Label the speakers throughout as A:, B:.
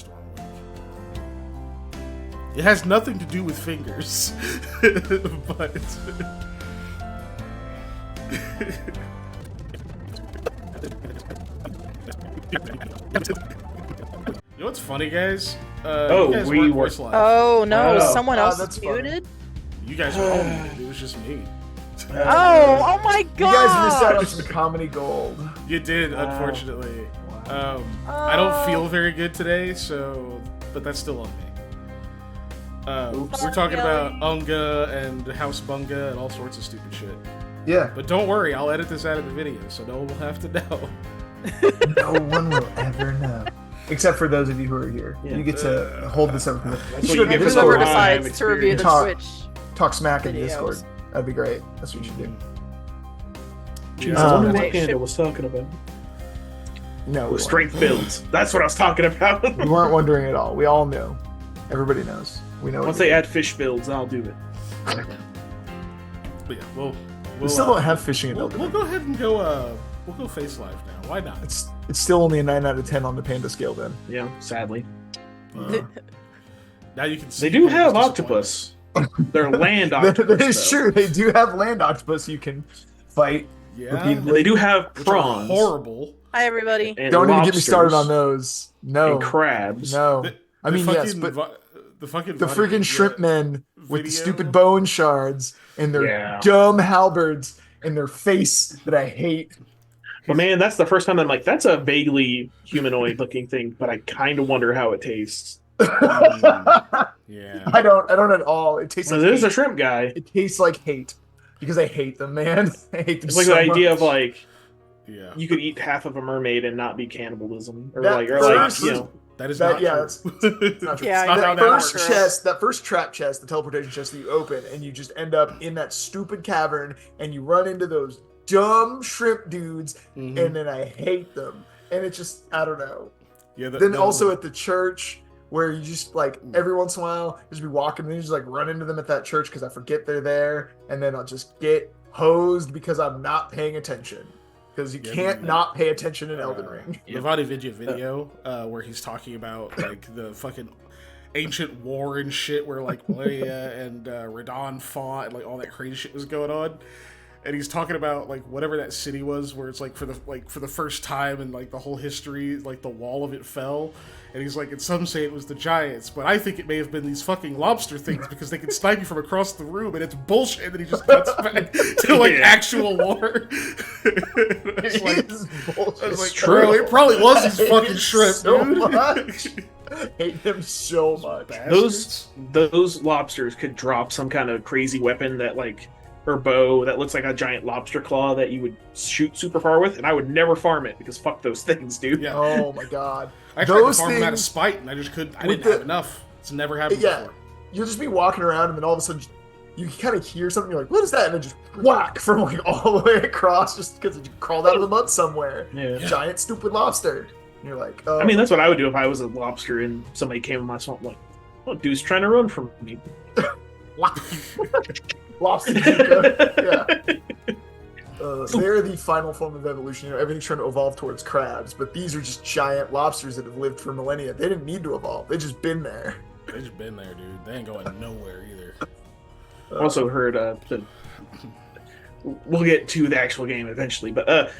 A: Stormwind. It has nothing to do with fingers, but you know what's funny, guys? You guys
B: we
A: weren't
B: were.
A: voice live.
C: Oh no,
B: Oh.
C: someone else
D: that's
C: is
D: funny.
C: muted?
A: You guys were all muted. It was just me.
C: Oh my
D: You guys missed out on
C: god!
D: some comedy gold.
A: You did, unfortunately. I don't feel very good today, but that's still on me. We're talking about Unga and House Bunga and all sorts of stupid shit.
D: Yeah.
A: But don't worry, I'll edit this out of the video, so no one will have to know.
D: No one will ever know. Except for those of you who are here.
B: Yeah.
D: You get to hold this up.
B: That's what you get for
C: Whoever
B: the
C: decides
B: live
C: to review the
D: experience.
C: Switch.
D: Talk smack in
C: Videos.
D: Discord. That'd be great. That's what you should do.
B: Jeez,
A: Yeah.
B: I wonder
C: Wait,
B: what Panda
C: should-
B: was talking about.
D: No, we weren't.
B: Strength builds. That's what I was talking about.
D: We weren't wondering at all. We all knew. Everybody knows. We know.
B: Once
D: what
B: they
D: you
B: add fish builds, I'll do it.
A: But yeah, we'll
D: do. We still don't have fishing in Elden
A: we'll
D: Ring.
A: go ahead and go. We'll go face live now. Why not?
D: It's still only a 9 out of 10 on the Panda scale. Then
B: Yeah, sadly.
A: Now you can see.
B: They do have
A: Panda's
B: octopus. They're land octopus.
D: that is
B: though.
D: true. They do have land octopus you can fight.
A: disappointment. Yeah,
D: Repeatedly.
B: And they do have
A: which are
B: prawns.
A: horrible.
C: Hi everybody.
B: And
D: Don't even get me started on
B: lobsters
D: those. No.
B: And crabs.
D: No.
A: The-
D: I
A: the
D: mean, yes,
A: fucking
D: but
A: the fucking
D: the
A: Vadi-
D: freaking shrimp men with the
A: video.
D: stupid bone shards and their
B: Yeah.
D: dumb halberds and their face that I hate.
B: But man, that's the first time I'm like, that's a vaguely humanoid looking thing, but I kind of wonder how it tastes.
A: Yeah.
D: I don't at all. It tastes
B: So
D: like
B: there's a
D: hate.
B: shrimp guy.
D: It tastes like hate because I hate them, man. I hate them
B: It's like
D: so
B: the idea
D: much.
B: of like
A: Yeah.
B: you could eat half of a mermaid and not be cannibalism, or
D: That
B: like
D: first-
B: you know.
A: That is
D: That-
A: not
D: yeah,
A: true.
D: it's not true.
C: Yeah,
A: It's not
C: I
A: how
C: know.
A: that
D: First
A: works.
D: chest, that first trap chest, the teleportation chest that you open, and you just end up in that stupid cavern, and you run into those dumb shrimp dudes,
A: Mhm.
D: and then I hate them, and it just I don't know.
A: Yeah.
D: Then also at the church, where you just like every once in a while just be walking, and you just like run into them at that church because I forget they're there, and then I'll just get hosed because I'm not paying attention. Because you
A: Yeah,
D: can't
A: man.
D: not pay attention in Elden Ring.
A: The Vadi Vidya video, where he's talking about like the fucking ancient war and shit, where like Malaya and Radon fought, and like all that crazy shit was going on. And he's talking about like whatever that city was, where it's like for the first time in like the whole history, like the wall of it fell. And he's like, and some say it was the giants, but I think it may have been these fucking lobster things because they can snipe you from across the room, and it's bullshit. And then he just cuts back to like
B: Yeah.
A: actual war. It's like,
D: It is bullshit.
A: I was like,
B: true.
A: bro, it probably was these
D: It
A: fucking
D: is
A: shrimp,
D: so
A: dude.
D: much. Hate them so much.
A: Bastards.
B: Those lobsters could drop some kind of crazy weapon that like or bow that looks like a giant lobster claw that you would shoot super far with, and I would never farm it because fuck those things, dude.
A: Yeah.
D: Oh my god.
A: I tried to
D: Those
A: farm them out of
D: things-
A: spite, and I just couldn't. I
D: with
A: didn't have
D: the-
A: enough. It's never happened
D: Yeah.
A: before.
D: You'll just be walking around and then all of a sudden you kind of hear something, you're like, what is that? And then just whack from like all the way across just because it crawled out of the mud somewhere.
B: Yeah.
D: Giant stupid lobster. And you're like, oh.
B: I mean, that's what I would do if I was a lobster and somebody came in my swamp. Like, oh, dude's trying to run from me.
D: lobster. Yeah. They're the final form of evolution. You know, everything's trying to evolve towards crabs, but these are just giant lobsters that have lived for millennia. They didn't need to evolve. They just been there.
A: They just been there, dude. They ain't going nowhere either.
B: Also heard we'll get to the actual game eventually, but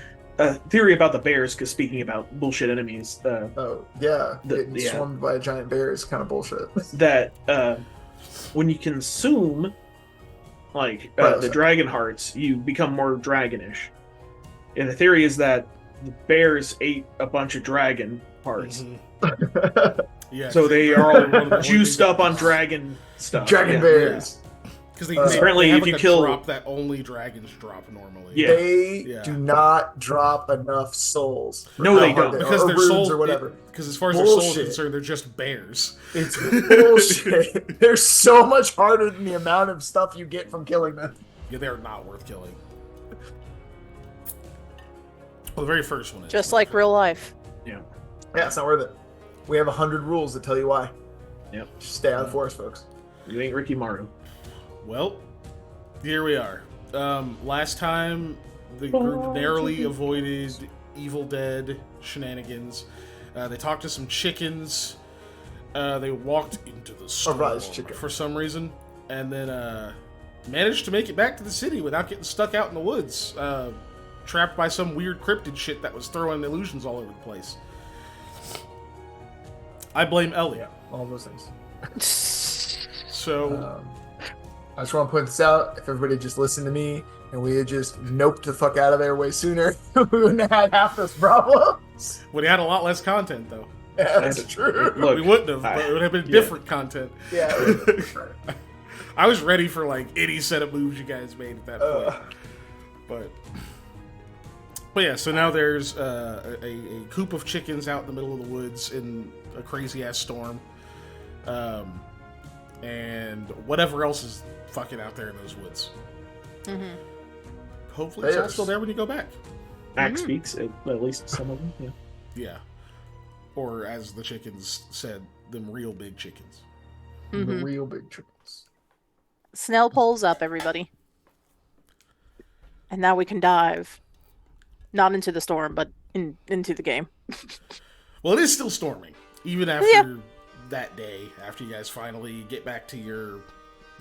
B: theory about the bears. Because speaking about bullshit enemies,
D: Oh yeah, getting
B: yeah.
D: swarmed by a giant bear is kind of bullshit.
B: that when you consume like
D: Right,
B: the
D: so-
B: dragon hearts, you become more dragonish. And the theory is that the bears ate a bunch of dragon hearts,
A: Mhm. Yeah.
B: so they are
A: One of the
B: all juiced
A: only
B: up on dragon stuff.
D: Dragon
B: Yeah.
D: bears.
A: Because they,
B: Apparently
A: they have
B: if you
A: like a
B: kill-
A: drop that only dragons drop normally.
B: Yeah.
D: They
A: Yeah.
D: do not drop enough souls. for
B: No,
D: how
B: they
D: hard
B: don't.
A: Because
D: or
A: their
D: runes
A: souls
D: or whatever.
A: Because as far as their souls are
D: Bullshit.
A: concerned, they're just bears.
D: It's bullshit. They're so much harder than the amount of stuff you get from killing them.
A: Yeah, they are not worth killing. Well, the very first one is.
C: Just like real life.
D: Yeah, it's not worth it. We have 100 rules that tell you why.
B: Yep.
D: Just stay out of the forest, folks.
B: You ain't Ricky Martin.
A: Well, here we are. Last time, the group narrowly avoided Evil Dead shenanigans. They talked to some chickens. They walked into the storm
D: rise chicken.
A: for some reason, and then managed to make it back to the city without getting stuck out in the woods, trapped by some weird cryptid shit that was throwing illusions all over the place. I blame Ellie.
D: Yeah, all those things.
A: So,
D: I just want to point this out. If everybody just listened to me and we had just noped the fuck out of there way sooner, we wouldn't have had half those problems.
A: would have had a lot less content, though.
D: Yeah, that's true.
B: Look,
A: We wouldn't have, but it would have been different content.
D: Yeah.
A: I was ready for like any set of moves you guys made at that point. But yeah, so now there's a coop of chickens out in the middle of the woods in a crazy ass storm, and whatever else is fucking out there in those woods.
C: Mm-hmm.
A: Hopefully, it's all still there when you go back.
B: Mac speaks, at least some of them. Yeah.
A: Yeah, or as the chickens said, them real big chickens.
D: The real big chickens.
C: Snell pulls up, everybody. And now we can dive. Not into the storm, but into the game.
A: Well, it is still storming, even after that day, after you guys finally get back to your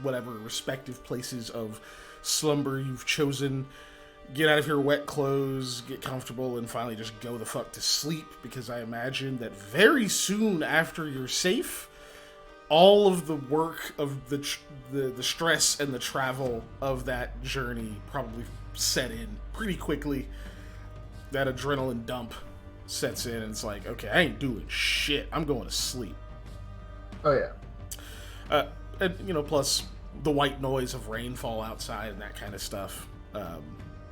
A: whatever respective places of slumber you've chosen, get out of your wet clothes, get comfortable, and finally just go the fuck to sleep, because I imagine that very soon after you're safe, all of the work of the stress and the travel of that journey probably set in pretty quickly. That adrenaline dump sets in, and it's like, okay, I ain't doing shit. I'm going to sleep.
D: Oh, yeah.
A: And, plus the white noise of rainfall outside and that kind of stuff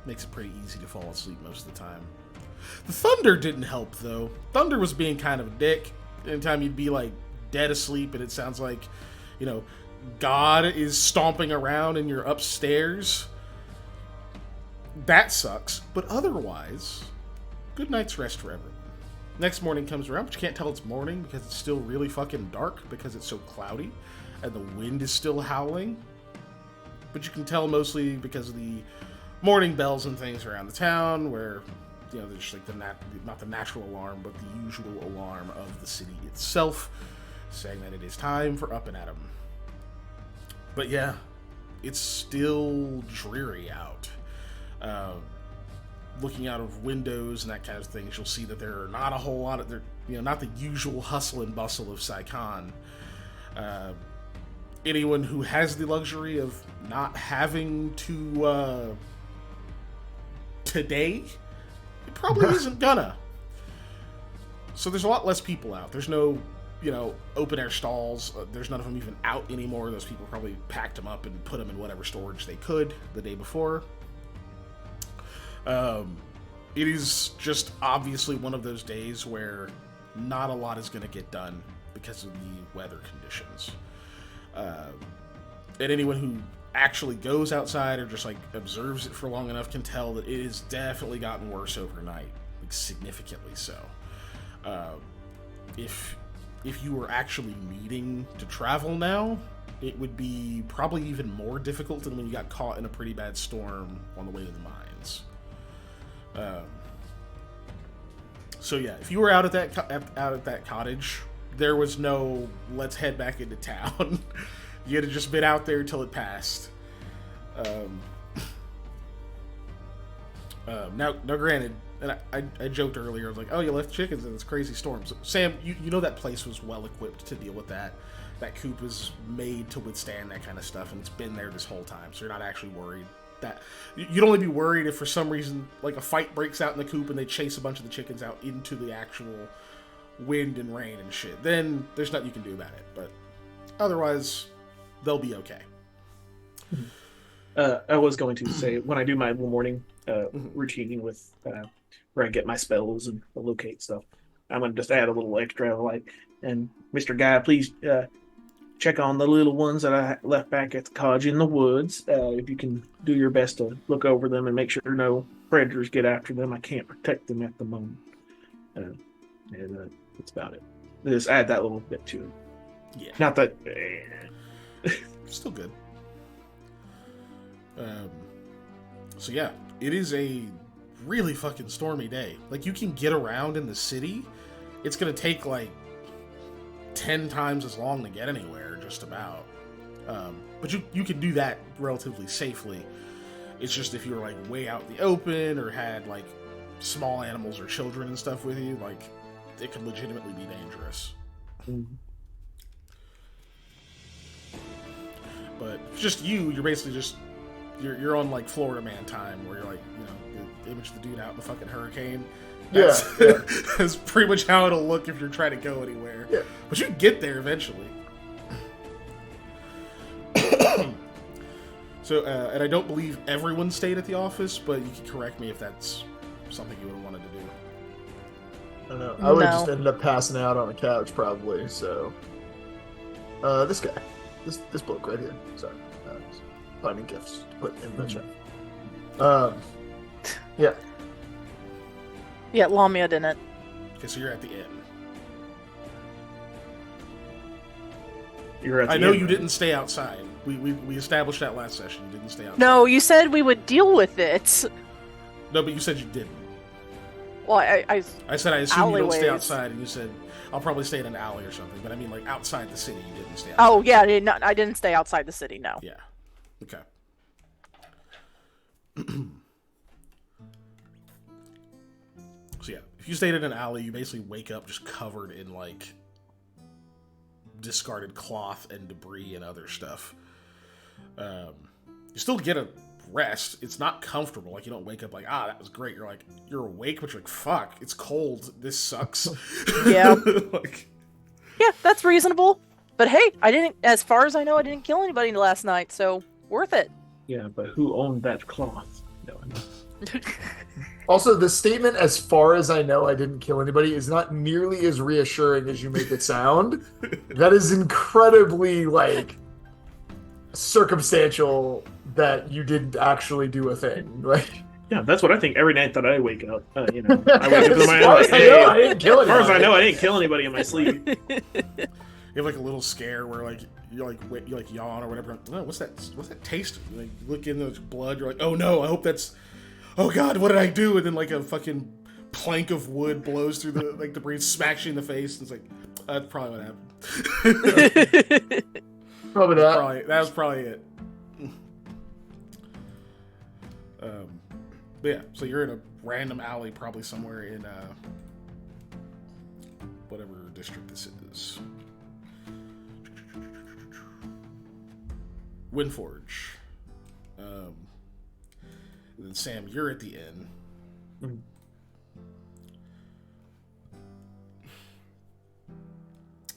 A: makes it pretty easy to fall asleep most of the time. The thunder didn't help, though. Thunder was being kind of a dick. Anytime you'd be, like, dead asleep and it sounds like, God is stomping around and you're upstairs. That sucks, but otherwise, good night's rest for everyone. Next morning comes around, but you can't tell it's morning because it's still really fucking dark because it's so cloudy and the wind is still howling. But you can tell mostly because of the morning bells and things around the town where, there's like not the natural alarm, but the usual alarm of the city itself saying that it is time for up and at 'em. But yeah, it's still dreary out. Looking out of windows and that kind of things, you'll see that there are not a whole lot of not the usual hustle and bustle of Saigon. Anyone who has the luxury of not having to today, it probably isn't gonna. So there's a lot less people out. There's no open air stalls. There's none of them even out anymore. Those people probably packed them up and put them in whatever storage they could the day before. It is just obviously one of those days where not a lot is going to get done because of the weather conditions. And anyone who actually goes outside or just like observes it for long enough can tell that it has definitely gotten worse overnight, like significantly so. If you were actually needing to travel now, it would be probably even more difficult than when you got caught in a pretty bad storm on the way to the mines. So yeah, if you were out at that cottage, there was no let's head back into town. You had to just been out there till it passed. Now granted, and I joked earlier, I was like, oh, you left chickens in this crazy storm. So, Sam, you know that place was well equipped to deal with that. That coop was made to withstand that kind of stuff, and it's been there this whole time, so you're not actually worried. That you'd only be worried if for some reason like a fight breaks out in the coop and they chase a bunch of the chickens out into the actual wind and rain and shit. Then there's nothing you can do about it, but otherwise they'll be okay.
B: I was going to say, when I do my morning routine with where I get my spells and locate stuff, I'm going to just add a little extra, like, and Mr. Guy, please check on the little ones that I left back at the cottage in the woods. If you can do your best to look over them and make sure no predators get after them. I can't protect them at the moment. And that's about it. Just add that little bit to it.
A: Yeah.
B: Not that...
A: Still good. So yeah, it is a really fucking stormy day. Like, you can get around in the city. It's gonna take like 10 times as long to get anywhere, just about. But you can do that relatively safely. It's just if you were like way out in the open or had like small animals or children and stuff with you, like it could legitimately be dangerous.
B: Mm-hmm.
A: But just you're basically just you're on like Florida Man time, where you're like, the image of the dude out in the fucking hurricane. That's,
D: Yeah.
A: that's pretty much how it'll look if you're trying to go anywhere.
D: Yeah.
A: But you can get there eventually. So, and I don't believe everyone stayed at the office, but you can correct me if that's something you would have wanted to do.
D: I don't know. I would have
C: No.
D: just ended up passing out on a couch probably. So, this guy, this bloke right here. Sorry, finding gifts to put in the chat. Yeah.
C: Yeah, Lamia didn't.
A: Okay, so you're at the inn.
B: You're at the
A: I know
B: end,
A: you
B: right?
A: didn't stay outside. We established that last session. You didn't stay outside.
C: No, you said we would deal with it.
A: No, but you said you didn't.
C: Well, I
A: I said I assume you don't stay
C: Alleyways.
A: outside, and you said I'll probably stay in an alley or something. But I mean, like outside the city, you didn't stay outside.
C: oh yeah, I didn't stay outside the city. No.
A: Yeah. Okay. So yeah, if you stayed in an alley, you basically wake up just covered in like discarded cloth and debris and other stuff. You still get a rest. It's not comfortable. Like you don't wake up like, that was great. You're awake, but you're like, fuck, it's cold. This sucks.
C: Yeah.
A: Like,
C: Yeah, that's reasonable. But hey, as far as I know, I didn't kill anybody last night, so worth it.
B: Yeah, but who owned that cloth? No,
D: Also, the statement, as far as I know, I didn't kill anybody, is not nearly as reassuring as you make it sound. That is incredibly, like, circumstantial that you didn't actually do a thing. Like,
B: yeah, that's what I think every night that I wake up. I wake up in
D: as
B: my
D: far as I know, I
B: hey,
D: didn't kill
B: as far as I
D: anybody.
B: know, I didn't kill anybody in my sleep.
A: you have like a little scare where like you like yawn or whatever. Oh, what's that taste? You, like look in the blood. You're like, oh no, I hope that's. Oh god, what did I do? And then like a fucking plank of wood blows through the like debris, smacks you in the face. And it's like that's probably what happened.
D: Probably that.
A: That was probably it. But yeah, so you're in a random alley, probably somewhere in whatever district this is. Windforge. And then Sam, you're at the inn.
B: Mhm.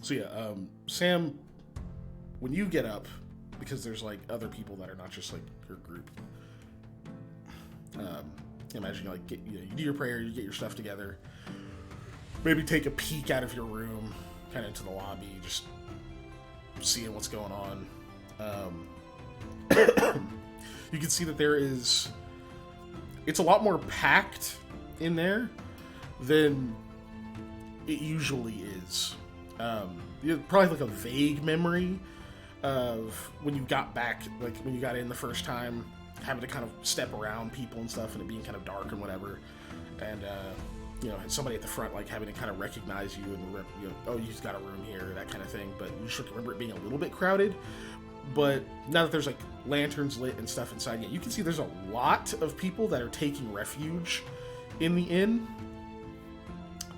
A: So yeah, Sam, when you get up, because there's like other people that are not just like your group. Imagine you like you do your prayer, you get your stuff together, maybe take a peek out of your room, kind of into the lobby, just seeing what's going on. You can see that it's a lot more packed in there than it usually is. You have probably like a vague memory of when you got back, like when you got in the first time, having to kind of step around people and stuff and it being kind of dark and whatever. And, somebody at the front, like having to kind of recognize you and, oh, you've got a room here, that kind of thing. But you should remember it being a little bit crowded. But now that there's like lanterns lit and stuff inside, you can see there's a lot of people that are taking refuge in the inn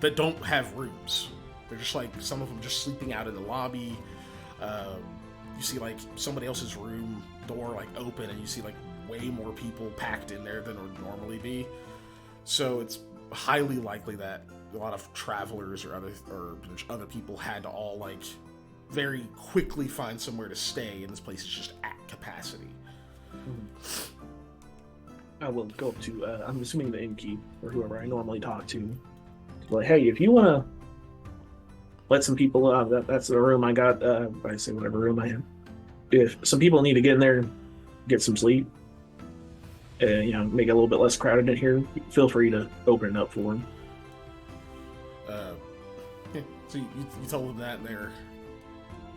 A: that don't have rooms. They're just like, some of them just sleeping out in the lobby. You see like somebody else's room door like open and you see like way more people packed in there than would normally be. So it's highly likely that a lot of travelers or other people had to all like very quickly find somewhere to stay, and this place is just at capacity.
B: I will go up to, I'm assuming the innkeep or whoever I normally talk to. Like, hey, if you want to let some people out, that's the room I got. I say whatever room I have. If some people need to get in there, get some sleep, make it a little bit less crowded in here, feel free to open it up for them.
A: So you told them that, and they're...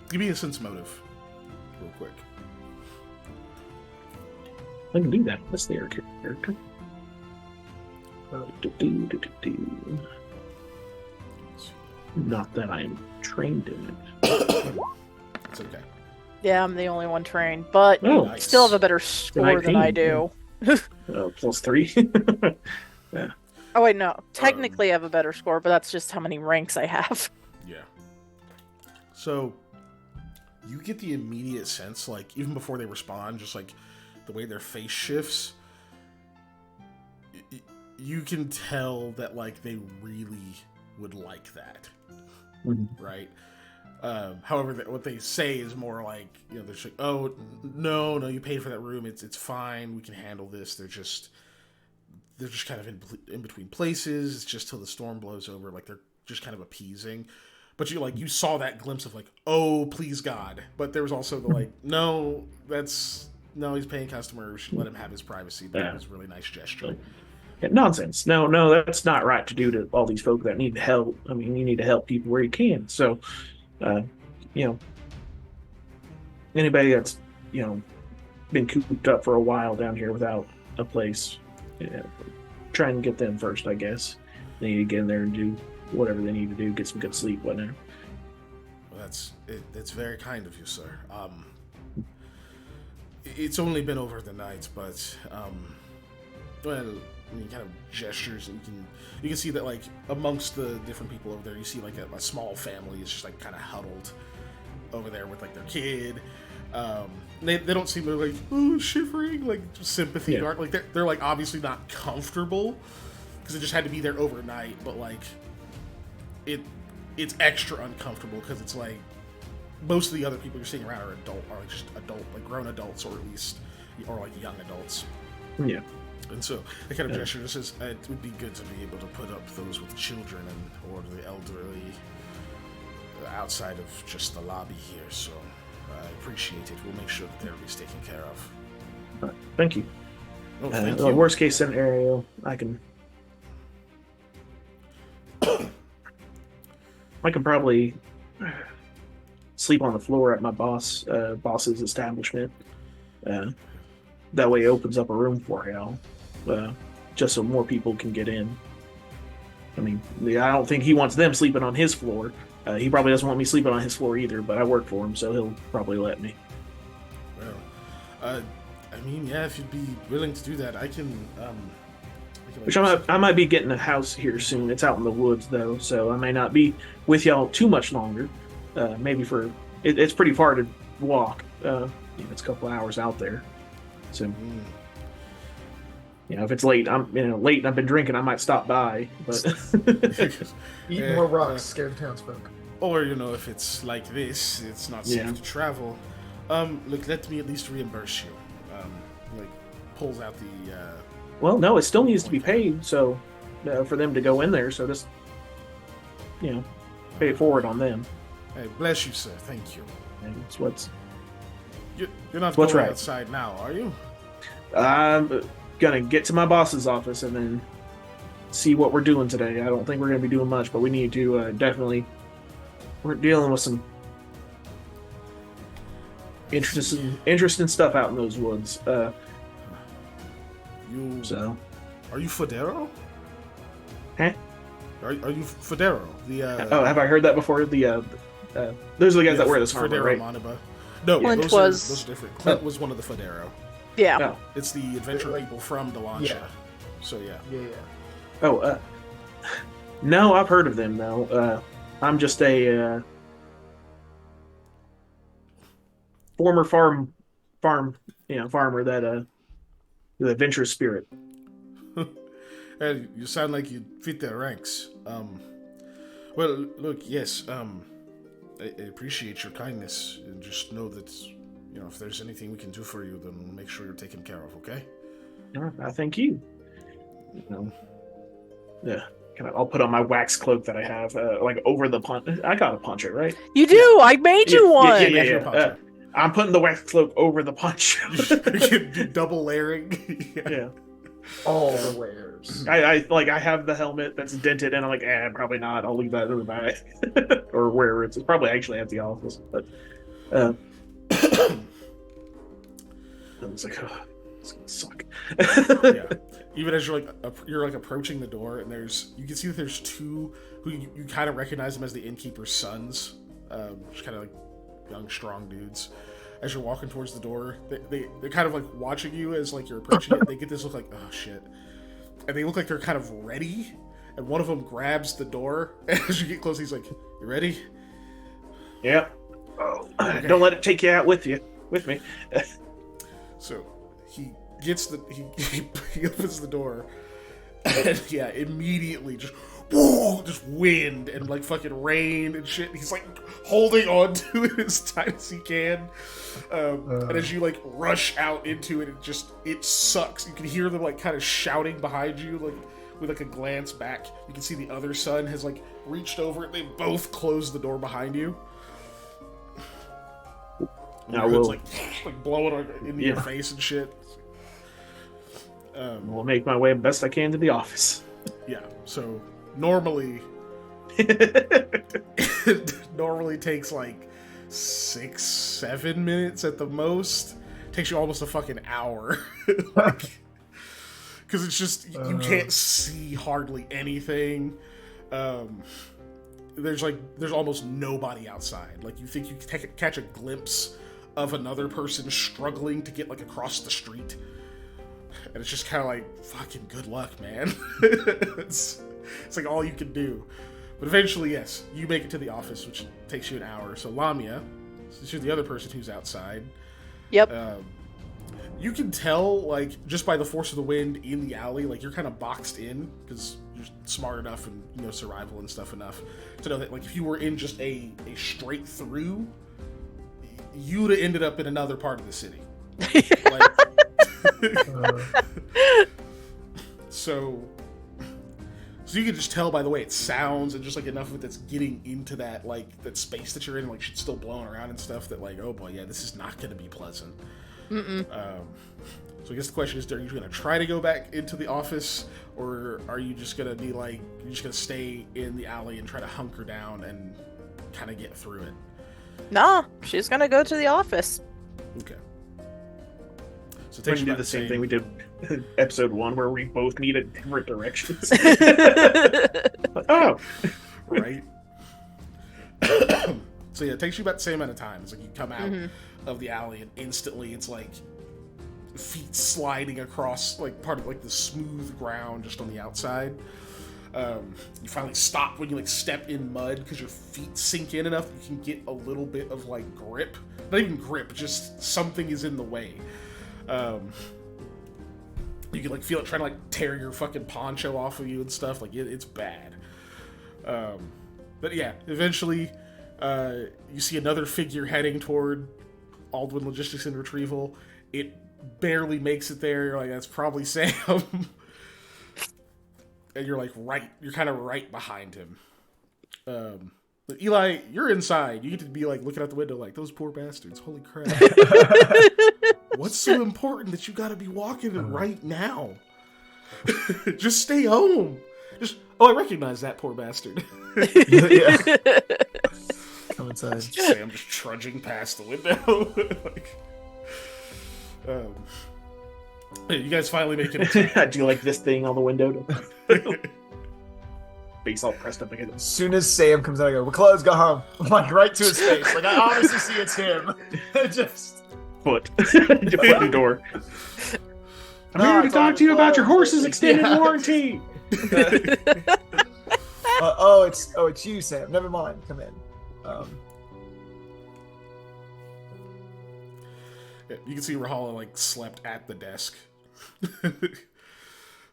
A: Give me a sense motive, real quick.
B: I can do that. That's their character. Not that I'm trained in it.
A: It's okay.
C: Yeah, I'm the only one trained, but
B: Oh,
A: Nice.
C: still have a better score than I
B: 19,
C: do.
B: +3.
C: Oh wait, no. Technically, I have a better score, but that's just how many ranks I have.
A: Yeah. So you get the immediate sense, like even before they respond, just like the way their face shifts, you can tell that like they really would like that, right? However, what they say is more like, you know, they're just like, oh no, you paid for that room, it's fine, we can handle this. They're just kind of in between places. It's just till the storm blows over. Like they're just kind of appeasing. But you saw that glimpse of like, oh please God. But there was also the like, no, he's paying customer. We should let him have his privacy. But it was a really nice gesture.
B: Yeah, nonsense. No, that's not right to do to all these folk that need help. I mean, you need to help people where you can. So, you know, anybody that's, you know, been cooped up for a while down here without a place, try and get them first, I guess. They need to get in there and do whatever they need to do, get some good sleep, whatever.
A: Well, that's very kind of you, sir. It's only been over the night, but well, I mean, kind of gestures, and you can see that like amongst the different people over there, you see like a small family is just like kind of huddled over there with like their kid. They don't seem to like shivering, like sympathy, dark. Like they're like obviously not comfortable because it just had to be there overnight, but like it's extra uncomfortable because it's like most of the other people you're seeing around are like just adult, like grown adults, or at least like young adults.
B: Yeah.
A: And so the kind of gesture just says it would be good to be able to put up those with children or the elderly outside of just the lobby here. So I appreciate it. We'll make sure that everybody's taken care of.
B: Thank you.
A: Oh, thank
B: The
A: you.
B: worst case scenario, I can probably sleep on the floor at my boss's establishment. That way, it opens up a room for y'all, just so more people can get in. I mean, I don't think he wants them sleeping on his floor. He probably doesn't want me sleeping on his floor either, but I work for him, so he'll probably let me.
A: Well, I mean, yeah, if you'd be willing to do that, I can.
B: Which I might be getting a house here soon. It's out in the woods though, so I may not be with y'all too much longer. Maybe it's pretty far to walk. It's a couple hours out there. So, if it's late, late and I've been drinking, I might stop by. But
D: Eat more rocks, scare the townsfolk.
A: Or if it's like this, it's not safe to travel. Look, let me at least reimburse you. Pulls out the.
B: Well, no, it still needs to be paid. So, for them to go in there, so just pay it forward on them.
A: Hey, bless you, sir. Thank you.
B: And it's what's.
A: You're not
B: What's
A: going
B: right.
A: outside now, are you?
B: I'm gonna get to my boss's office and then see what we're doing today. I don't think we're gonna be doing much, but we need to definitely. We're dealing with some interesting stuff out in those woods.
A: Are you Federo?
B: Huh?
A: Are you Federo?
B: Have I heard that before? Those are the guys that wear this armor,
A: Federo
B: right?
A: Moniba. No,
C: Clint
A: those are different. Clint was one of the Federo.
C: Yeah.
B: Oh.
A: It's the adventure people from Delancha.
D: Yeah.
A: So yeah.
D: Yeah.
B: No, I've heard of them though. I'm just a former farmer that the adventurous spirit.
A: Hey, you sound like you fit their ranks. Well, look, yes, I appreciate your kindness, and just know that, if there's anything we can do for you, then make sure you're taken care of, okay?
B: I thank you. I'll put on my wax cloak that I have, over the punch. I gotta punch it, right?
C: You do. I made you one.
B: Yeah. I'm putting the wax cloak over the punch.
A: You can do double layering.
B: Yeah.
D: All the wares.
B: I have the helmet that's dented, and I'm like, probably not. I'll leave that in the bag or wherever it's probably actually at the office. But I was like, it's gonna suck.
A: Yeah. Even as you're approaching the door, and you can see that there's two who you kind of recognize them as the innkeeper's sons. just kind of like young, strong dudes. As you're walking towards the door, they're kind of like watching you as like you're approaching it. They get this look like, oh shit, and they look like they're kind of ready. And one of them grabs the door, and as you get close, he's like, "You ready?"
B: Yep. Oh,
A: Okay.
B: don't let it take you out with me.
A: So he gets he opens the door, and yeah, immediately just whoa, just wind and like fucking rain and shit. He's like holding on to it as tight as he can, and as you like rush out into it, it sucks. You can hear them like kind of shouting behind you, like with like a glance back. You can see the other son has like reached over it. They both closed the door behind you.
B: Now
A: It's
B: we'll
A: like blowing into your face and shit.
B: we'll make my way best I can to the office.
A: Yeah. So normally normally takes like 6-7 minutes at the most. Takes you almost a fucking hour. Because it's just you can't see hardly anything. There's almost nobody outside. Like you think you can catch a glimpse of another person struggling to get like across the street, and it's just kind of like fucking good luck, man. it's like all you can do. But eventually, yes, you make it to the office, which takes you an hour. So Lamia, since you're the other person who's outside,
C: Yep.
A: you can tell, like, just by the force of the wind in the alley, like, you're kind of boxed in, because you're smart enough and, you know, survival and stuff enough to know that, like, if you were in just a straight through, you would have ended up in another part of the city. So you can just tell by the way it sounds and just, like, enough of it that's getting into that, like, that space that you're in, like, shit's still blowing around and stuff that, like, oh boy, yeah, this is not going to be pleasant. So I guess the question is, are you going to try to go back into the office, or are you just going to be like, you're just going to stay in the alley and try to hunker down and kind of get through it?
C: Nah, she's gonna go to the office.
A: Okay. So
B: We're gonna do the same thing we did in episode 1, where we both meet at different directions. Oh,
A: right. So yeah, it takes you about the same amount of time. It's like you come out of the alley and instantly it's like feet sliding across like part of like the smooth ground just on the outside. You finally stop when you like step in mud because your feet sink in enough that you can get a little bit of like grip. Not even grip, just something is in the way. You can like feel it trying to like tear your fucking poncho off of you and stuff. Like it's bad. But yeah, eventually you see another figure heading toward Aldwin Logistics and Retrieval. It barely makes it there. You're like, that's probably Sam. And you're like you're kind of right behind him. But Eli, you're inside. You get to be like looking out the window like, those poor bastards. Holy crap. What's so important that you gotta be walking right now? Just stay home. I recognize that poor bastard.
D: Yeah. Come inside.
A: Sam just trudging past the window. You guys finally make it.
B: I do like this thing on the window. Face all pressed up against
D: As soon as Sam comes out, I go, "We're closed. Go home." I'm like right to his face. Like I obviously see it's him. Just
B: foot. Foot in the door. I'm
D: No,
B: here to
D: it's
B: talk
D: on
B: to you
D: the
B: about your
D: floor.
B: horse's extended
D: Yeah.
B: warranty.
D: it's you, Sam. Never mind. Come in.
A: Yeah, you can see Rahala like slept at the desk.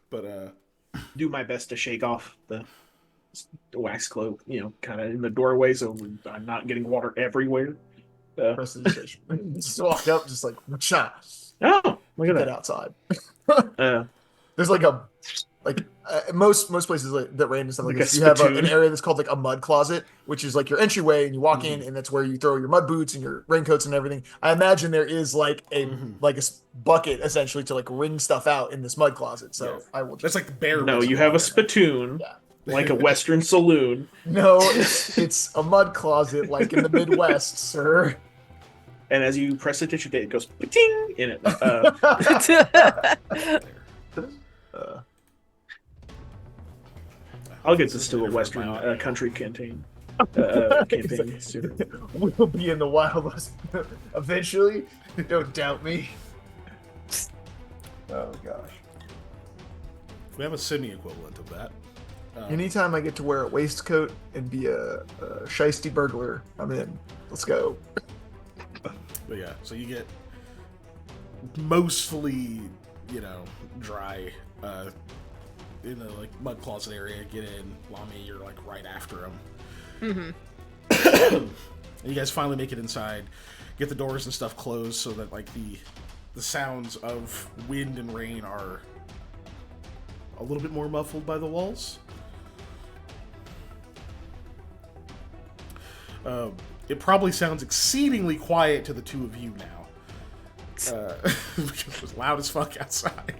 A: But
B: Do my best to shake off the wax cloak, kind of in the doorway, so I'm not getting water everywhere.
D: Rest of the station. Just walk up, just like shot.
B: Oh, look at
D: Get
B: that.
D: outside.
B: Uh,
D: There's like most places that rain and stuff like
B: Like a
D: this. You have
B: spittoon.
D: an area that's called like a mud closet, which is like your entryway, and you walk in, and that's where you throw your mud boots and your raincoats and everything. I imagine there is like a bucket essentially to like wring stuff out in this mud closet. So
A: Yeah.
D: I will.
A: that's like the bear.
B: no, you have a spittoon,
D: Yeah.
B: like a Western saloon,
D: No, it's a mud closet like in the Midwest, sir.
B: and as you press the tissue tape, it goes ting in it. I'll get this to a Western country canteen. campaign soon.
D: We'll be in the Wild West eventually. Don't doubt me. Oh gosh.
A: We have a semi-equivalent of that.
D: Anytime I get to wear a waistcoat and be a shiesty burglar, I'm in. Let's go.
A: But yeah, so you get mostly, dry in the like mud closet area. Get in, Lami, you're like right after him. And you guys finally make it inside, get the doors and stuff closed so that like the sounds of wind and rain are a little bit more muffled by the walls. It probably sounds exceedingly quiet to the two of you now. Because it was loud as fuck outside.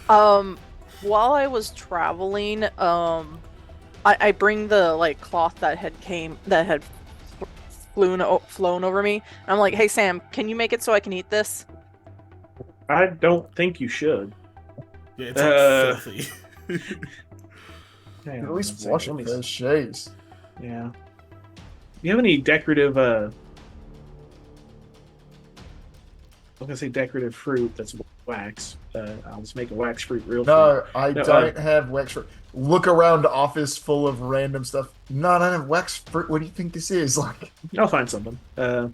C: While I was traveling, I bring the like cloth that had flown over me. And I'm like, hey Sam, can you make it so I can eat this?
B: I don't think you should.
A: Yeah, it's like filthy.
D: At least wash it with those shades.
B: Yeah. Do you have any decorative, I was gonna say decorative fruit that's wax. I'll just make a wax fruit real
D: No,
B: quick.
D: I don't have wax fruit. Look around the office full of random stuff. No, I don't have wax fruit. What do you think this is? Like,
B: I'll find something.
D: you're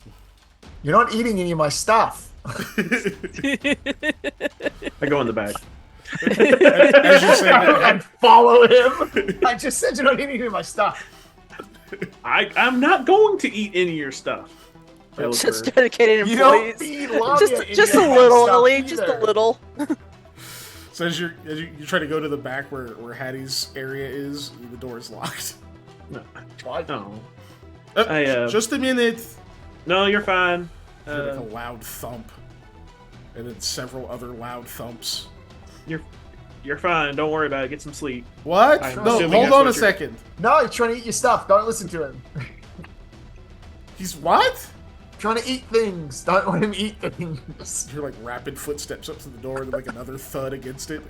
D: not eating any of my stuff.
B: I go in the back.
A: As you say that,
D: And follow him. I just said you don't eat any of my stuff.
B: I'm not going to eat any of your stuff. I look
C: Just
B: for-
C: dedicated
D: You don't
C: employees.
D: feed Lamia any
C: Just
D: of
C: a
D: my
C: little,
D: stuff
C: Ellie. Just a
D: either.
C: little.
A: so as you try to go to the back where Hattie's area is, the door is locked.
B: No. I,
A: Just a minute.
B: No, you're fine.
A: You hear, like a loud thump, and then several other loud thumps.
B: You're fine. Don't worry about it. Get some sleep.
A: What?
B: I'm
A: No,
B: assuming
A: hold
B: that's
A: on
B: what
A: a
B: you're-
A: second.
D: No, he's trying to eat your stuff. Don't listen to him.
A: He's what?
D: Trying to eat things. Don't let him eat things.
A: You hear like rapid footsteps up to the door, and like another thud against it.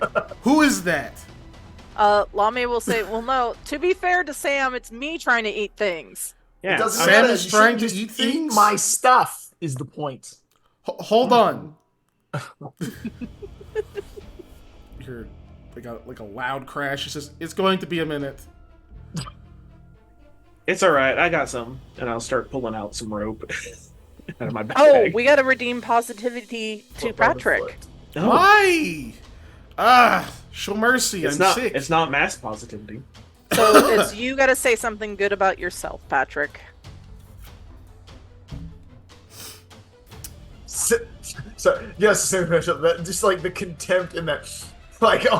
A: Who is that?
C: Lame will say, well, no, to be fair to Sam, it's me trying to eat things.
B: Yeah.
D: It doesn't
A: Sam
D: matter.
A: is
D: You
A: trying
D: shouldn't
A: to
D: just
A: eat things?
D: my stuff is the point.
A: Hold on. You hear like a loud crash. He says, "It's going to be a minute."
B: It's all right. I got some, and I'll start pulling out some rope out of my backpack.
C: Oh, we gotta redeem positivity to
D: Foot by the
C: Patrick.
D: foot.
B: No,
A: Why? Show mercy.
B: it's
A: I'm
B: not.
A: sick.
B: It's not mass positivity.
C: So it's you gotta say something good about yourself, Patrick.
D: So yes, Samuel, that just like the contempt in that, like,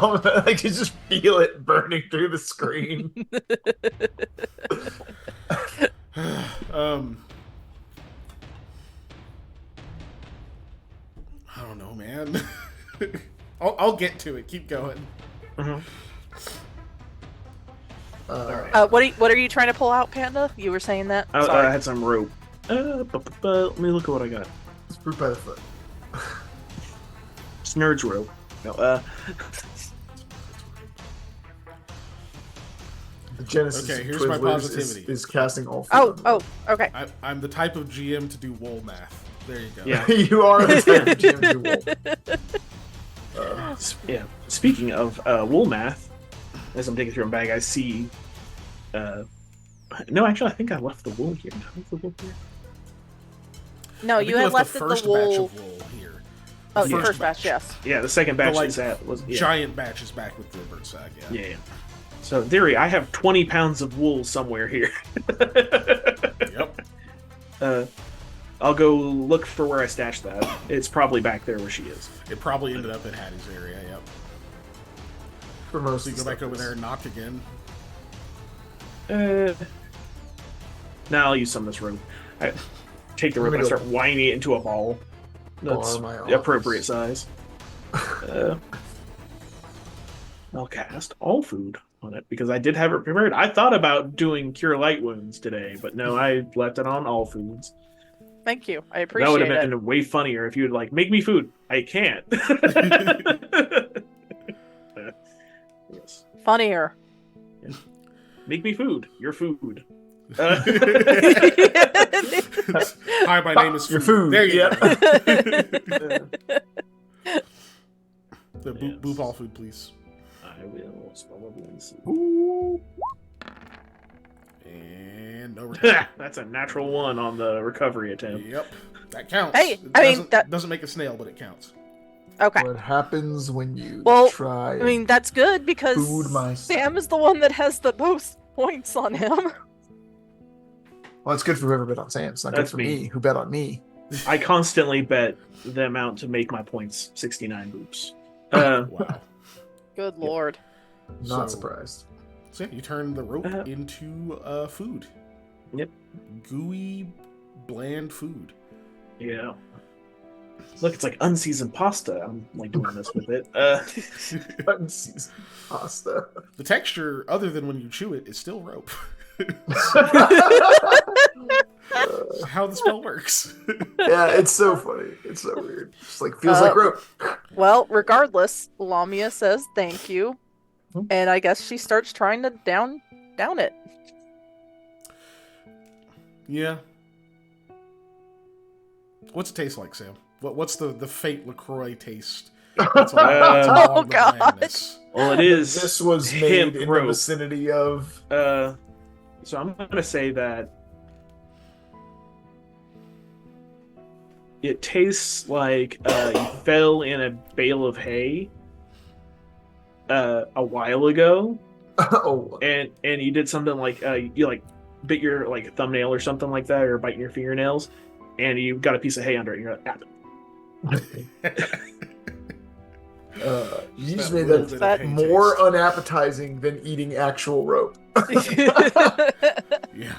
D: like you just feel it burning through the screen.
A: I don't know, man. I'll get to it. Keep going.
B: Mhm.
C: What are you trying to pull out, Panda? You were saying that.
B: I
C: Sorry.
B: had some rope. Let me look at what I got.
D: It's fruit by the foot.
B: Snurge rope. No,
D: The Genesis
A: Okay,
D: of
A: here's my
D: Twizzlers
A: positivity.
D: is casting all fruit.
C: Oh,
D: on the
C: oh, okay.
A: I'm the type of GM to do wool math. There you go.
B: Yeah.
D: wall. You are the type of GM to wool.
B: yeah. Speaking of wool math, as I'm digging through my bag, I see. No, actually, I think I left the wool here. Did I leave the wool here?
C: No,
A: I think
C: you had left
A: the
C: it
A: first
C: the wool.
A: batch of wool here.
C: Oh,
A: the
C: your
A: first
C: first batch, yes.
B: Yeah, the second batch
A: The, like,
B: is at was yeah.
A: Giant batches back with the bird sag. Yeah.
B: Yeah. So in theory, I have 20 pounds of wool somewhere here.
A: Yep.
B: I'll go look for where I stashed that. It's probably back there where she is.
A: It probably ended up in Hattie's area. Yep.
D: For most
A: So you
D: of
A: go
D: the
A: back
D: stuff
A: over
D: is-
A: there and knock again.
B: Now I'll use some of this rope. I take the rope and I start winding it into a ball. That's
D: Bar my
B: the
D: office.
B: appropriate size. I'll cast all food on it because I did have it prepared. I thought about doing cure light wounds today, but no, I left it on all foods.
C: Thank you. I
B: That would
C: appreciate
B: have
C: it.
B: been way funnier if you'd like make me food. I can't. Yes.
C: Funnier.
B: Make me food. Your food.
A: Hi, my name is
D: Your
A: Food.
D: food.
A: There you
D: Yeah.
A: go. The
B: Yes.
A: boop all food, please.
B: I will spell it.
D: Ooh.
A: And no return.
B: That's a natural 1 on the recovery attempt.
A: Yep, that counts.
C: Hey,
A: It
C: I mean,
A: doesn't-
C: that-
A: doesn't make a snail, but it counts.
C: Okay.
D: What happens when you
C: Well,
D: try?
C: I mean, that's good because
D: Food myself.
C: Sam is the one that has the most points on him.
D: Well, it's good for whoever bet on Sam. It's not
B: That's
D: good for
B: me.
D: me who bet on me.
B: I constantly bet the amount to make my points 69 boops.
A: Wow.
C: Good lord.
D: Not
A: So-
D: surprised.
A: So yeah, you turn the rope
B: Uh-huh.
A: into food.
B: Yep.
A: Gooey, bland food.
B: Yeah. Look, it's like unseasoned pasta. I'm like doing this with it.
D: Unseasoned pasta.
A: The texture, other than when you chew it, is still rope. How the spell works.
D: Yeah, it's so funny. It's so weird. Just like feels like rope.
C: Well, regardless, Lamia says thank you,
D: Hmm.
C: and I guess she starts trying to down it.
A: Yeah. What's it taste like, Sam? What's the Fate LaCroix taste? That's
B: Oh,
A: along the
C: God.
A: blandness.
B: Well, it is.
D: This was
B: hemp
D: made in the
B: rope.
D: vicinity of.
B: So I'm gonna say that it tastes like you fell in a bale of hay a while ago,
D: Oh,
B: and you did something like you like bit your like thumbnail or something like that, or biting your fingernails, and you got a piece of hay under it. And you're like,
D: you just
A: That
D: made
A: little
D: that
A: bit of
C: that
A: hay
D: more
A: taste.
D: unappetizing than eating actual rope.
A: Yeah,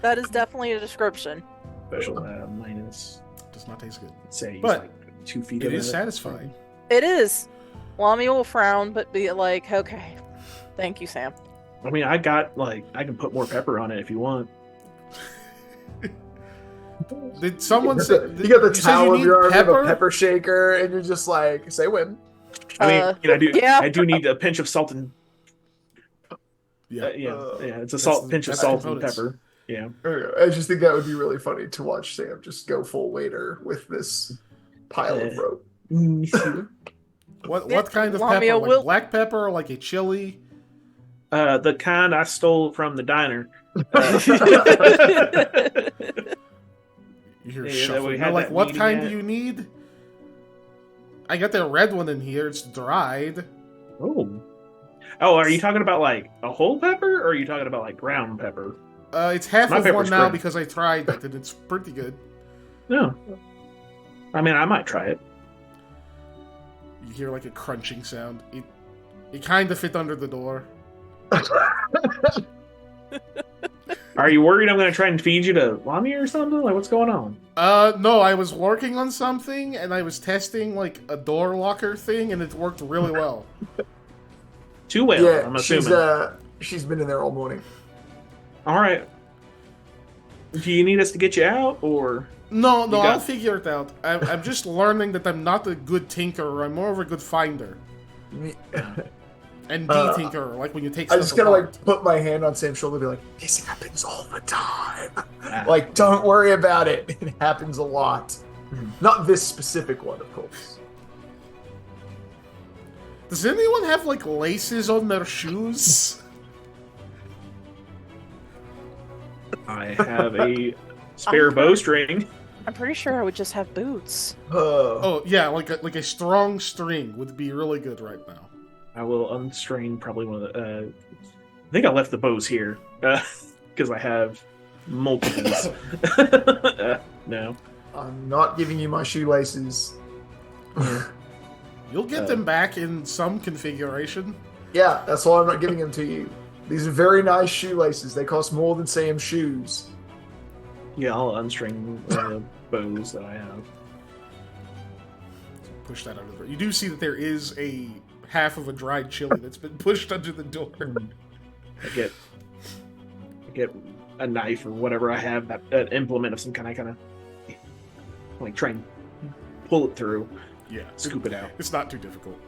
C: That is definitely a description.
B: special minus.
A: does not taste good.
B: Say he's
A: But
B: like 2 feet.
A: It
B: of
A: is satisfying.
C: It is. Lamia will frown, but be like, okay, thank you, Sam.
B: I mean, I got like I can put more pepper on it if you want.
A: Did someone
D: You
A: say?
D: got the, you got the
A: said
D: towel of
A: need
D: your arm of a pepper shaker, and you're just like, say when.
B: I mean,
C: yeah.
B: I do need a pinch of salt and
A: Yeah.
B: it's a
A: That's-
B: pinch of
A: that's
B: salt and
A: components.
B: pepper. Yeah.
D: I just think that would be really funny to watch Sam just go full waiter with this pile of rope.
A: What kind of
C: Lamia
A: pepper? Like
C: will-
A: black pepper or like a chili?
B: The kind I stole from the diner.
A: You hear
B: Yeah, that
A: shuffling.
B: we
A: You're
B: had
A: like,
B: that
A: what
B: meeting
A: kind
B: at-
A: do you need? I got the red one in here. It's dried.
B: Oh, are you talking about like a whole pepper, or are you talking about like ground pepper?
A: It's half
B: My
A: of one
B: pepper's
A: now
B: great.
A: because I tried it and it's pretty good.
B: No. I mean, I might try it.
A: You hear like a crunching sound. It kind of fit under the door.
B: Are you worried I'm going to try and feed you to Lamia or something? Like, what's going on?
A: No, I was working on something and I was testing like a door locker thing and it worked really well.
B: Too well,
D: Yeah,
B: I'm assuming.
D: she's been in there all morning.
B: All right. Do you need us to get you out, or
A: No,
B: You got-
A: I'll figure it out. I'm just learning that I'm not a good tinkerer. I'm more of a good finder. And de-tinkerer, like when you take
D: I
A: stuff
D: just gotta
A: apart.
D: like put my hand on Sam's shoulder and be like, this happens all the time.
B: Ah.
D: Like, don't worry about it. It happens a lot.
B: Hmm.
D: Not this specific one, of course.
A: Does anyone have like laces on their shoes?
B: I have a spare bowstring?
C: I'm pretty sure I would just have boots.
A: Oh yeah, like a strong string would be really good right now.
B: I will unstring probably one of the. I think I left the bows here because I have multiples. No.
D: I'm not giving you my shoelaces.
A: You'll get them back in some configuration.
D: Yeah, that's why I'm not giving them to you. These are very nice shoelaces. They cost more than Sam's shoes.
B: Yeah, I'll unstring the bows that I have.
A: Push that under the door. You do see that there is a half of a dried chili that's been pushed under the door.
B: I get a knife or whatever I have, that implement of some kind. I kind of like try and pull it through,
A: Yeah,
B: scoop it out.
A: It's not too difficult.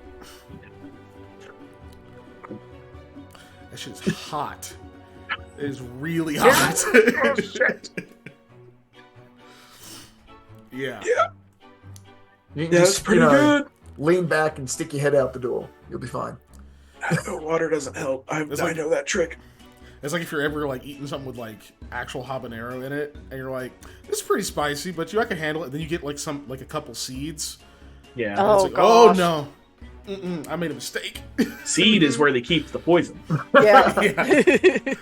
A: That shit's hot. It is really hot.
D: Oh, shit.
A: Yeah.
D: You can
B: That's pretty good.
D: Lean back and stick your head out the door. You'll be fine.
B: No, water doesn't help. I
A: like-
B: know that trick.
A: It's like if you're ever like eating something with like actual habanero in it, and you're like, "This is pretty spicy," but I can handle it. Then you get like a couple seeds.
B: Yeah.
A: And it's
C: Oh,
A: like, oh
C: gosh.
A: no, I made a mistake.
B: Seed is where they keep the poison.
C: Yeah.
A: Yeah.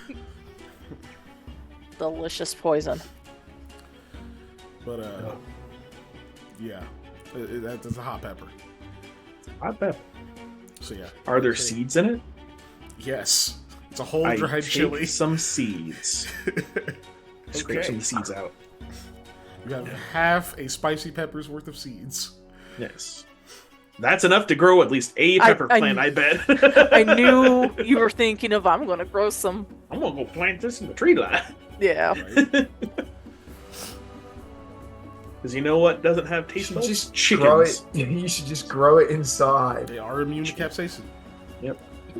C: Delicious poison.
A: But yeah, that's a hot pepper.
B: I bet.
A: So yeah.
B: Are there seeds in it?
A: Yes, it's a whole
B: I
A: dried
B: take
A: chili.
B: some seeds. Scrape
A: Okay.
B: some seeds out.
A: You have half a spicy pepper's worth of seeds.
B: Yes. That's enough to grow at least a pepper
C: I-
B: plant, I bet.
C: I knew you were thinking of, I'm going to grow some.
B: I'm gonna go plant this in the tree line.
C: Yeah.
A: Right?
B: Because you know what doesn't have taste
D: should
B: buds?
D: just
B: Chickens.
D: grow it. You should just grow it inside.
A: They are immune to capsaicin.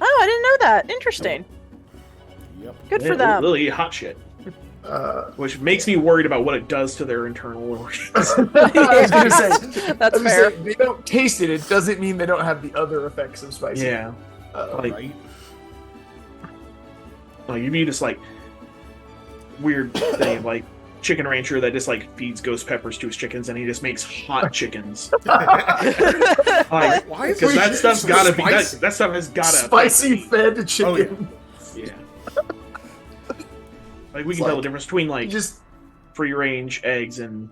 C: Oh, I didn't know that. Interesting.
A: Yep.
C: Good
B: Yeah,
C: for them.
B: Literally hot shit. Which makes me worried about what it does to their internal organs.
D: I was gonna say,
C: That's
D: I was gonna
C: fair.
D: say, they don't taste it. It doesn't mean they don't have the other effects of spicy.
B: Yeah. Like,
A: Right.
B: like you mean this like weird thing like chicken rancher that just like feeds ghost peppers to his chickens and he just makes hot chickens. Like,
A: Why is
B: because that stuff's
A: so
B: gotta be
A: spicy?
B: that stuff has gotta
D: Spicy fed chicken.
B: yeah. Like we
D: It's
B: can tell
D: like-
B: the difference between
D: You
B: like
D: just
B: free range eggs and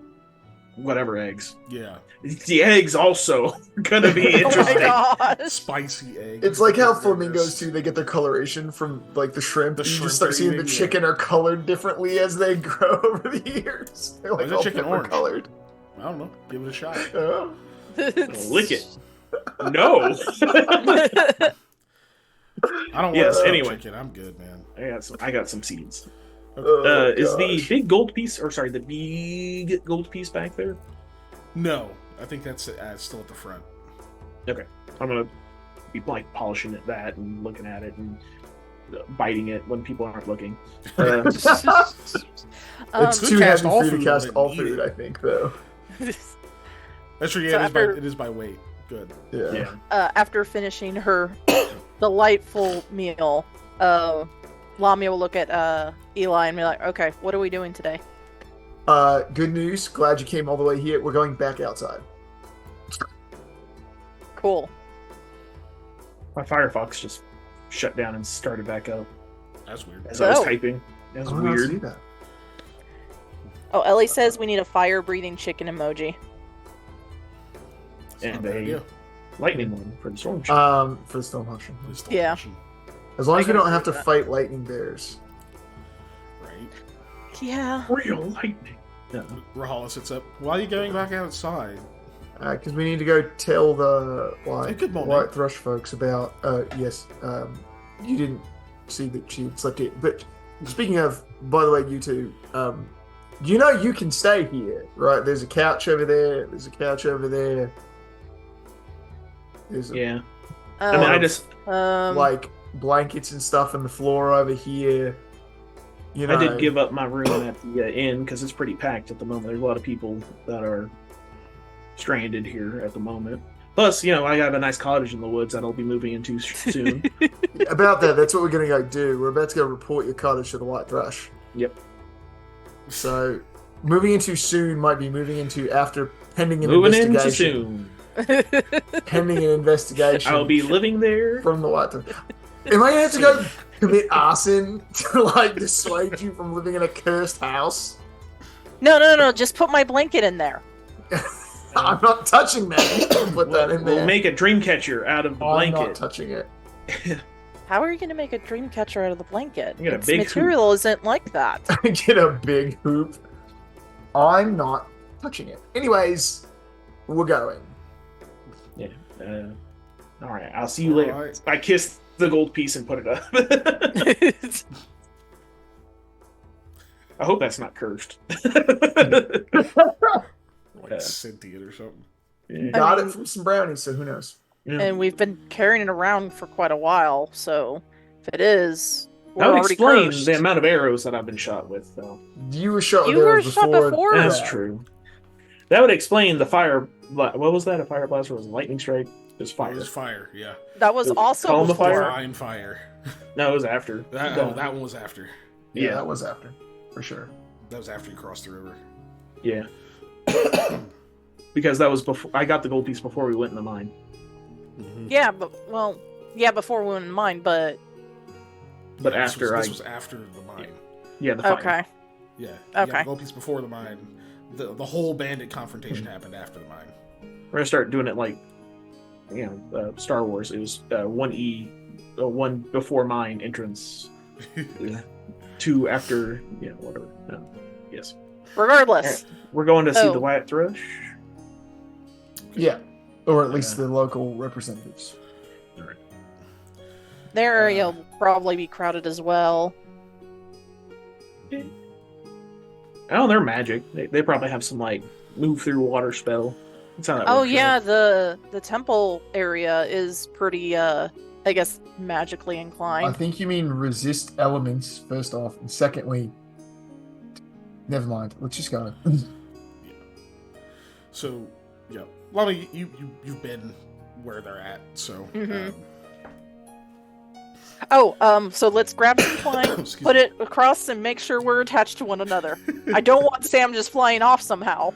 B: whatever eggs.
A: Yeah.
B: The eggs also are gonna be
C: Oh my
B: interesting.
C: gosh.
A: Spicy egg.
D: it's like how flamingos too. They get their coloration from like the shrimp.
A: The
D: You
A: shrimp
D: just start
A: they're
D: seeing the
A: eating,
D: chicken are colored differently as they grow over the years. They're
A: Why
D: like
A: is the
D: all
A: chicken
D: different
A: orange?
D: colored.
A: I don't know. Give it a shot.
D: Oh.
B: Lick it. No.
A: I don't
B: Yes,
A: want to
B: anyway.
A: chicken. I'm good, man.
B: I got some seeds.
D: Oh,
B: Is the
D: gosh.
B: big gold piece, or sorry, the big gold piece back there?
A: No, I think that's still at the front.
B: I'm gonna be like polishing that and looking at it and biting it when people aren't looking.
D: It's
A: Could
D: too
A: cast
D: heavy
A: all
D: for you to
A: food,
D: cast
A: but
D: all
A: eat
D: food,
A: it.
D: I think, though.
A: That's true.
C: So
A: Yeah,
C: after-
A: it is by weight. Good.
D: Yeah.
B: Yeah.
C: After finishing her delightful meal, Lamia will look at Eli and be like, okay, what are we doing today?
D: Good news. Glad you came all the way here. We're going back outside.
C: Cool.
B: My Firefox just shut down and started back up
A: That's weird.
B: as I was
C: Oh.
B: typing. That was
D: I don't know how to see
B: weird.
D: that.
C: Oh, Ellie says we need a fire-breathing chicken emoji.
A: It's not
B: And
A: bad
B: a
A: idea.
B: lightning one for the storm shadow.
D: For the stone potion.
A: It's still
C: Yeah.
A: option,
D: As long as we
C: I
D: don't have to
C: agree with
D: fight lightning bears.
A: right?
C: Yeah.
B: Real lightning. Yeah.
A: Rahala sits up. Why are you going back outside?
D: Because we need to go tell the
A: Good morning.
D: white thrush folks about. Yes. You didn't see that she had slept here. But speaking of, by the way, you two. You know you can stay here, right? There's a couch over there. There's a couch over there. There's
B: Yeah. I mean, I just
D: like blankets and stuff on the floor over here. You know,
B: I did give up my room at the inn because it's pretty packed at the moment. There's a lot of people that are stranded here at the moment. Plus, you know, I have a nice cottage in the woods that I'll be moving into soon.
D: about that. That's what we're gonna go do. We're about to go report your cottage to the White Thrush.
B: Yep.
D: So, moving into soon might be moving into after pending an
B: Moving into
D: investigation.
B: soon.
D: Pending an investigation.
B: I'll be living there.
D: from the White Thrush. Am I gonna have to go commit arson to like dissuade you from living in a cursed house?
C: No. Just put my blanket in there.
D: I'm not touching that. Put that in there.
B: We'll make a dream catcher out of the
D: I'm not
B: blanket.
D: touching it.
C: How are you going to make a dream catcher out of the blanket?
B: You got a
C: Its
B: big
C: material isn't like that.
D: Get a big hoop. I'm not touching it. Anyways, we're going.
B: Yeah. All right. I'll see you later.
A: All right.
B: I kissed the gold piece and put it up. I hope that's not cursed.
A: Like
B: Yeah.
A: sentient or something.
B: Yeah.
D: Got
C: mean-
D: it from some brownies, so who knows?
B: Yeah.
C: And we've been carrying it around for quite a while, so if it is, were
B: That would
C: already
B: explain
C: cursed.
B: the amount of arrows that I've been shot with, though.
D: You were shot.
C: You
D: there
C: were shot before.
B: That's
D: that.
B: true. That would explain the fire. What was that? A fire blast or was it a lightning strike? It was fire.
A: It was fire, yeah.
C: That was
B: Was it
C: also
B: column of
C: before.
B: fire?
A: Divine fire.
B: No, it was after.
A: That one was after.
D: Yeah,
B: Yeah.
D: that was after, for sure.
A: That was after you crossed the river.
B: Yeah. Because that was before I got the gold piece before we went in the mine.
A: Mm-hmm.
C: Yeah, before we went in mine, but
B: But after
A: this was after the mine.
B: yeah, the fire.
C: okay.
A: Yeah.
C: Okay.
A: The gold piece before the mine. The whole bandit confrontation happened after the mine.
B: We're gonna start doing it like, Star Wars. It was 1E, 1 before mine entrance, 2 after, whatever. No. Yes.
C: Regardless.
B: We're going to see
C: Oh.
B: the White Thrush.
D: Yeah, or at least the local representatives.
C: Their area will probably be crowded as well.
B: Oh, they're magic. They probably have some like move through water spell. That's how that
C: Oh
B: works,
C: yeah,
B: right?
C: the temple area is pretty I guess magically
D: I
C: inclined.
D: think you mean resist elements first off, and secondly, never mind. Let's just go.
A: So, yeah. Lama, you've been where they're at, so...
C: Mhm. So let's grab the twine,
A: Excuse
C: put
A: me.
C: it across, and make sure we're attached to one another. I don't want Sam just flying off somehow.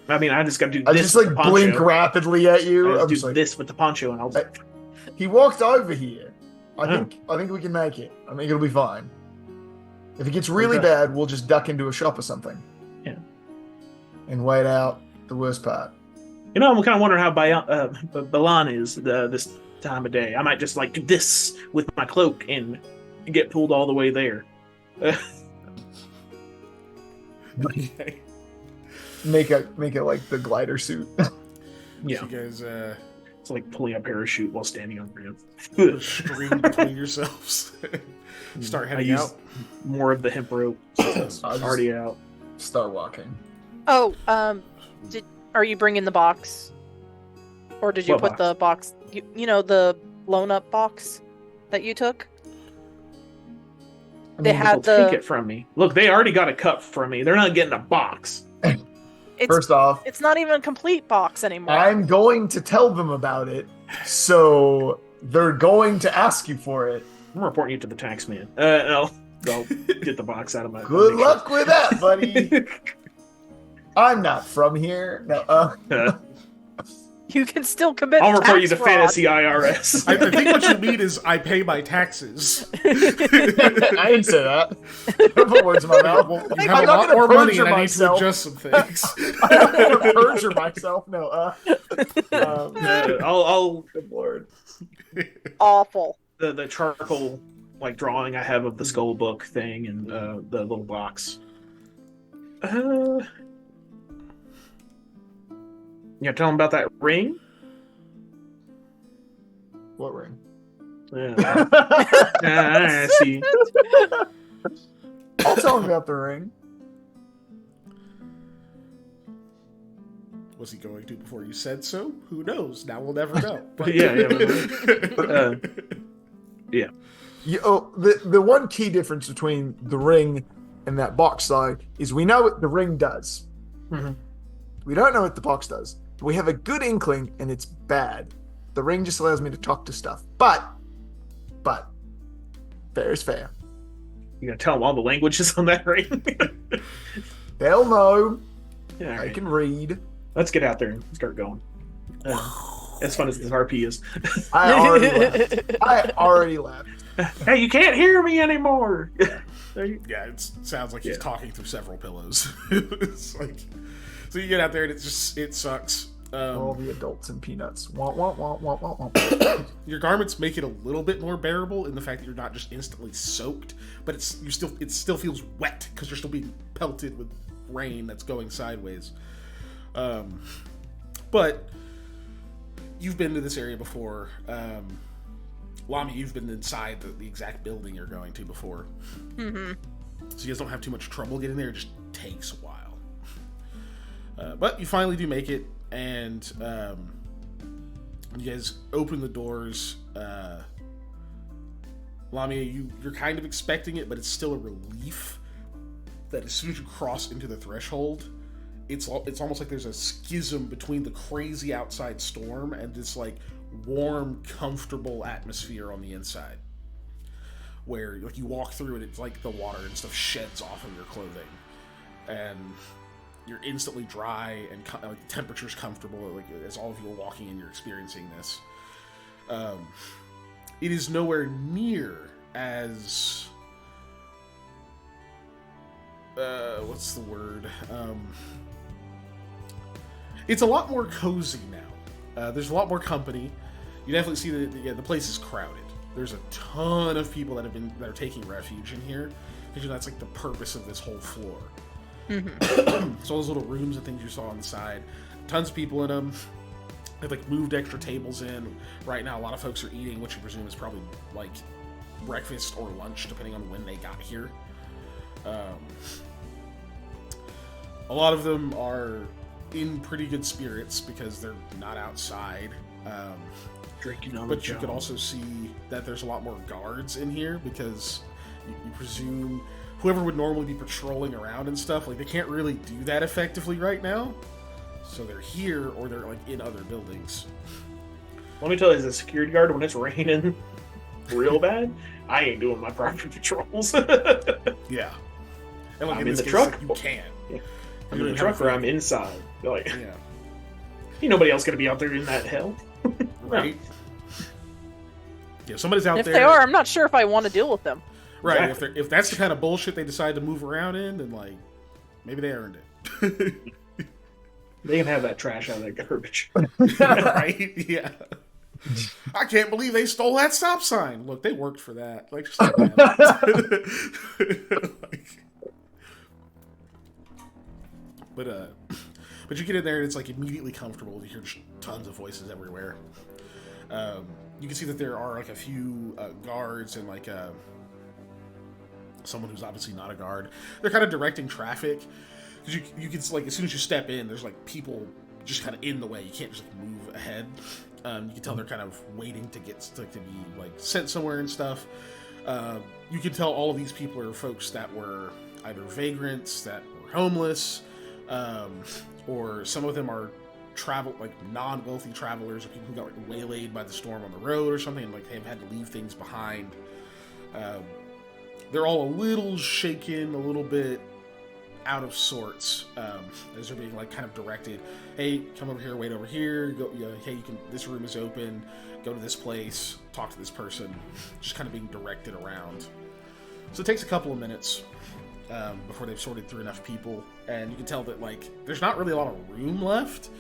B: I mean, I just got to do
D: I
B: this.
D: just
B: with
D: like
B: the poncho.
D: blink rapidly at you.
B: I
D: I'm
B: just
D: just
B: do
D: like,
B: this with the poncho, and I'll.
D: Hey. He walked over here. I
B: Oh.
D: think we can make it. I think it'll be fine. If it gets really
B: Okay.
D: bad, we'll just duck into a shop or something.
B: Yeah.
D: And wait out the worst part.
B: I'm kind of wondering how Balan is this time of day. I might just like do this with my cloak and get pulled all the way there.
A: Okay.
D: Make it like the glider suit.
B: Yeah,
A: So you guys
B: it's like pulling a parachute while standing on
A: put a
B: ramp.
A: string between yourselves. Start
B: I
A: heading
B: use
A: out.
B: more of the hemp rope. So it's
D: I'll just-
B: already out.
D: Start walking.
C: Oh, are you bringing the box, or did you
B: What
C: put the box? The blown up box that you took?
D: I
C: They
D: mean,
C: had
B: They'll take
C: the.
B: it from me. Look, they already got a cup from me. They're not getting a box.
C: It's
D: first off,
C: it's not even a complete box anymore.
D: I'm going to tell them about it, so they're going to ask you for it.
B: I'm reporting you to the tax man. I'll get the box out of my.
D: Good luck with that, buddy. I'm not from here. No,
C: You can still commit.
B: I'll report you
C: tax
B: to
C: fraud.
B: Fantasy IRS.
A: I think what you mean is I pay my taxes.
D: I didn't say that. Don't put words in my mouth.
A: Well, you
D: I'm
A: have a
D: not
A: lot
D: gonna
A: more money
D: perjure
A: and I need to
D: myself.
A: adjust some things.
D: I don't want to perjure myself. No.
B: I'll
D: Good lord.
C: Awful.
B: the charcoal like drawing I have of the skull book thing and the little box. You tell them about that ring?
D: What ring?
B: Yeah. I see.
D: I'll tell him about the ring.
A: Was he going to before you said so? Who knows? Now we'll never know.
B: Yeah.
D: The one key difference between the ring and that box though is we know what the ring does.
B: Mhm.
D: We don't know what the box does. We have a good inkling, and it's bad. The ring just allows me to talk to stuff. But fair is fair.
B: You gonna tell them all the languages on that ring?
D: They'll know.
B: Yeah, all
D: I
B: right.
D: can read.
B: Let's get out there and start going. As fun as this RP is.
D: I already left.
B: Hey, you can't hear me anymore.
A: Yeah, it sounds like he's
B: Yeah.
A: talking through several pillows. It's like, so you get out there and it sucks.
D: All the adults and peanuts. Wah, wah, wah, wah, wah, wah.
A: Your garments make it a little bit more bearable in the fact that you're not just instantly soaked, but it still feels wet because you're still being pelted with rain that's going sideways. But you've been to this area before. Lami, you've been inside the exact building you're going to before.
C: Mm-hmm.
A: So you guys don't have too much trouble getting there. It just takes a while. But you finally do make it, and you guys open the doors. Lamia, you're kind of expecting it, but it's still a relief that as soon as you cross into the threshold, it's almost like there's a schism between the crazy outside storm and this like warm, comfortable atmosphere on the inside, where like you walk through and it's like the water and stuff sheds off of your clothing, and you're instantly dry and like the temperature's comfortable. Like as all of you are walking in, you're experiencing this. It is nowhere near as what's the word? It's a lot more cozy now. There's a lot more company. You definitely see that the place is crowded. There's a ton of people that are taking refuge in here, because that's like the purpose of this whole floor. Mm-hmm. So those little rooms and things you saw on the side, tons of people in them. They've like moved extra tables in. Right now, a lot of folks are eating, which you presume is probably like breakfast or lunch, depending on when they got here. A lot of them are in pretty good spirits because they're not outside.
B: Drinking on
A: but you could also see that there's a lot more guards in here, because you presume whoever would normally be patrolling around and stuff, like they can't really do that effectively right now. So they're here, or they're like in other buildings.
B: Let me tell you, as a security guard, when it's raining real bad, I ain't doing my private patrols.
A: Yeah. And like
B: I'm in the
A: case,
B: truck.
A: Like, you can.
B: Yeah. I'm in the truck, or I'm inside. Like,
A: Yeah.
B: ain't nobody else gonna be out there in that hell.
A: Right. Yeah, somebody's out
C: If
A: there.
C: they are, I'm not sure if I want to deal with them.
A: Right.
B: Exactly.
A: If that's the kind of bullshit they decide to move around in, then like maybe they earned it.
B: They can have that trash out of that garbage.
A: Right? Yeah. I can't believe they stole that stop sign. Look, they worked for that. Like, just like that. But you get in there and it's like immediately comfortable. You hear tons of voices everywhere. You can see that there are like a few guards and like someone who's obviously not a guard. They're kind of directing traffic, because you can like as soon as you step in, there's like people just kind of in the way. You can't just like move ahead. You can tell they're kind of waiting to get to be like sent somewhere and stuff. You can tell all of these people are folks that were either vagrants, that were homeless, or some of them are non-wealthy travelers, or people who got like waylaid by the storm on the road or something, and like they've had to leave things behind. They're all a little shaken, a little bit out of sorts, as they're being like kind of directed. Hey, come over here, wait over here. Go. Hey, you can. This room is open. Go to this place. Talk to this person. Just kind of being directed around. So it takes a couple of minutes before they've sorted through enough people, and you can tell that like there's not really a lot of room left.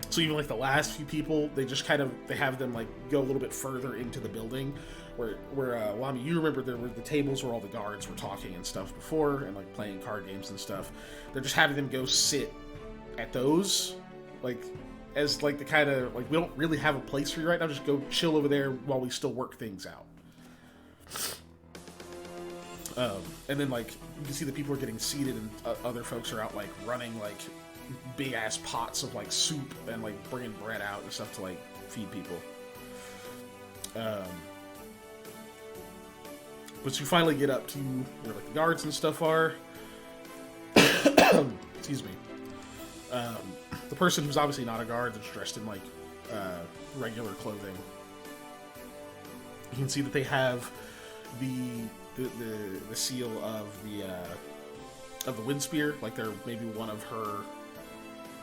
A: So even like the last few people, they have them like go a little bit further into the building, where Lami, you remember there were the tables where all the guards were talking and stuff before, and like playing card games and stuff. They're just having them go sit at those, like as like the kind of like, we don't really have a place for you right now. Just go chill over there while we still work things out. And then like you can see that people are getting seated, and other folks are out like running like big ass pots of like soup and like bringing bread out and stuff to like feed people. But you finally get up to where like the guards and stuff are. Excuse me. The person who's obviously not a guard, that's dressed in like regular clothing. You can see that they have the seal of the wind spear, like they're maybe one of her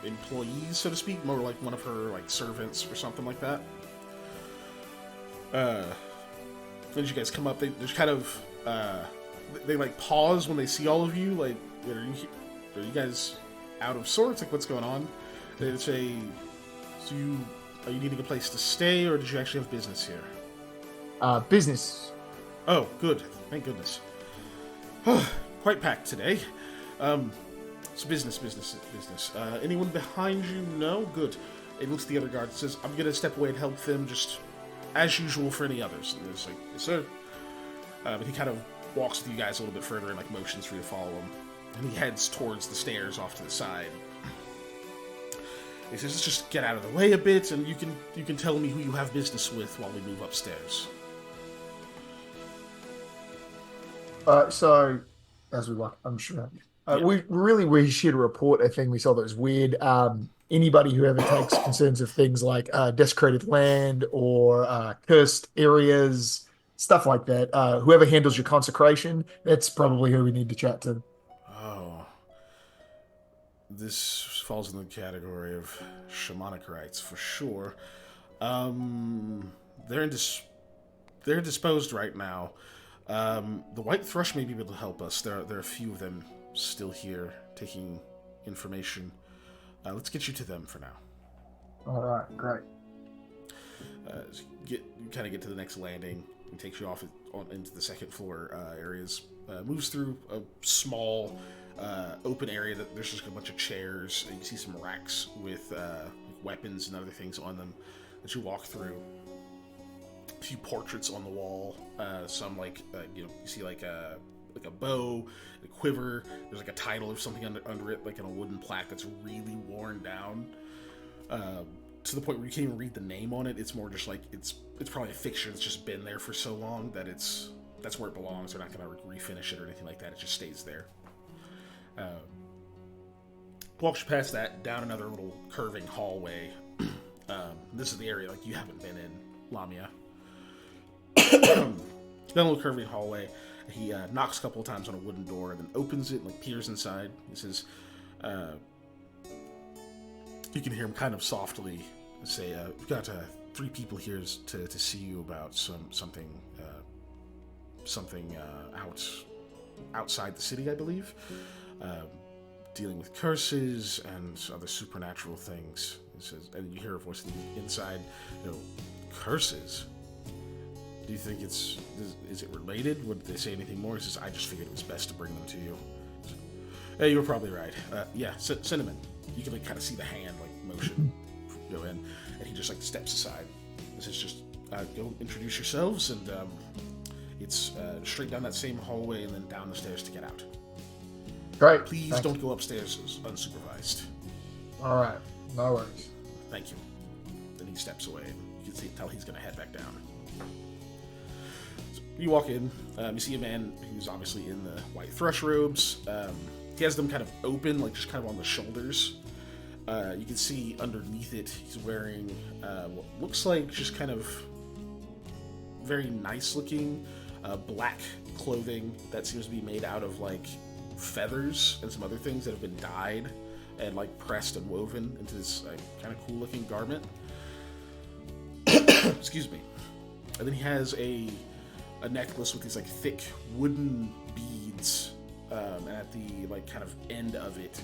A: employees, so to speak, more like one of her like servants or something like that. As you guys come up, they just kind of they like pause when they see all of you. Like, are you guys out of sorts? Like, what's going on? They say, are you needing a place to stay, or did you actually have business here?
D: Business.
A: Oh, good. Thank goodness. Quite packed today. It's business. Anyone behind you? No? Good. It looks at the other guard and says, I'm going to step away and help them, just as usual for any others. And it's like, yes, sir. But he kind of walks with you guys a little bit further and like motions for you to follow him. And he heads towards the stairs off to the side. He says, "Let's just get out of the way a bit, and you can tell me who you have business with while we move upstairs."
D: So as we walk, I'm sure. We should report a thing we saw that was weird. Anybody who ever takes concerns of things like desecrated land or cursed areas, stuff like that. Whoever handles your consecration, that's probably who we need to chat to.
A: Oh, this falls in the category of shamanic rites for sure. They're indisposed right now. The White Thrush may be able to help us. There are a few of them still here taking information. Let's get you to them for now.
D: All right, great.
A: You kind of get to the next landing. He takes you off into the second floor areas. Moves through a small open area that there's just a bunch of chairs. You can see some racks with weapons and other things on them that you walk through. A few portraits on the wall. Some you see like a bow, a quiver. There's like a title or something under it, like in a wooden plaque that's really worn down. To the point where you can't even read the name on it. It's more just like it's probably a fixture that's just been there for so long that that's where it belongs. They're not going to refinish it or anything like that. It just stays there. Walks past that, down another little curving hallway. This is the area like you haven't been in, Lamia. Down a little curving hallway. He knocks a couple of times on a wooden door and then opens it and peers inside. He says, you can hear him kind of softly say, "We've got 3 people here to see you about something outside the city, I believe. Dealing with curses and other supernatural things." He says, and you hear a voice inside, curses? Do you think is it related? Would they say anything more? He says, "I just figured it was best to bring them to you." Hey, you were probably right. Send him in. You can kind of see the hand motion go in, and he just steps aside. This is just go introduce yourselves, and it's straight down that same hallway and then down the stairs to get out.
D: Great.
A: Please don't go upstairs unsupervised.
D: All right, no worries.
A: Thank you. Then he steps away. You can tell he's going to head back down. So you walk in. You see a man who's obviously in the white thrush robes. He has them kind of open, just kind of on the shoulders. You can see underneath it, he's wearing what looks like just kind of very nice looking black clothing that seems to be made out of feathers and some other things that have been dyed and pressed and woven into this kind of cool looking garment. Excuse me. And then he has a necklace with these thick wooden beads, and at the kind of end of it,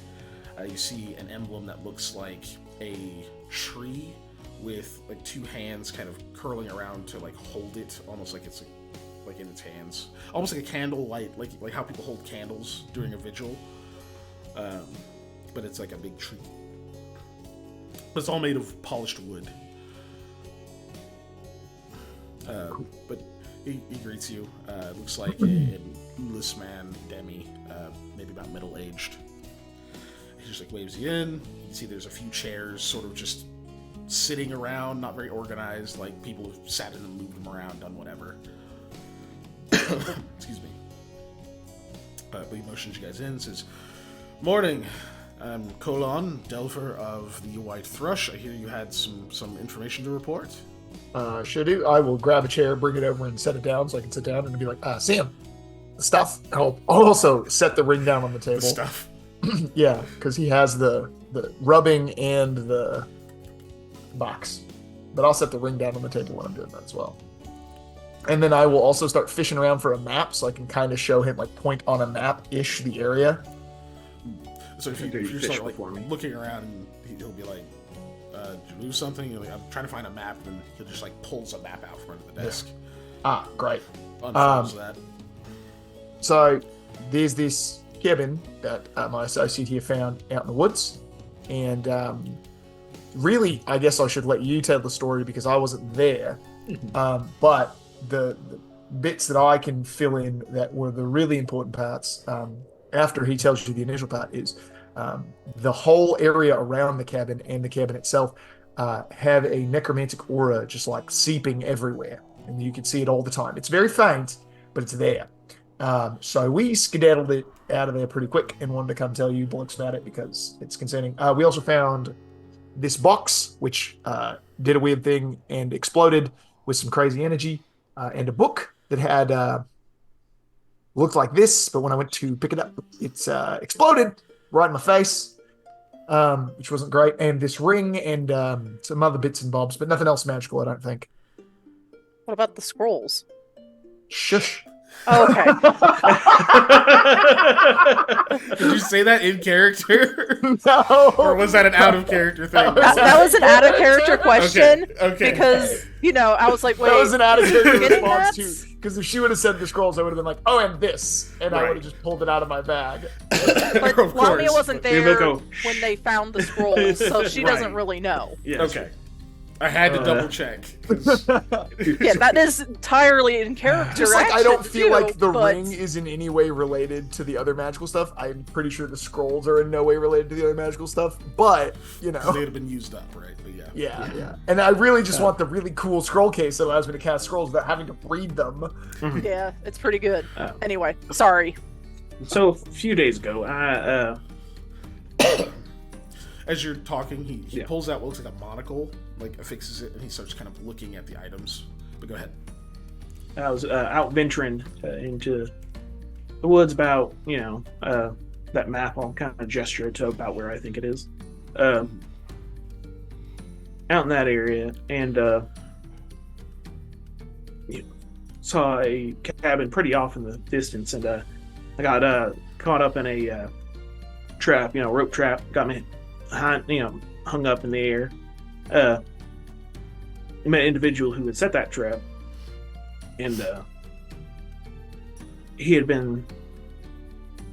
A: you see an emblem that looks like a tree with 2 hands kind of curling around to hold it, almost like it's in its hands, almost like a candle light, like how people hold candles during a vigil. But it's like a big tree. But it's all made of polished wood. But he greets you. Looks like an Ulis man, Demi, maybe about middle-aged. He just waves you in. You can see there's a few chairs sort of just sitting around, not very organized, people have sat in them, moved them around, done whatever. Excuse me. But he motions you guys in and says, "Morning. I'm Colon, Delver of the White Thrush. I hear you had some information to report."
D: Should do. I will grab a chair, bring it over, and set it down so I can sit down and be like, Sam, the stuff. I'll also set the ring down on the table.
A: The stuff.
D: Yeah, because he has the rubbing and the box. But I'll set the ring down on the table when I'm doing that as well. And then I will also start fishing around for a map so I can kind of show him, point on a map-ish the area.
A: So if you start looking around, and he'll be like, "Did you lose something?" You're like, "I'm trying to find a map," and then he'll just pulls a map out from under the desk.
D: Yeah. Great.
A: Unfolds that.
D: So there's this cabin that my associate here found out in the woods, and really, I guess I should let you tell the story because I wasn't there. But the bits that I can fill in that were the really important parts, after he tells you the initial part, is The whole area around the cabin and the cabin itself have a necromantic aura just like seeping everywhere, and you can see it all the time. It's very faint, but it's there. So we skedaddled it out of there pretty quick and wanted to come tell you blokes about it because it's concerning. We also found this box, which did a weird thing and exploded with some crazy energy, and a book that had looked like this, but when I went to pick it up, it's exploded right in my face, which wasn't great. And this ring and some other bits and bobs, but nothing else magical, I don't think.
C: What about the scrolls?
D: Shush.
C: Oh, okay.
A: Did you say that in character?
D: No.
A: Or was that an out of character thing?
C: That was an out of character question.
A: Okay.
C: Because, I was like, wait.
D: That was an out of character
C: getting
D: response
C: that?
D: too. Because if she would have said the scrolls, I would have been like, oh, and this. And I
A: Right.
D: would have just pulled it out of my bag.
C: But
A: Of
C: Lamia
A: course.
C: wasn't
B: We would
C: there
B: go,
C: when they found the scrolls, so she doesn't
A: Right.
C: really know.
B: Yes.
A: Okay. I had to double check.
C: Yeah, that is entirely in character.
D: Just like I don't feel
C: too,
D: like the
C: but-
D: ring is in any way related to the other magical stuff. I'm pretty sure the scrolls are in no way related to the other magical stuff. But,
A: They'd have been used up, right? But yeah.
D: Yeah. And I really just want the really cool scroll case that allows me to cast scrolls without having to read them.
C: Yeah, it's pretty good.
B: Oh.
C: Anyway, sorry.
B: So a few days ago, I
A: As you're talking, he
B: Yeah.
A: pulls out what looks like a monocle, like affixes it, and he starts kind of looking at the items. But go ahead.
B: was out venturing into the woods about, that map. I'll kind of gesture to about where I think it is. Out in that area, and saw a cabin pretty off in the distance, and I got caught up in a trap, rope trap. Got me, hung up in the air. Met an individual who had set that trap, and he had been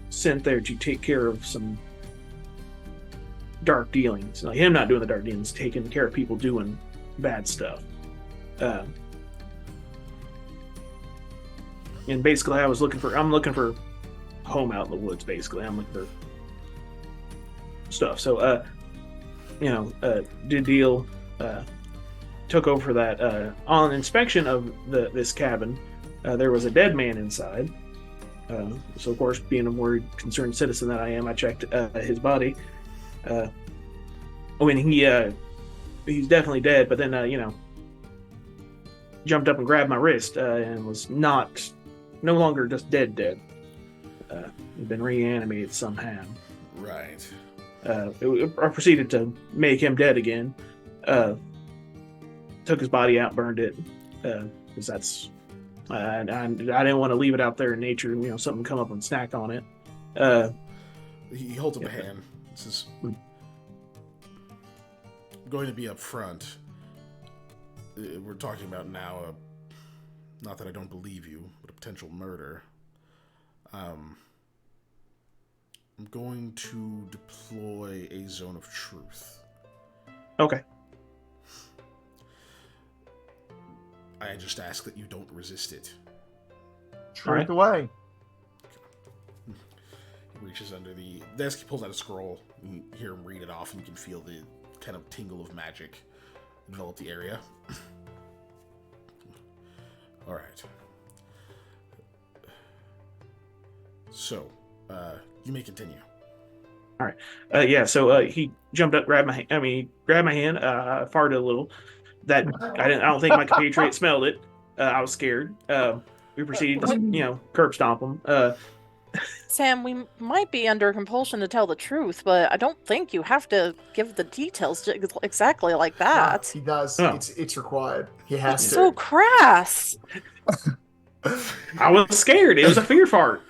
B: sent there to take care of some dark dealings. Like him not doing the dark dealings, taking care of people doing bad stuff. And basically, I'm looking for home out in the woods. Basically, I'm looking for stuff. So, did deal. Took over that. On inspection of this cabin, there was a dead man inside. So, of course, being a more concerned citizen that I am, I checked his body. He's definitely dead, but then, jumped up and grabbed my wrist and was no longer just dead. He'd been reanimated somehow.
A: Right.
B: I proceeded to make him dead again. Took his body out, burned it, because that's. I didn't want to leave it out there in nature. Something come up and snack on it.
A: He holds up a hand. This is going to be up front. We're talking about now, not that I don't believe you, but a potential murder. I'm going to deploy a zone of truth.
B: Okay.
A: I just ask that you don't resist it.
D: Truth away.
A: He reaches under the desk, he pulls out a scroll, and you hear him read it off, and you can feel the kind of tingle of magic envelop the area. Alright. So, you may continue.
B: All right. So he jumped up, grabbed my hand. Farted a little. That I don't think my compatriot smelled it. I was scared. We proceeded to, curb stomp him.
C: Sam, we might be under compulsion to tell the truth, but I don't think you have to give the details exactly like that.
D: He does.
B: Oh.
D: It's required. He has to.
C: So crass.
B: I was scared. It was a fear fart.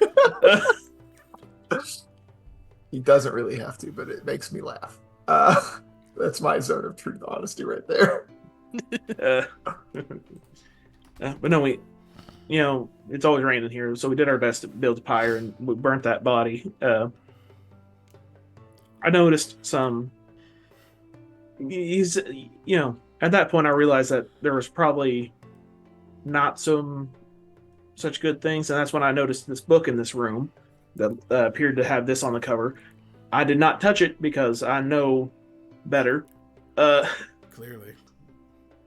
D: He doesn't really have to, but it makes me laugh. That's my zone of truth honesty right there.
B: But no, it's always raining here, so we did our best to build a pyre and we burnt that body. I noticed some. At that point, I realized that there was probably not such good things, and that's when I noticed this book in this room that appeared to have this on the cover. I did not touch it because I know better. Uh,
A: Clearly.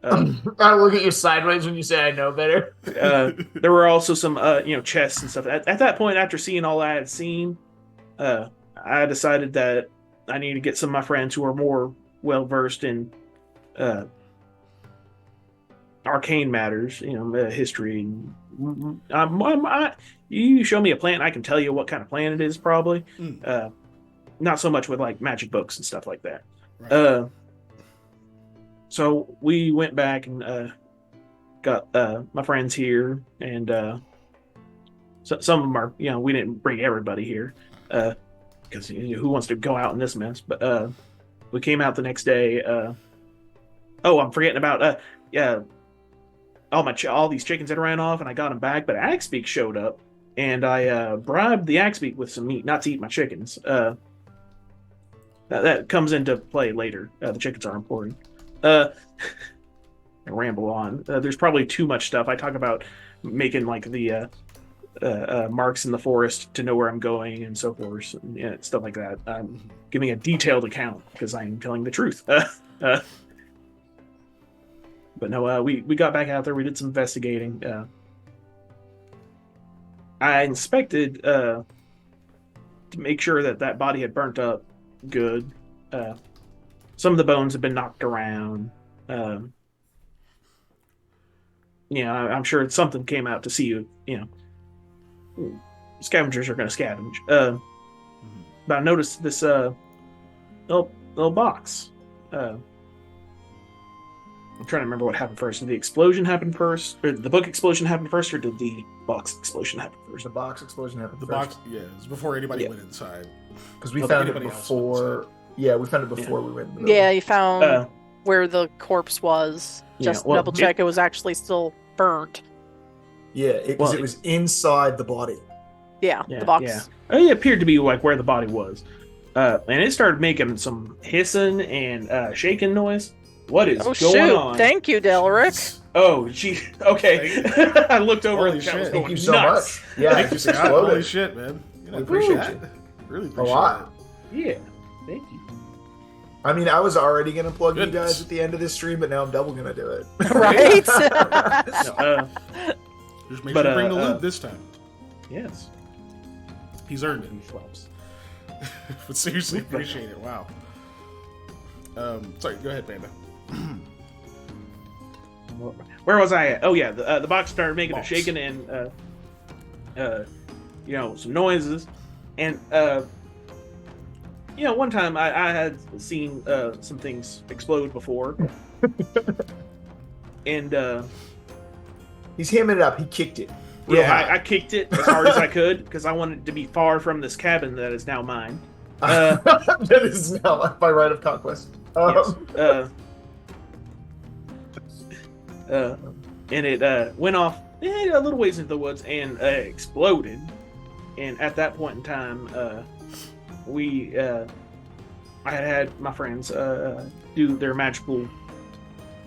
D: I look at you sideways when you say I know better.
B: There were also some, chests and stuff. At that point, after seeing all I had seen, I decided that I need to get some of my friends who are more well versed in arcane matters, history. You show me a plant, I can tell you what kind of plant it is, probably. Not so much with like magic books and stuff like that.
A: Right.
B: So we went back and got my friends here, and so, some of them are, we didn't bring everybody here because who wants to go out in this mess? But we came out the next day. Oh, I'm forgetting about all these chickens that ran off, and I got them back. But Axbeak showed up, and I bribed the Axbeak with some meat, not to eat my chickens. That comes into play later. The chickens are important. I ramble on. There's probably too much stuff. I talk about making like the marks in the forest to know where I'm going and so forth, and stuff like that. I'm giving a detailed account because I'm telling the truth. But no, we got back out there. We did some investigating. I inspected to make sure that body had burnt up good. Some of the bones have been knocked around. I'm sure something came out to see you. Scavengers are going to scavenge. But I noticed this little box. I'm trying to remember what happened first. Did the explosion happen first? Or did the book explosion happen first? Or did the box explosion happen first?
D: The box explosion happened
A: The
D: first.
A: box, yeah, it was before anybody went inside.
D: Because we
A: Okay,
D: found it
A: anybody else
D: before. Yeah, we found it before we went. In the
C: Yeah, you found
B: Uh,
C: where the corpse was. Just
B: well,
C: double check it was actually still burnt.
D: Yeah, because
B: Well,
D: it was inside the body.
C: Yeah,
B: Yeah,
C: the box.
B: yeah. It appeared to be like where the body was. And it started making some hissing and shaking noise. What is
C: Oh
B: going
C: shoot!
B: on?
C: Thank you, Delric.
B: Oh, gee. Okay. I looked over
A: Holy
B: and that was
A: shit.
B: going
D: Thank you so
B: nuts.
D: much. Yeah,
A: Thank
D: it
A: you,
D: just
A: Scott. Holy
D: exploded.
A: shit, man.
D: We appreciate
A: that.
D: you.
A: Really
D: A
A: appreciate
D: lot.
B: Yeah. Thank you.
D: I mean, I was already gonna plug you
A: Goodness.
D: guys at the end of this stream, but now I'm double gonna do it.
C: Right?
B: No,
A: it. Just make
B: But,
A: sure you bring the
B: uh,
A: loot this time.
B: yes.
A: He's earned it.
B: He flops.
A: But seriously, appreciate it. Wow. Sorry, go ahead, Panda.
B: Where was I at? Oh yeah, the box started making a
A: Box.
B: shaking and some noises, and one time I had seen some things explode before, and
D: He's hamming it up. He kicked it. Real
B: yeah,
D: high.
B: I kicked it as hard as I could because I wanted to be far from this cabin that is now mine.
D: That is now by right of conquest.
B: Yes. And it went off a little ways into the woods and exploded. And at that point in time, I had my friends do their magical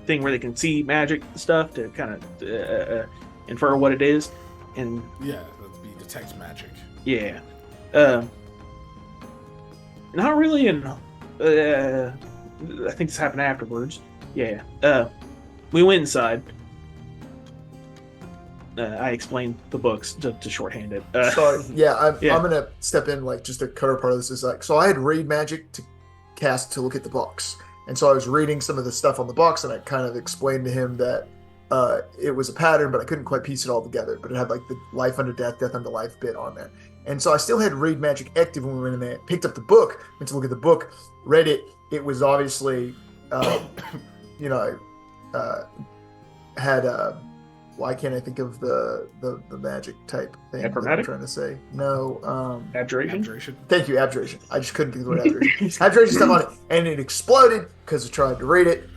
B: thing where they can see magic stuff to kind of infer what it is. And
A: Yeah, that'd be detect magic.
B: yeah, not really. I think this happened afterwards. Yeah, we went inside. I explained the books to shorthand it.
D: So yeah, I'm
B: Yeah.
D: gonna step in like just a cover part of this is like so I had read magic to cast to look at the box, and so I was reading some of the stuff on the box, and I kind of explained to him that it was a pattern, but I couldn't quite piece it all together. But it had like the life unto death, death unto life bit on there, and so I still had read magic active when we went in there. Picked up the book, went to look at the book, read it. It was obviously, had why can't I think of the magic type thing that I'm
B: Necromantic?
D: trying to say? No.
B: Abjuration.
A: Abjuration.
D: Thank you, abjuration. I just couldn't think of the word abjuration. Abjuration stuff on it, and it exploded because I tried to read it.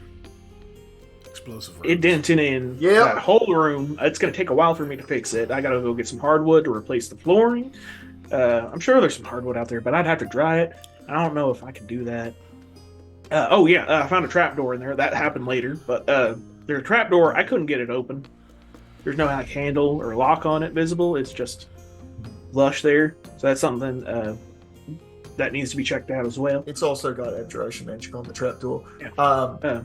A: Explosive.
B: It dented in
D: Yeah.
B: that whole room. It's going to take a while for me to fix it. I got to go get some hardwood to replace the flooring. I'm sure there's some hardwood out there, but I'd have to dry it. I don't know if I can do that. I found a trapdoor in there. That happened later, but there's a trapdoor. I couldn't get it open. There's no like handle or lock on it visible. It's just lush there. So that's something that needs to be checked out as well.
D: It's also got abjuration magic on the trapdoor.
B: Yeah.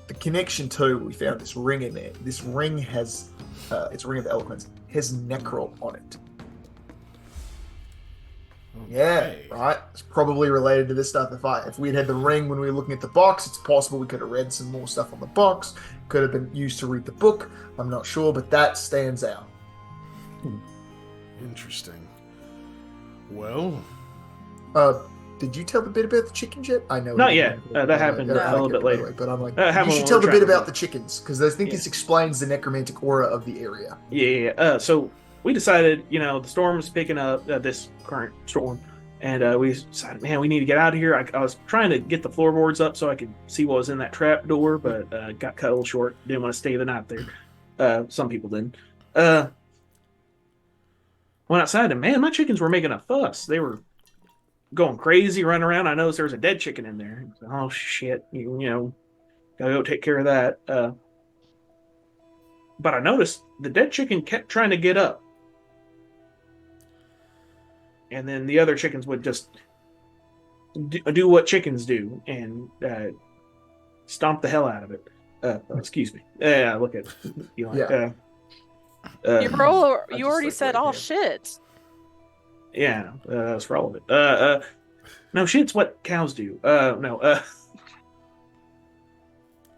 D: The connection to, we found this ring in there. This ring has, it's a ring of eloquence, has necrol on it. Yeah, right. It's probably related to this stuff. If we had the ring when we were looking at the box, it's possible we could have read some more stuff on the box. Could have been used to read the book. I'm not sure, but that stands out.
A: Interesting. Well,
D: did you tell the bit about the chickens yet? I know.
B: Not yet. That happened a little bit later.
D: But I'm like,
B: you
D: should tell the bit about the chickens because I think this explains the necromantic aura of the area.
B: Yeah. So we decided, the storm was picking up, this current storm, and we decided, man, we need to get out of here. I was trying to get the floorboards up so I could see what was in that trap door, but got cut a little short. Didn't want to stay the night there. Some people didn't. Went outside, and man, my chickens were making a fuss. They were going crazy, running around. I noticed there was a dead chicken in there. Oh shit, gotta go take care of that. But I noticed the dead chicken kept trying to get up, and then the other chickens would just do what chickens do and stomp the hell out of it. Excuse me. Yeah, look at
C: you already said all shit.
B: Yeah, that's relevant. No, shit's what cows do. No.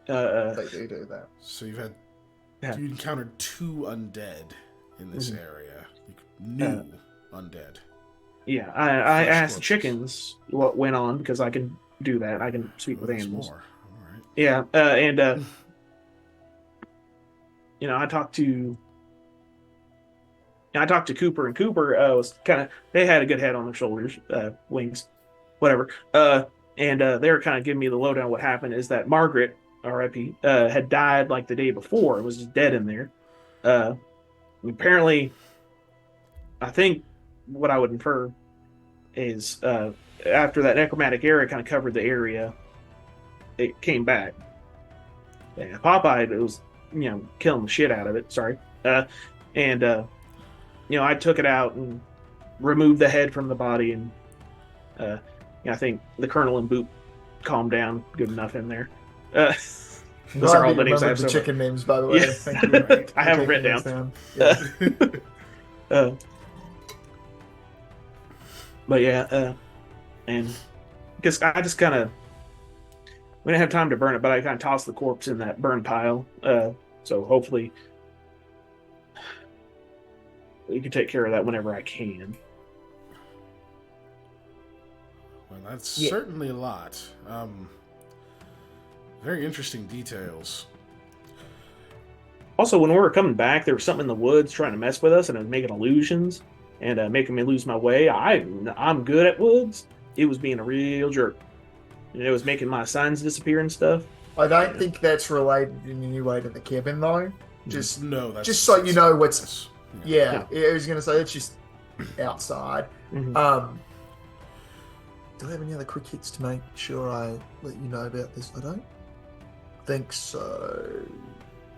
D: They do that.
A: So you encountered 2 undead in this area. New undead.
B: Yeah, I asked the chickens what went on because I can do that. I can speak with animals.
A: More. All right.
B: Yeah, and I talked to Cooper, and Cooper was they had a good head on their shoulders, wings, whatever. And they were kind of giving me the lowdown. What happened is that Margaret, R.I.P., had died like the day before and was just dead in there. Apparently, I think what I would infer is after that necromantic area kind of covered the area, it came back. Yeah, Popeye, it was, killing the shit out of it. Sorry. I took it out and removed the head from the body, and I think the Colonel and Boot calmed down good enough in there. Those are all the names I have.
D: The chicken names, by the way.
B: Yeah.
D: Thank you.
B: I have them written down.
D: Yeah.
B: But yeah, and because I just we didn't have time to burn it, but I kind of tossed the corpse in that burn pile. So hopefully we can take care of that whenever I can.
A: Well, that's certainly a lot. Very interesting details.
B: Also, when we were coming back, there was something in the woods trying to mess with us, and it was making illusions and making me lose my way. I'm good at woods. It was being a real jerk. And it was making my signs disappear and stuff.
D: I don't think that's related in any way to the cabin, though. Just so you know what's... Yeah, I was going to say, it's just outside.
B: Mm-hmm.
D: Do I have any other quick hits to make sure I let you know about this? I don't think so.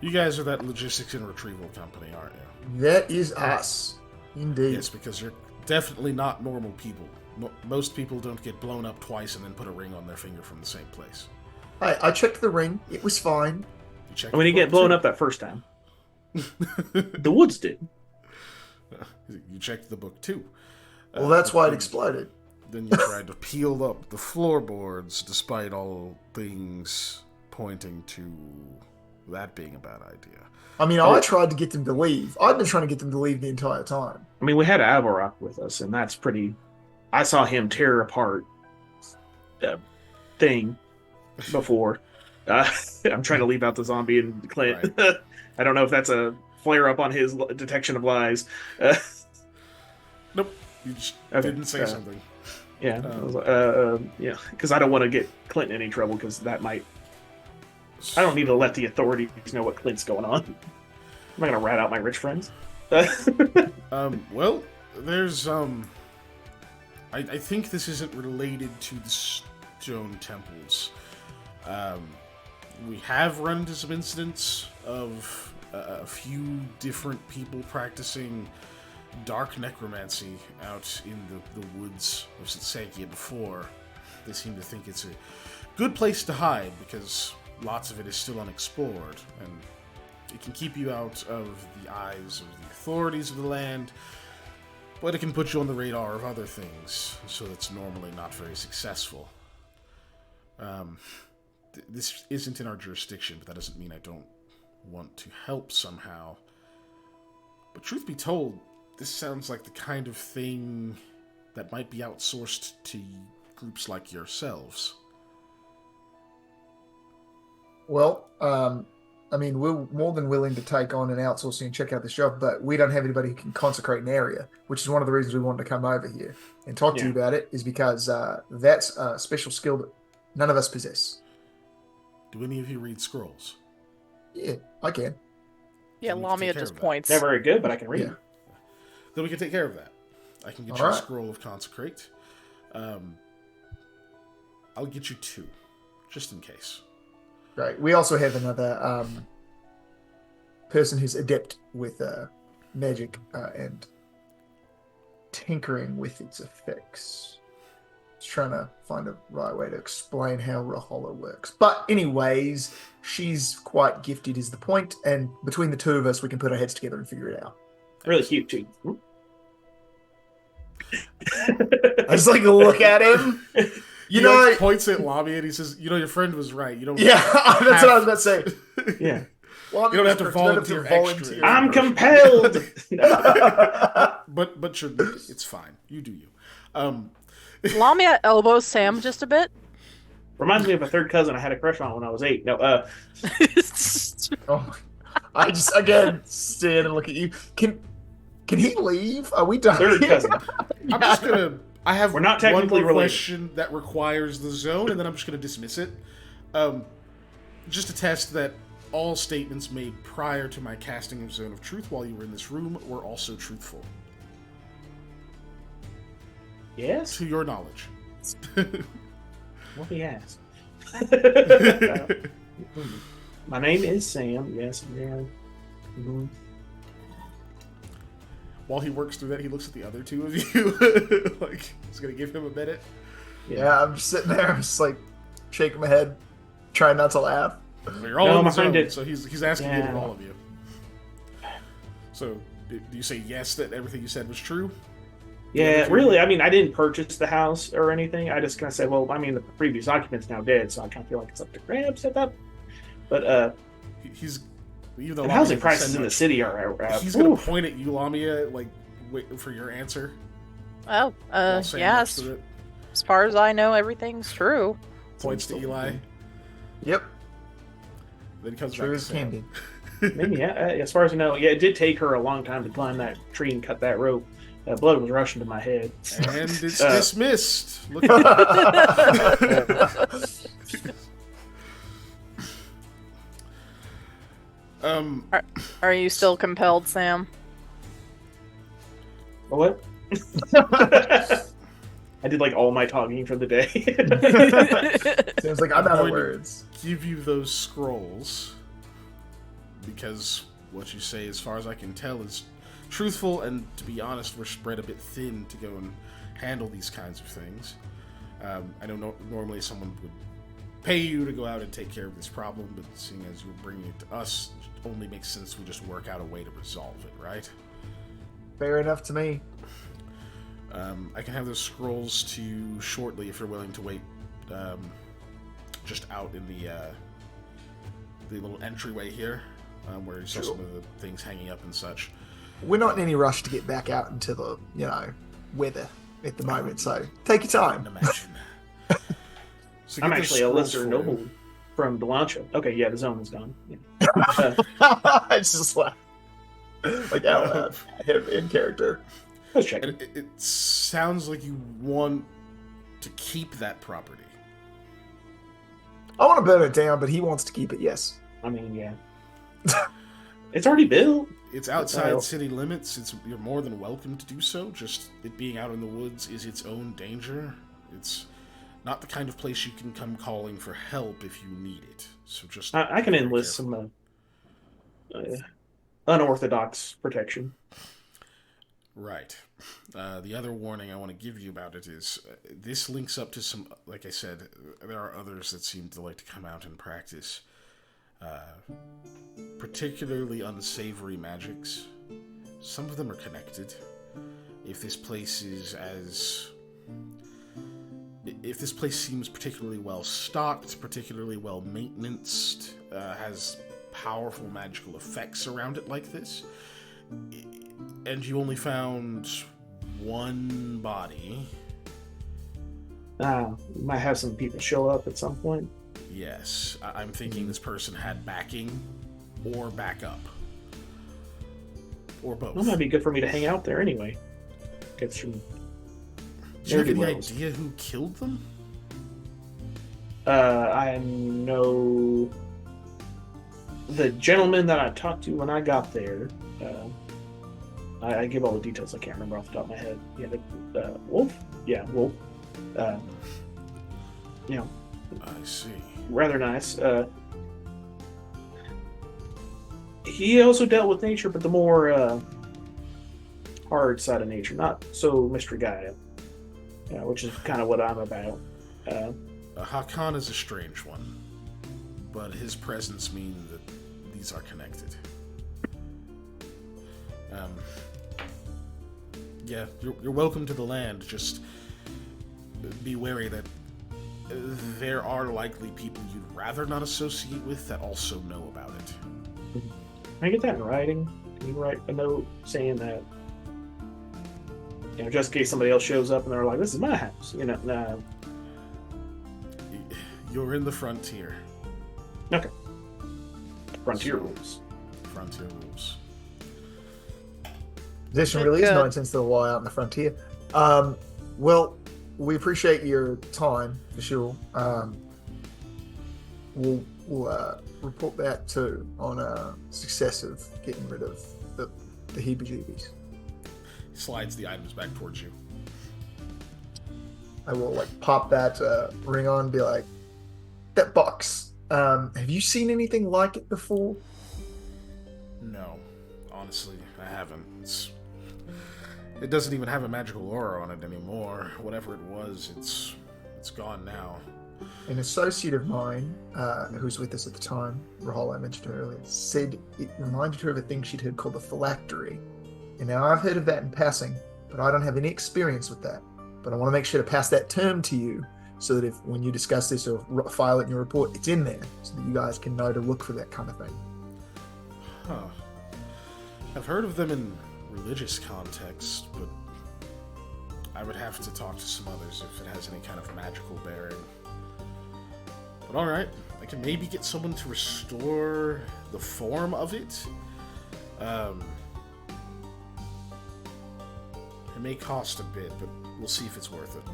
A: You guys are that logistics and retrieval company, aren't you?
D: That is us. Indeed.
A: Yes, because you're definitely not normal people. Most people don't get blown up twice and then put a ring on their finger from the same place.
D: I checked the ring. It was fine.
B: You didn't get blown up that first time. The woods did.
A: You checked the book too.
D: Well, that's why it exploded.
A: Then you tried to peel up the floorboards, despite all things pointing to that being a bad idea.
D: I mean, I tried to get them to leave. I've been trying to get them to leave the entire time.
B: I mean, we had Avarok with us, and that's pretty... I saw him tear apart a thing before. I'm trying to leave out the zombie and Clint. Right. I don't know if that's a flare-up on his detection of lies.
A: Nope. You just didn't say something.
B: Yeah. Yeah, because I don't want to get Clint in any trouble, because that might... I don't need to let the authorities know what Clint's going on. I'm not going to rat out my rich friends.
A: Well, there's... I think this isn't related to the stone temples. We have run into some incidents of a few different people practicing dark necromancy out in the woods of Sitsankia before. They seem to think it's a good place to hide because lots of it is still unexplored, and it can keep you out of the eyes of the authorities of the land, but it can put you on the radar of other things, so it's normally not very successful. This isn't in our jurisdiction, but that doesn't mean I don't want to help somehow. But truth be told, this sounds like the kind of thing that might be outsourced to groups like yourselves.
D: Well, I mean, we're more than willing to take on an outsourcing and check out this job, but we don't have anybody who can consecrate an area, which is one of the reasons we wanted to come over here and talk to you about it, is because that's a special skill that none of us possess.
A: Do any of you read scrolls?
D: Yeah, I can.
C: Yeah,
A: We can
C: Lamia
A: take care
C: just
A: of that.
C: points.
B: Not very good, but I can read.
D: Yeah.
A: Then we can take care of that. I can get
D: All
A: you a
D: right.
A: scroll of consecrate. I'll get you 2, just in case.
D: Right. We also have another person who's adept with magic and tinkering with its effects. Just trying to find a right way to explain how Rahola works. But anyways, she's quite gifted is the point, and between the two of us, we can put our heads together and figure it out.
B: Really cute too.
D: I just like to look at him.
A: He like points at Lobby and he says, your friend was right. You don't
D: Yeah, that's what I was about to say.
B: Yeah.
D: Well,
A: You don't have to volunteer extra.
B: I'm compelled.
A: but sure, it's fine. You do you.
C: Lamia elbows Sam just a bit.
B: Reminds me of a third cousin I had a crush on when I was 8. No,
D: Oh, I just again stand and look at you. Can he leave? Are we done?
B: third cousin.
A: I'm just gonna. I have
B: We're not technically
A: one more
B: related.
A: question that requires the zone, and then I'm just gonna dismiss it. Just to test that all statements made prior to my casting of Zone of Truth while you were in this room were also truthful,
B: Yes.
A: to your knowledge.
B: What he asked. My name is Sam. Yes, yeah. Mhm.
A: While he works through that, he looks at the other 2 of you, like he's gonna give him a minute.
D: Yeah, I'm just sitting there. I'm just like shaking my head, trying not to laugh.
A: You're all
B: No,
A: in
B: my
A: the
B: friend
A: zone,
B: did.
A: so he's asking you
B: Yeah.
A: to all of you. So, do you say yes that everything you said was true?
B: Yeah, really. I mean, I didn't purchase the house or anything. I just kind of said, well, I mean, the previous occupant's now dead, so I kind of feel like it's up to grabs at that. But
A: He's even though
B: the
A: Lamia
B: housing
A: hasn't
B: prices
A: said
B: in the
A: much,
B: city are.
A: he's gonna
B: oof.
A: point at you, Lamia, like wait for your answer.
C: Oh,
A: while Sam
C: yes.
A: looks at it.
C: As far as I know, everything's true.
A: Points to Eli.
D: Yep,
A: Then he comes
D: true
A: back
D: as
A: to
D: can
A: Sam.
D: be.
B: Maybe, yeah. As far as I know, yeah, it did take her a long time to climb that tree and cut that rope. Blood was rushing to my head.
A: And it's dismissed. Look at that.
C: Are you still compelled, Sam?
B: What? I did like all my talking for the day.
D: Seems like I'm out of
A: going to
D: words.
A: give you those scrolls because what you say, as far as I can tell, is truthful, and to be honest, we're spread a bit thin to go and handle these kinds of things. I know normally someone would pay you to go out and take care of this problem, but seeing as you're bringing it to us, it only makes sense we just work out a way to resolve it, right?
D: Fair enough to me.
A: I can have those scrolls to you shortly if you're willing to wait just out in the little entryway here, where you saw some of the things hanging up and such.
D: We're not in any rush to get back out into the, weather at the moment, so take your time.
A: Imagine. So
B: I'm
A: get the
B: actually a
A: scrolls
B: lesser
A: for
B: noble
A: you.
B: from Delancha. Okay, yeah, the zone is gone. Yeah.
D: It's just like out loud. Him in character.
B: Let's check.
A: And it sounds like you want to keep that property.
D: I want to burn it down, but he wants to keep it, yes.
B: I mean, yeah. It's already built.
A: It's outside
B: Well-
A: city limits. You're more than welcome to do so. Just it being out in the woods is its own danger. It's not the kind of place you can come calling for help if you need it. So just
B: I can
A: be very
B: enlist
A: careful.
B: some unorthodox protection.
A: Right. The other warning I want to give you about it is this links up to some, like I said, there are others that seem to like to come out and practice particularly unsavory magics. Some of them are connected. If this place seems particularly well stocked, particularly well maintenanced, has powerful magical effects around it like this, and you only found one body.
B: We might have some people show up at some point.
A: Yes, I'm thinking this person had backing or backup. Or both.
B: Well, it might be good for me to hang out there anyway. Get some.
A: Do you have any
B: levels.
A: idea who killed them?
B: I know the gentleman that I talked to when I got there. I give all the details. I can't remember off the top of my head. Yeah, the Wolf. Yeah, Wolf. You know.
A: I see.
B: Rather nice. He also dealt with nature, but the more hard side of nature, not so Mr. Gaia, which is kind of what I'm about.
A: Hakan is a strange one, but his presence means that these are connected. Yeah, you're welcome to the land. Just be wary that there are likely people you'd rather not associate with that also know about it.
B: Can I get that in writing? Can you write a note saying that, just in case somebody else shows up and they're like, "This is my house," Nah.
A: You're in the frontier.
B: Okay. Frontier rules.
A: Frontier rules.
D: Position really is 9 cents to the Y out in the frontier. Well, we appreciate your time for sure. We'll report back too on success of getting rid of the heebie-jeebies.
A: He slides the items back towards you.
D: I will pop that ring on and be like, that box. Have you seen anything like it before?
A: No, honestly, I haven't. It doesn't even have a magical aura on it anymore. Whatever it was, it's gone now.
D: An associate of mine, who was with us at the time, Rahul, I mentioned earlier, said it reminded her of a thing she'd heard called the phylactery. And now I've heard of that in passing, but I don't have any experience with that. But I want to make sure to pass that term to you, so that if when you discuss this or file it in your report, it's in there, so that you guys can know to look for that kind of thing.
A: Huh. I've heard of them in religious context, but I would have to talk to some others if it has any kind of magical bearing. But alright, I can maybe get someone to restore the form of it. It may cost a bit, but we'll see if it's worth it.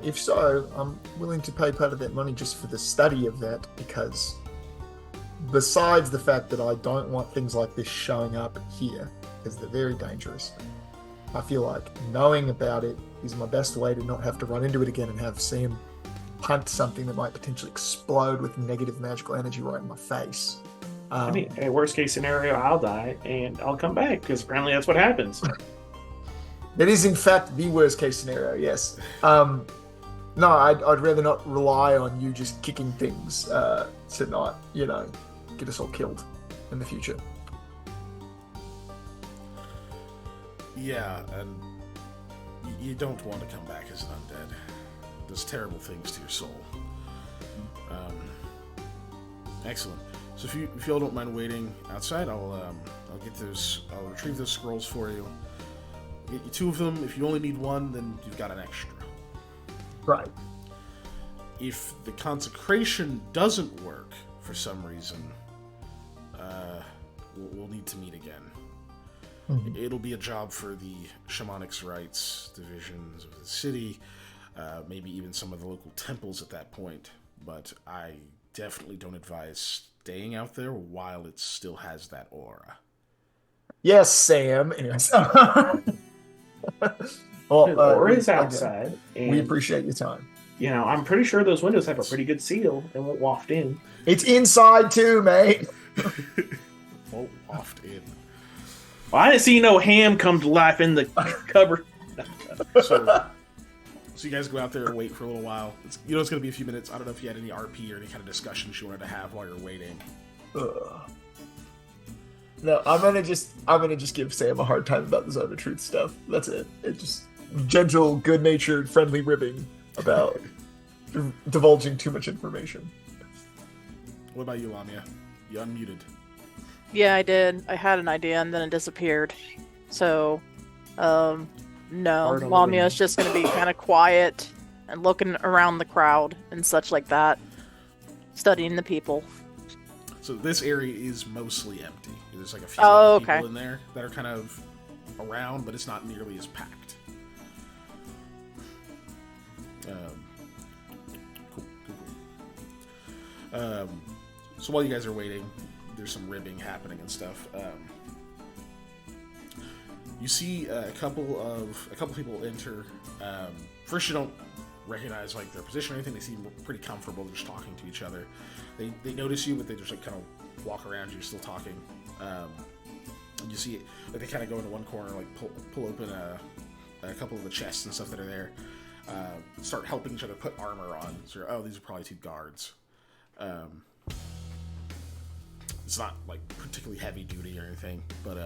D: If so, I'm willing to pay part of that money just for the study of that, because besides the fact that I don't want things like this showing up here, because they're very dangerous, I feel like knowing about it is my best way to not have to run into it again and have Sam punt something that might potentially explode with negative magical energy right in my face.
B: I mean, a worst case scenario, I'll die and I'll come back, because apparently that's what happens.
D: That is, in fact, the worst case scenario, yes. No, I'd rather not rely on you just kicking things to not, get us all killed in the future.
A: Yeah, and you don't want to come back as an undead. It does terrible things to your soul. Excellent. So if you all don't mind waiting outside, I'll retrieve those scrolls for you. Get you 2 of them. If you only need 1, then you've got an extra.
D: Right.
A: If the consecration doesn't work for some reason, we'll need to meet again.
D: Mm-hmm.
A: It'll be a job for the shamanics rites divisions of the city, maybe even some of the local temples at that point, but I definitely don't advise staying out there while it still has that aura.
D: Yes, Sam. Anyways.
B: Aura is outside. And,
D: we appreciate your time.
B: I'm pretty sure those windows have a pretty good seal and won't waft in.
D: It's inside too, mate.
A: Won't waft in.
B: Well, I didn't see no ham come to life in the cupboard.
A: So you guys go out there and wait for a little while. It's going to be a few minutes. I don't know if you had any RP or any kind of discussions you wanted to have while you're waiting.
D: No, I'm gonna just give Sam a hard time about the Zone of Truth stuff. That's it. It just gentle, good-natured, friendly ribbing about divulging too much information.
A: What about you, Lamia? You unmuted.
C: Yeah, I did. I had an idea and then it disappeared. So, no.
B: Hard on the
C: Lamia
B: ring.
C: is just going to be kind of quiet and looking around the crowd and such like that, studying the people.
A: So this area is mostly empty. There's like a few
C: Oh,
A: other people
C: okay.
A: in there that are kind of around, but it's not nearly as packed. Cool. So while you guys are waiting, there's some ribbing happening and stuff. You see a couple of people enter. First, you don't recognize like their position or anything. They seem pretty comfortable. They're just talking to each other. They notice you, but they just like kind of walk around you, still talking. You see it, like they kind of go into one corner, like pull open a couple of the chests and stuff that are there. Start helping each other put armor on. So, oh, these are probably two guards. It's not like particularly heavy duty or anything, but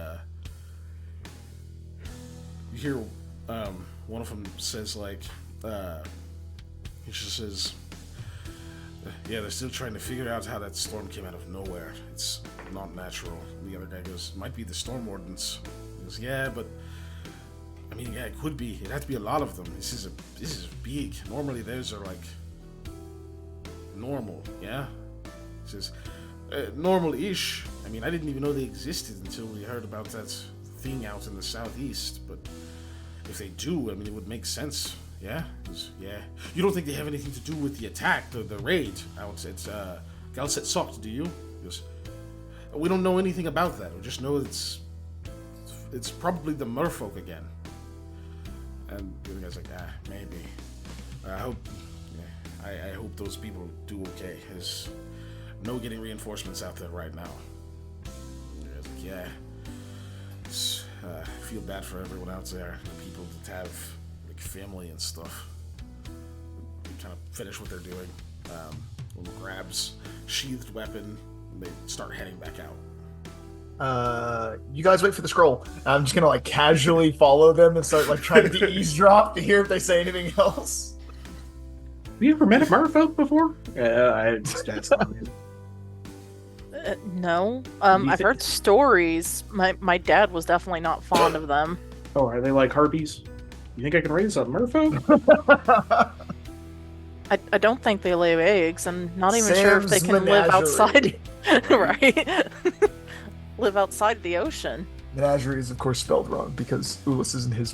A: you hear one of them says like he just says, yeah, they're still trying to figure out how that storm came out of nowhere. It's not natural. And the other guy goes, might be the storm wardens. He goes, yeah, but I mean, yeah, it could be. It had to be a lot of them. This is big. Normally those are like normal, yeah. He says, normal-ish. I mean, I didn't even know they existed until we heard about that thing out in the southeast. But if they do, I mean, it would make sense. Yeah? Yeah. You don't think they have anything to do with the attack, the raid out at Galset Sokt, do you? He goes, we don't know anything about that. We just know it's probably the merfolk again. And the other guy's like, maybe. I hope those people do okay. There's no getting reinforcements out there right now. And the guy's like, yeah. I feel bad for everyone out there. The people that have like family and stuff. They kind of finish what they're doing. One grabs sheathed weapon. And they start heading back out.
D: You guys wait for the scroll. I'm just gonna like casually follow them and start like trying to eavesdrop to hear if they say anything else.
B: Have you ever met a merfolk before? That's not it.
C: No.
B: You
C: I've
B: thi-
C: heard stories. My dad was definitely not fond of them.
B: Oh, are they like harpies? You think I can raise a merfolk?
C: I don't think they lay eggs. I'm not even sure if they
D: Sam's
C: can live
D: menagerie.
C: outside. Right? Live outside the ocean.
D: Menagerie is of course spelled wrong because Ulyss isn't his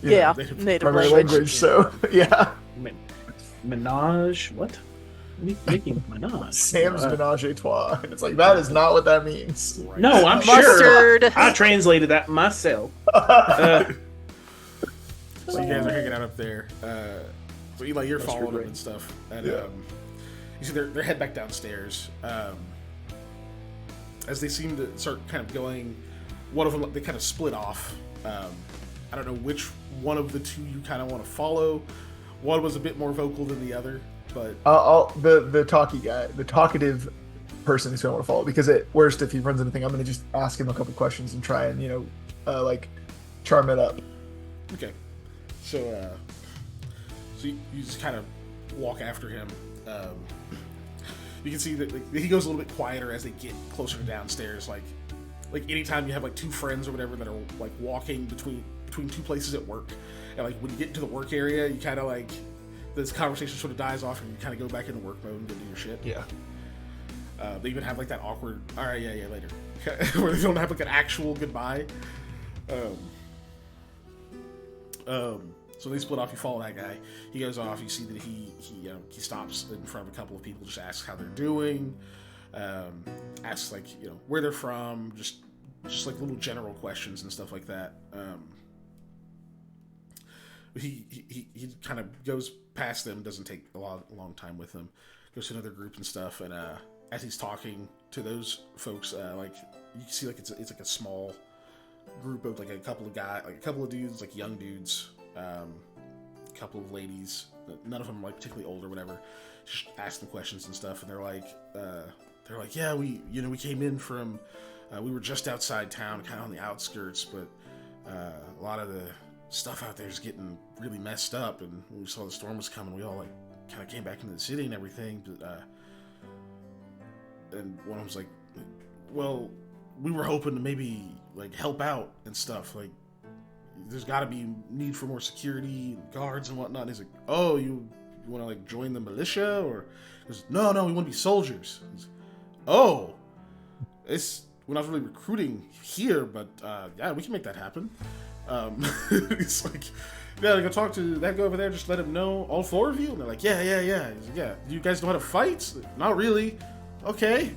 C: Yeah,
A: native
C: native
D: primary
C: language.
D: language. So yeah,
B: Menage? What? Making menage.
D: Sam's menage a trois. And it's like that is not what that means.
A: Right.
B: No, I'm sure.
C: Mustard.
B: I translated that myself.
A: So you guys are hanging out up there. So Eli, you're
B: Mustard
A: following them
B: ring.
A: and stuff. And
D: Yeah.
A: you see they're head back downstairs. As they seem to start kind of going, one of them, they kind of split off. I don't know which one of the two you kind of want to follow. One was a bit more vocal than the other, but
D: The talky guy, the talkative person is going to want to follow because at worst, if he runs anything, I'm going to just ask him a couple questions and try and like charm it up.
A: okay. So you just kind of walk after him. You can see that like, he goes a little bit quieter as they get closer to downstairs. Like anytime you have like two friends or whatever that are like walking between two places at work, and like when you get into the work area, you kind of like this conversation sort of dies off, and you kind of go back into work mode and go do your shit.
D: Yeah.
A: They even have like that awkward, all right, yeah, later, where they don't have like an actual goodbye. So they split off. You follow that guy. He goes off. You see that he stops in front of a couple of people, just asks how they're doing, asks like where they're from, just like little general questions and stuff like that. He kind of goes past them. Doesn't take a long time with them. Goes to another group and stuff. And as he's talking to those folks, like you can see like it's like a small group of like a couple of dudes, like young dudes, a couple of ladies. None of them like particularly old or whatever. Just ask them questions and stuff, and they're like, yeah, we came in from, we were just outside town, kind of on the outskirts, but a lot of the stuff out there is getting really messed up, and when we saw the storm was coming, we all like kind of came back into the city and everything, but and one of them was like, well, we were hoping to maybe like help out and stuff, like there's got to be need for more security and guards and whatnot. And he's like, oh, you want to like join the militia? Or he goes, no, we want to be soldiers. He's, oh, we're not really recruiting here, but yeah, we can make that happen. It's like, yeah, go talk to that guy over there, just let him know, all four of you? And they're like, yeah. He's like, yeah, do you guys know how to fight? Like, not really. Okay.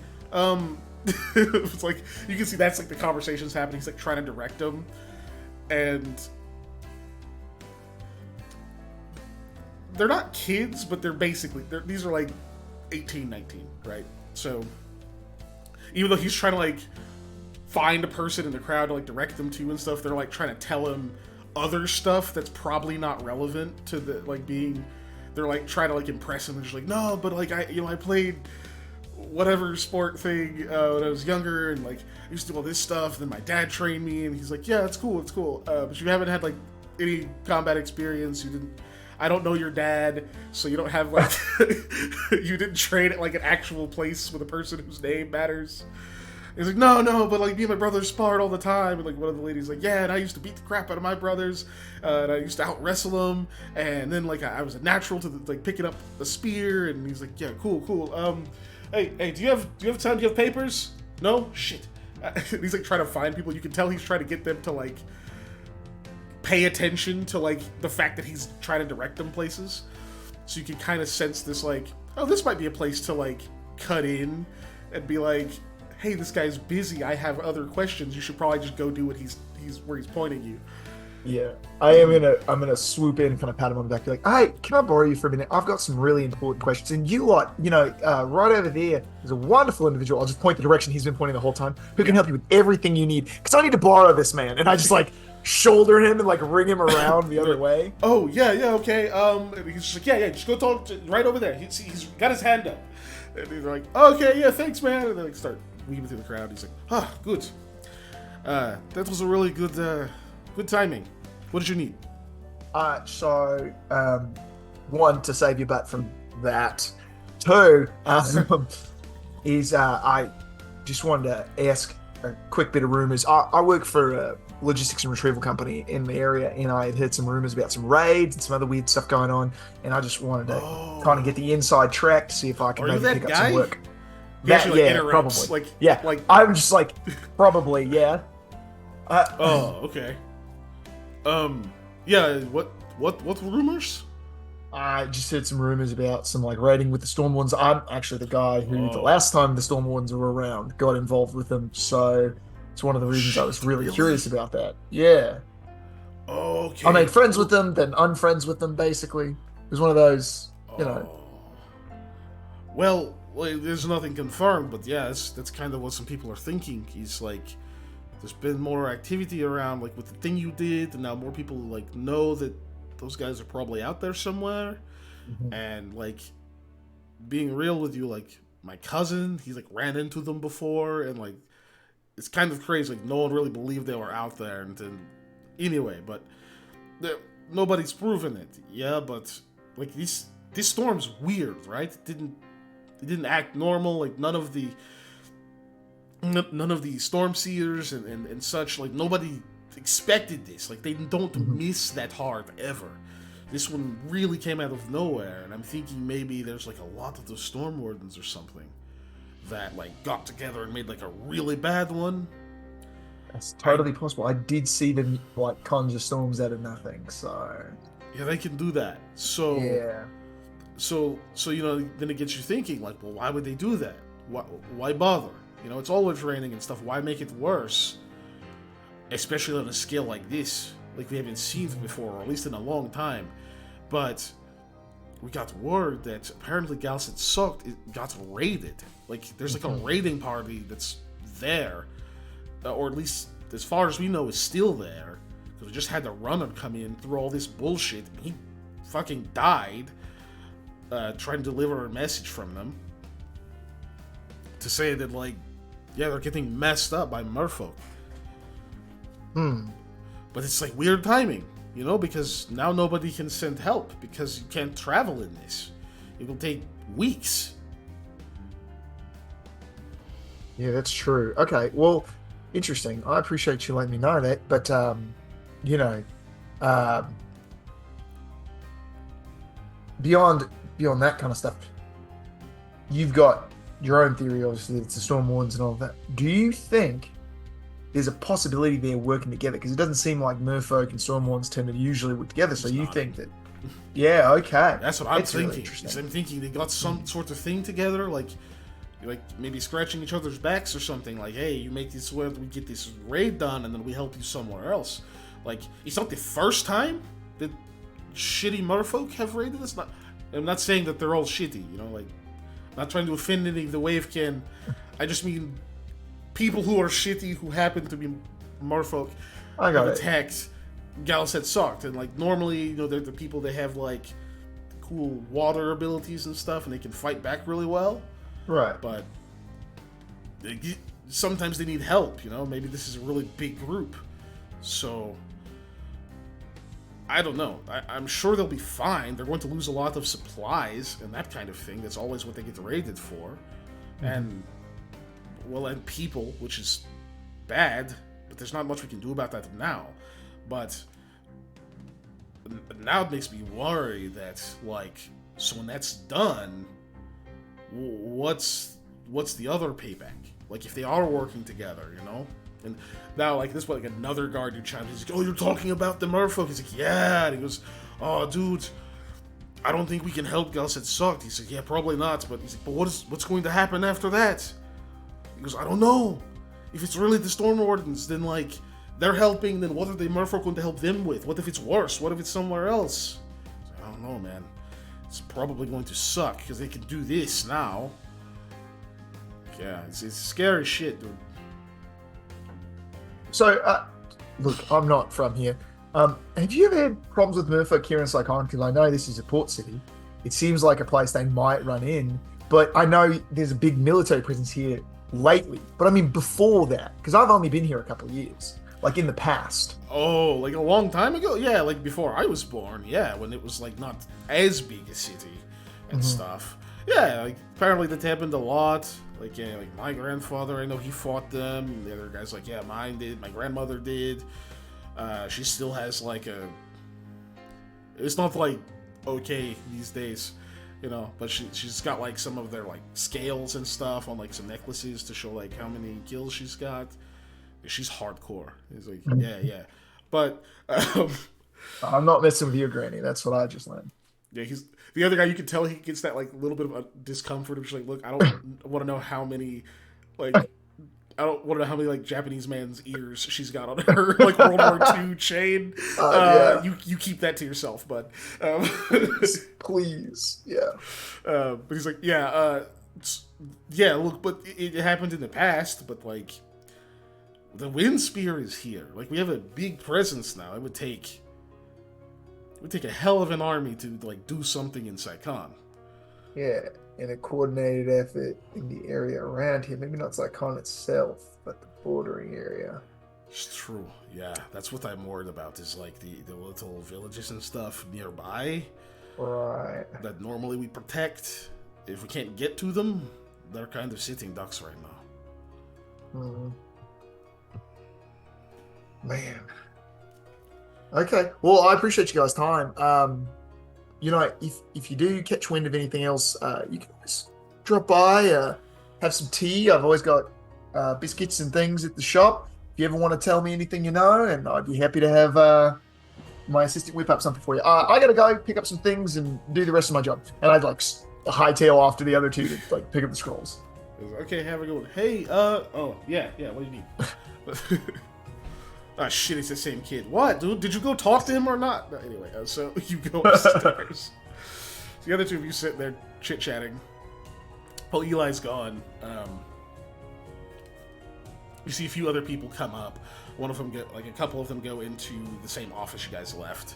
A: It's like, you can see that's like the conversations happening. He's like trying to direct them. And they're not kids, but these are like 18, 19, right? So even though he's trying to like find a person in the crowd to like direct them to and stuff, they're like trying to tell him other stuff that's probably not relevant to the like being, they're like trying to like impress him. They're just like, no, but like I played whatever sport thing when I was younger, and like I used to do all this stuff, and then my dad trained me, and he's like, yeah, it's cool, but you haven't had like any combat experience. I don't know your dad, so you don't have like you didn't train at like an actual place with a person whose name matters. He's like, no, but like me and my brothers sparred all the time, and like one of the ladies like, yeah, and I used to beat the crap out of my brothers, and I used to out wrestle them, and then like I was a natural to like picking up a spear. And he's like, yeah, cool. Hey, do you have time? Do you have papers? No? Shit. He's like trying to find people. You can tell he's trying to get them to like pay attention to like the fact that he's trying to direct them places. So you can kind of sense this like, oh, this might be a place to like cut in and be like, hey, this guy's busy. I have other questions. You should probably just go do what he's where he's pointing you.
D: Yeah, I'm gonna swoop in, kind of pat him on the back, be like, "Hey, can I borrow you for a minute? I've got some really important questions." And you lot, right over there is a wonderful individual. I'll just point the direction he's been pointing the whole time, who can help you with everything you need. Because I need to borrow this man, and I just like shoulder him and like ring him around the other way.
A: Oh yeah, okay. And he's just like, yeah, just go talk to right over there. He's got his hand up, and he's like, okay, yeah, thanks, man. And then like start weaving through the crowd. He's like, good. That was a really good timing. What did you need?
D: So, one, to save your butt from that. Two, is I just wanted to ask a quick bit of rumors. I work for a logistics and retrieval company in the area, and I had heard some rumors about some raids and some other weird stuff going on, and I just wanted to kind of get the inside track to see if I can maybe pick up some work.
A: Interrupts,
D: probably. I'm just like, probably, yeah.
A: Okay. Yeah, what rumors?
D: I just heard some rumors about some like raiding with the Stormwardens. I'm actually the guy who the last time the Stormwardens were around got involved with them, so it's one of the reasons I was really curious about that. Yeah.
A: Okay.
D: I made friends with them, then unfriends with them, basically. It was one of those,
A: Well, there's nothing confirmed, but yeah, that's kind of what some people are thinking. He's like, there's been more activity around, like with the thing you did, and now more people like know that those guys are probably out there somewhere. Mm-hmm. And like, being real with you, like my cousin, he's like ran into them before, and like it's kind of crazy. Like no one really believed they were out there, and then anyway, but nobody's proven it. Yeah, but like this storm's weird, right? It didn't act normal. Like none of the storm seers and such, like nobody expected this. Like they don't miss that hard ever. This one really came out of nowhere, and I'm thinking maybe there's like a lot of the storm wardens or something that like got together and made like a really bad one.
D: That's totally possible. I did see them like conjure storms out of nothing, so
A: yeah, they can do that. So
D: yeah.
A: So then it gets you thinking, like, well, why would they do that? Why bother? It's always raining and stuff. Why make it worse? Especially on a scale like this. Like, we haven't seen it before, or at least in a long time. But we got word that apparently Galset sucked. It got raided. Like, there's like a raiding party that's there. Or at least as far as we know, is still there. Because we just had the runner come in through all this bullshit. And he fucking died trying to deliver a message from them. To say that, like, yeah, they're getting messed up by merfolk. But it's like weird timing, you know, because now nobody can send help because you can't travel in this. It will take weeks.
D: Yeah, that's true. Okay, well, interesting. I appreciate you letting me know that, but you know, beyond that kind of stuff, you've got your own theory, obviously, it's the Storm Wardens and all of that. Do you think there's a possibility they're working together? Because it doesn't seem like merfolk and Storm Wardens tend to usually work together. So you think that? Yeah, okay.
A: That's what I'm thinking.
D: Really interesting.
A: I'm thinking they got some sort of thing together, like maybe scratching each other's backs or something. Like, hey, you make this where we get this raid done, and then we help you somewhere else. Like, it's not the first time that shitty merfolk have raided us. I'm not saying that they're all shitty, you know, like, I'm not trying to offend any of the wave can. I just mean people who are shitty who happen to be merfolk have attacked Galset sucked. And like normally, you know, they're the people that have like cool water abilities and stuff, and they can fight back really well.
D: Right.
A: But sometimes they need help, you know? Maybe this is a really big group. So I don't know. I'm sure they'll be fine. They're going to lose a lot of supplies and that kind of thing. That's always what they get raided for. And, well, and people, which is bad, but there's not much we can do about that now. But now it makes me worry that, like, so when that's done, what's the other payback? Like, if they are working together, you know? And now, like, this was like another guard who chimed in. He's like, "Oh, you're talking about the merfolk?" He's like, "Yeah." And he goes, "Oh, dude, I don't think we can help Galset sucked." He's like, "Yeah, probably not." But he's like, "But what's going to happen after that?" He goes, "I don't know. If it's really the Storm Wardens, then, like, they're helping, then what are the merfolk going to help them with? What if it's worse? What if it's somewhere else?" I don't know, man. It's probably going to suck, because they can do this now. Yeah, it's scary shit, dude.
D: So, look, I'm not from here. Have you ever had problems with merfolk here in Saigon? Because I know this is a port city. It seems like a place they might run in, but I know there's a big military presence here lately. But I mean, before that, because I've only been here a couple of years, like in the past.
A: Oh, like a long time ago? Yeah, like before I was born. Yeah, when it was like not as big a city and stuff. Yeah, like apparently that happened a lot. Like, yeah, like my grandfather, I know he fought them. The other guy's like, yeah, mine did. My grandmother did. She still has like a. It's not like okay these days, you know. But she's got like some of their like scales and stuff on like some necklaces to show like how many kills she's got. She's hardcore. He's like, yeah. But
D: I'm not messing with you, Granny. That's what I just learned.
A: Yeah, he's the other guy. You can tell he gets that like little bit of a discomfort of just like, look, I don't want to know how many, like, I don't want to know how many like Japanese man's ears she's got on her like World War II chain.
D: Yeah.
A: You keep that to yourself, bud.
D: Please, yeah.
A: But he's like, yeah. Look, but it happened in the past. But like, the Wind Spear is here. Like, we have a big presence now. It would take a hell of an army to like do something in Saigon.
D: Yeah, in a coordinated effort in the area around here. Maybe not Saigon itself, but the bordering area.
A: It's true. Yeah, that's what I'm worried about. Is like the little villages and stuff nearby.
D: Right.
A: That normally we protect. If we can't get to them, they're kind of sitting ducks right now.
D: Man. Okay. Well, I appreciate you guys' time. You know, if you do catch wind of anything else, you can always drop by, have some tea. I've always got biscuits and things at the shop. If you ever want to tell me anything you know, and I'd be happy to have my assistant whip up something for you. I gotta go pick up some things and do the rest of my job. And I'd like hightail off to the other two to like pick up the scrolls.
A: Okay, have a good one. Hey, oh yeah, what do you need? Ah, shit, it's the same kid. What, dude? Did you go talk to him or not? No, anyway, so you go upstairs. So the other two of you sit there chit-chatting. While Eli's gone, you see a few other people come up. One of them a couple of them go into the same office you guys left.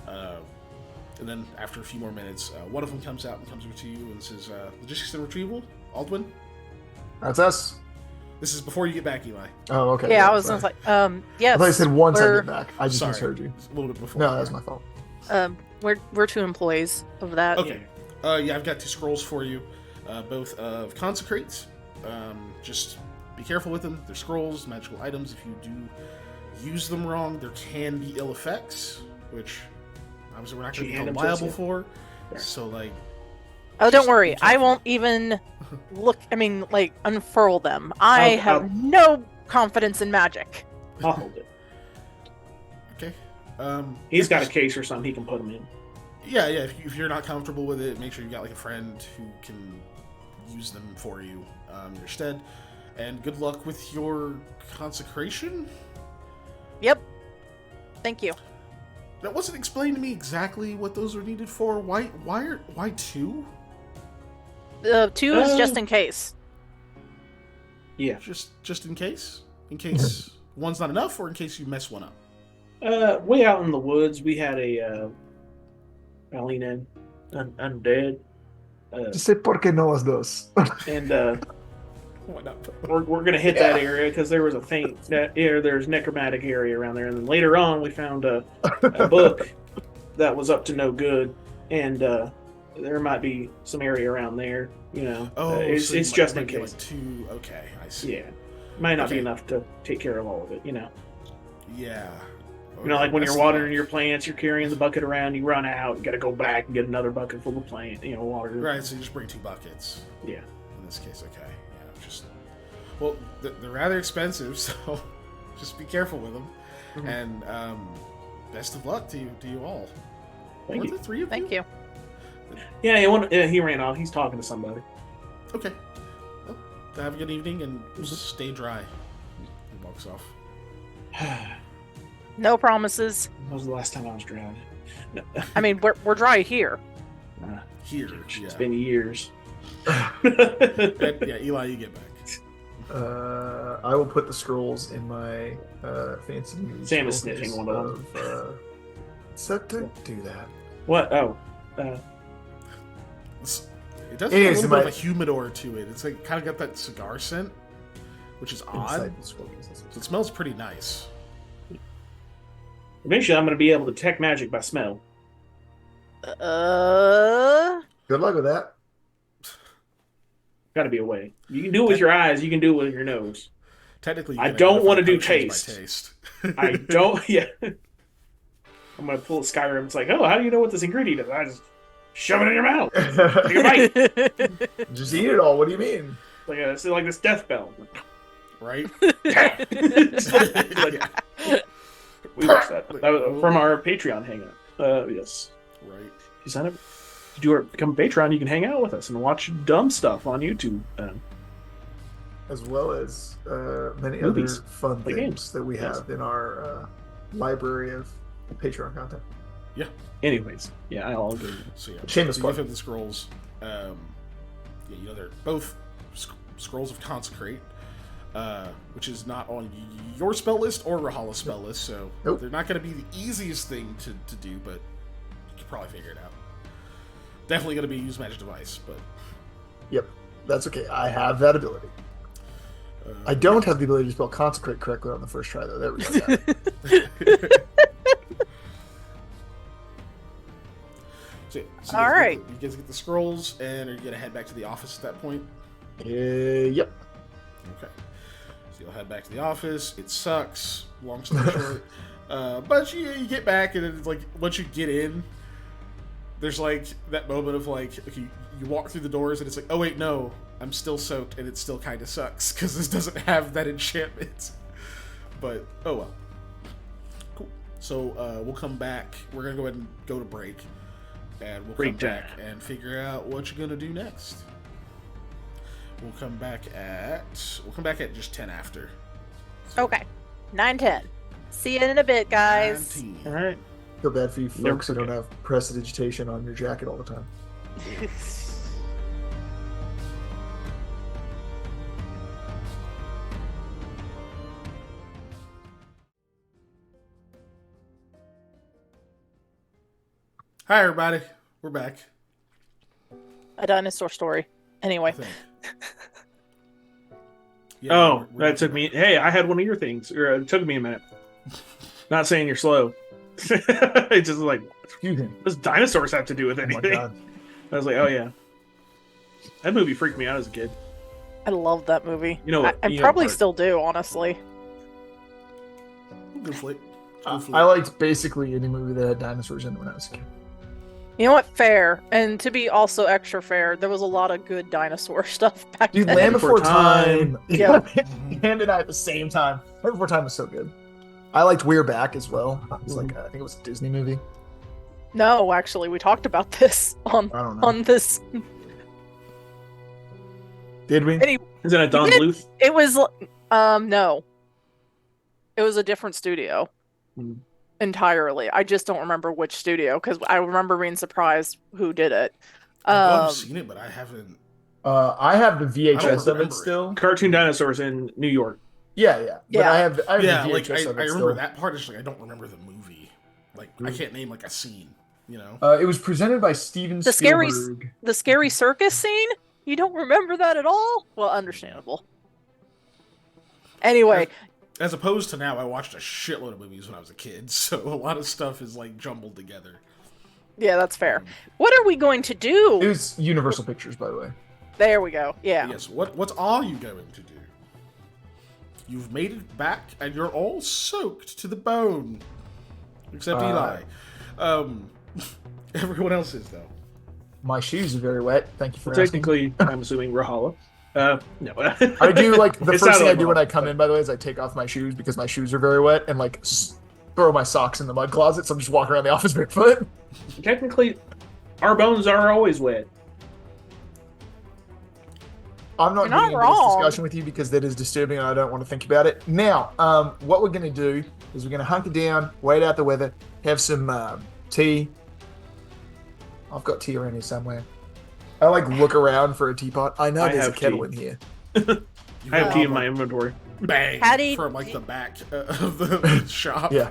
A: And then after a few more minutes, one of them comes out and comes over to you and says, "Logistics and retrieval, Aldwin."
D: That's us.
A: This is before you get back, Eli.
D: Oh, okay.
C: Yeah, I was gonna say, yes.
D: I thought you said once I
C: we're-
D: get back. I just
A: Sorry,
D: misheard you.
A: it's a little bit before.
D: No, that's my fault.
C: We're two employees of that.
A: Okay. Yeah, I've got 2 scrolls for you, both of consecrates. Just be careful with them. They're scrolls, magical items. If you do use them wrong, there can be ill effects, which obviously we're not going to be held liable for.
B: Sure.
A: So, like...
C: Oh, don't worry. I won't even unfurl them. I have no confidence in magic.
B: I'll hold it.
A: Okay.
B: He's got a case or something he can put them in.
A: Yeah. If you're not comfortable with it, make sure you've got like a friend who can use them for you in your stead. And good luck with your consecration.
C: Yep. Thank you.
A: That wasn't explained to me exactly what those are needed for. Why 2?
C: 2 is just in case.
B: Yeah.
A: Just in case? In case one's not enough, or in case you mess one up?
B: Way out in the woods, we had a Alina undead.
D: Just say porque no las dos.
B: And
A: Why not?
B: we're gonna hit that area because there was a faint there's necromantic area around there, and then later on we found a book that was up to no good, and there might be some area around there. It's
A: so
B: just in
A: might be
B: case.
A: like 2. Okay, I see.
B: Yeah, might not be
A: Okay.
B: enough to take care of all of it.
A: Yeah.
B: Like when
A: That's
B: you're watering your plants, you're carrying the bucket around, you run out, you got to go back and get another bucket full of water.
A: Right, so you just bring 2 buckets.
B: Yeah.
A: In this case, okay. Yeah, just... Well, they're rather expensive, so just be careful with them.
B: Mhm.
A: And best of luck to you all.
B: Thank
A: Were
B: you.
A: there 3 of you?
C: Thank you.
B: Yeah, he ran off. He's talking to somebody.
A: Okay. Well, have a good evening and stay dry. He walks off.
C: No promises.
B: That was the last time I was drowning. No.
C: I mean, we're dry here.
A: Here, yeah.
B: It's been years.
A: Yeah, Eli, you get back.
D: I will put the scrolls in my fancy new
B: Sam is
D: scroll
B: snitching
D: case
B: one of
D: them. Set to do that.
B: What? Oh.
A: It does have a
D: Anyways,
A: little bit of
D: my-
A: a humidor to it. It's like kind of got that cigar scent, which is odd.
D: Inside the scroll case.
A: So it smells pretty nice.
B: Eventually, I'm going to be able to detect magic by smell.
D: Good luck with that.
B: Got to be a way. You can do it with your eyes. You can do it with your nose.
A: Technically,
B: I don't want to do
A: potions by
B: taste. I don't. Yeah. I'm going to pull a Skyrim. It's like, oh, how do you know what this ingredient is? I just shove it in your mouth. Take a bite.
D: Just eat it all. What do you mean?
B: It's like this death bell.
A: Right?
B: Like, we watched that. That was from our Patreon hangout. Yes.
A: Right.
B: If you sign up, if you become a Patreon, you can hang out with us and watch dumb stuff on YouTube.
D: As well as many
B: Movies.
D: other fun
B: Play
D: things
B: games.
D: that we
B: Yes.
D: have in our library of Patreon content.
B: Anyways, yeah, I'll agree.
A: So yeah,
D: Shameless
A: so you
D: plug.
A: give him the scrolls. They're both scrolls of consecrate, which is not on your spell list or Rahala's spell list, so
D: Nope.
A: they're not going to be the easiest thing to do, but you can probably figure it out. Definitely going to be a use magic device, but
D: Yep, that's okay. I have that ability. I don't have the ability to spell consecrate correctly on the first try, though. There we go. Got it.
A: So
C: All right.
A: You guys get the scrolls, and are you going to head back to the office at that point?
D: Yep.
A: Okay. So you'll head back to the office. It sucks, long story short. But you get back, and it's like, once you get in, there's like that moment of like, okay, you walk through the doors, and it's like, oh wait, no, I'm still soaked, and it still kind of sucks, because this doesn't have that enchantment. But, oh well. Cool. So we'll come back. We're going to go ahead and go to break. And we'll come back and figure out what you're gonna do next. We'll come back at just 10 after.
C: Okay. 9:10. See you in a bit, guys.
A: 19.
B: All right.
D: Feel bad for you
B: Never
D: folks who don't
B: forget.
D: have prestidigitation on your jacket all the time.
A: Hi, everybody. We're back.
C: A dinosaur story.
A: I
C: Anyway.
A: think. Yeah, we're
B: that took me. Hey, I had one of your things. Or it took me a minute. Not saying you're slow. It's just like,
D: Excuse me.
B: what does dinosaurs have to do with
D: Oh my
B: anything?
D: god.
B: I was like, oh yeah. That movie freaked me out as a kid.
C: I loved that movie.
B: You know what?
C: I probably still do, honestly.
A: Good flick.
D: I liked basically any movie that had dinosaurs in it when I was a kid.
C: You know what? Fair. And to be also extra fair, there was a lot of good dinosaur stuff back
D: Dude,
C: then.
D: Land Before Time.
C: Yeah.
D: And I at the same time. Land Before Time was so good. I liked We're Back as well. It was like I think it was a Disney movie.
C: No, actually, we talked about this
D: I don't know.
C: on this.
D: Did we?
C: Anyway,
B: Isn't it Don
C: did?
B: Bluth?
C: it was no. It was a different studio.
B: Hmm.
C: Entirely. I just don't remember which studio because I remember being surprised who did it.
A: I've seen it, but I haven't.
D: I have the
A: I don't
D: VHS of
A: remember
D: it
A: it.
D: still.
B: Cartoon dinosaurs in New York.
D: Yeah, yeah. But
C: Yeah.
D: I have
A: Yeah,
D: the
A: like
D: VHS of
A: I
D: it
A: remember
D: still.
A: that part. It's like I don't remember the movie. Like I can't name like a scene. You know.
D: It was presented by Steven
C: The scary-
D: Spielberg.
C: The scary circus scene? You don't remember that at all? Well, understandable. Anyway,
A: As opposed to now, I watched a shitload of movies when I was a kid, so a lot of stuff is like jumbled together.
C: yeah, that's fair. What are we going to
D: It
C: do?
D: was Universal Pictures, by the way.
C: There we go. Yeah.
A: Yes. What are you going to do? You've made it back, and you're all soaked to the bone, except Eli. Everyone else is though.
D: My shoes are very wet. Thank you for
B: Well,
D: asking.
B: technically, I'm assuming Rahala. No.
D: I do like the
B: It's
D: first
B: not
D: thing I
B: a
D: do when
B: lot,
D: I come in. By the way, is I take off my shoes because my shoes are very wet and like throw my socks in the mud closet. So I'm just walking around the office barefoot.
B: Technically, our bones are always wet.
D: I'm not
C: You're not
D: getting into this
C: wrong.
D: discussion with you because that is disturbing and I don't want to think about it. Now, what we're going to do is we're going to hunker down, wait out the weather, have some tea. I've got tea around here somewhere. I like look around for a teapot. I know
B: I
D: there's a
B: have
D: kettle
B: tea.
D: in here.
A: You
B: I have tea in
A: like,
B: my inventory.
A: bang
C: Patty-
A: from like the back of the shop.
D: Yeah.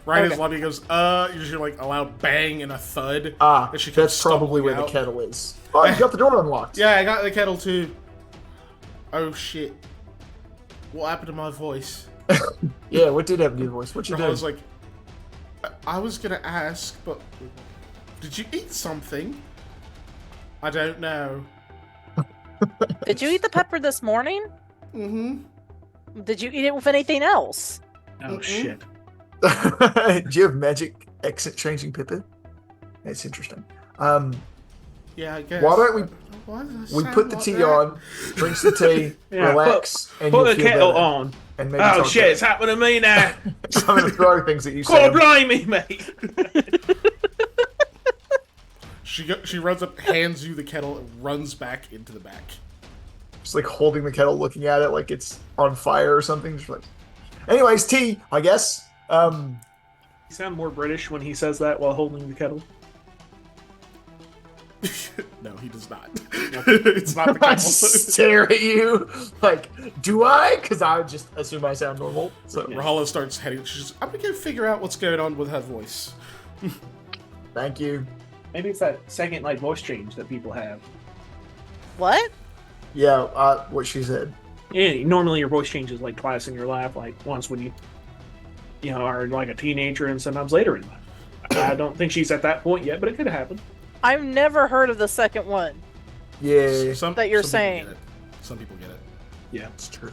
A: Right
C: Okay.
A: as Lummy goes, you hear like a loud bang and a thud.
D: Ah,
A: And she comes
D: that's probably
A: stumbling
D: where the
A: out.
D: kettle is. Oh, you got the door unlocked.
A: Yeah, I got the kettle too. Oh shit. What happened to my voice?
D: Yeah, what did happen to your voice? What you
A: I
D: doing?
A: was like, I was gonna ask, but did you eat something? I don't know.
C: Did you eat the pepper this morning?
A: Mm-hmm.
C: Did you eat it with anything else?
B: Oh, shit.
D: Do you have magic accent changing pepper? That's interesting.
A: Yeah, I guess.
D: Why don't we-
A: Why does it
D: We
A: sound
D: put the
A: like
D: tea
A: that?
D: on, drink the tea,
B: Yeah,
D: relax, and
B: Put
D: you'll
B: the
D: feel
B: kettle
D: better.
B: on.
D: And maybe
B: Oh
D: talk
B: shit, it's
D: better.
B: happening to me now.
D: So I'm gonna throw things at you.
B: God
D: Sam.
B: blimey, mate.
A: She runs up, hands you the kettle, and runs back into the back.
D: Just like holding the kettle, looking at it like it's on fire or something. Just like, anyways, tea, I guess.
B: You sound more British when he says that while holding the kettle.
A: No, he does not. It's not the
D: I
A: kettle.
D: stare at you like, do I? Because I would just assume I sound normal. So
A: Rahala starts heading. She's just, I'm gonna go figure out what's going on with her voice.
D: thank you.
B: Maybe it's that second like voice change that people have.
C: What?
D: Yeah, what she said.
B: Yeah, normally your voice changes like twice in your life, like once when you know, are like a teenager and sometimes later in life. I don't think she's at that point yet, but it could happen.
C: I've never heard of the second one.
D: Yeah,
C: That you're
A: some
C: saying.
A: People get it. Some people get it.
B: Yeah,
D: it's true.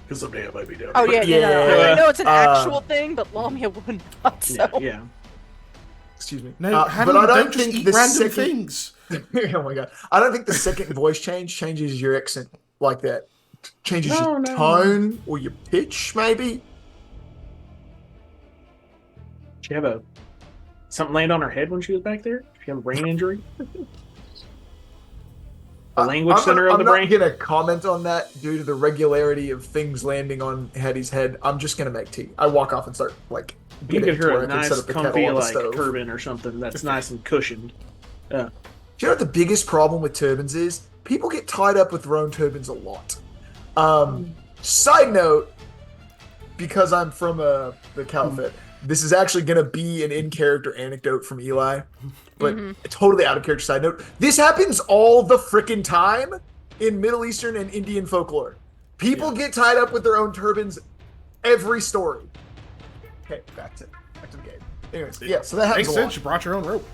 B: because someday I might be down.
C: Oh yeah,
D: Yeah.
C: I know it's an actual thing, but Lamia would not. So
B: yeah.
D: Excuse me.
A: No, Hannah,
D: but I
A: don't
D: don't
A: just
D: think
A: eat
D: the
A: random
D: second.
A: things.
D: Oh my god! I don't think the second voice changes your accent like that. Changes your tone or your pitch, maybe.
B: She have something land on her head when she was back there? She have a brain injury? The language center of the brain?
D: I'm not gonna comment on that due to the regularity of things landing on Hattie's head. I'm just gonna make tea. I walk off and start like.
B: You
D: getting
B: could
D: to
B: hear
D: where
B: a
D: I can set
B: nice,
D: up the kettle
B: comfy
D: on the
B: like
D: stove.
B: turban or something that's nice and cushioned.
D: Do you know what the biggest problem with turbans is? People get tied up with their own turbans a lot. Side note, because I'm from the Caliphate, this is actually going to be an in-character anecdote from Eli, but a totally out-of-character side note. This happens all the frickin' time in Middle Eastern and Indian folklore. People get tied up with their own turbans every story. Okay, back to the game. Anyways, yeah, so that happens
A: Makes
D: a
A: sense. You brought your own rope.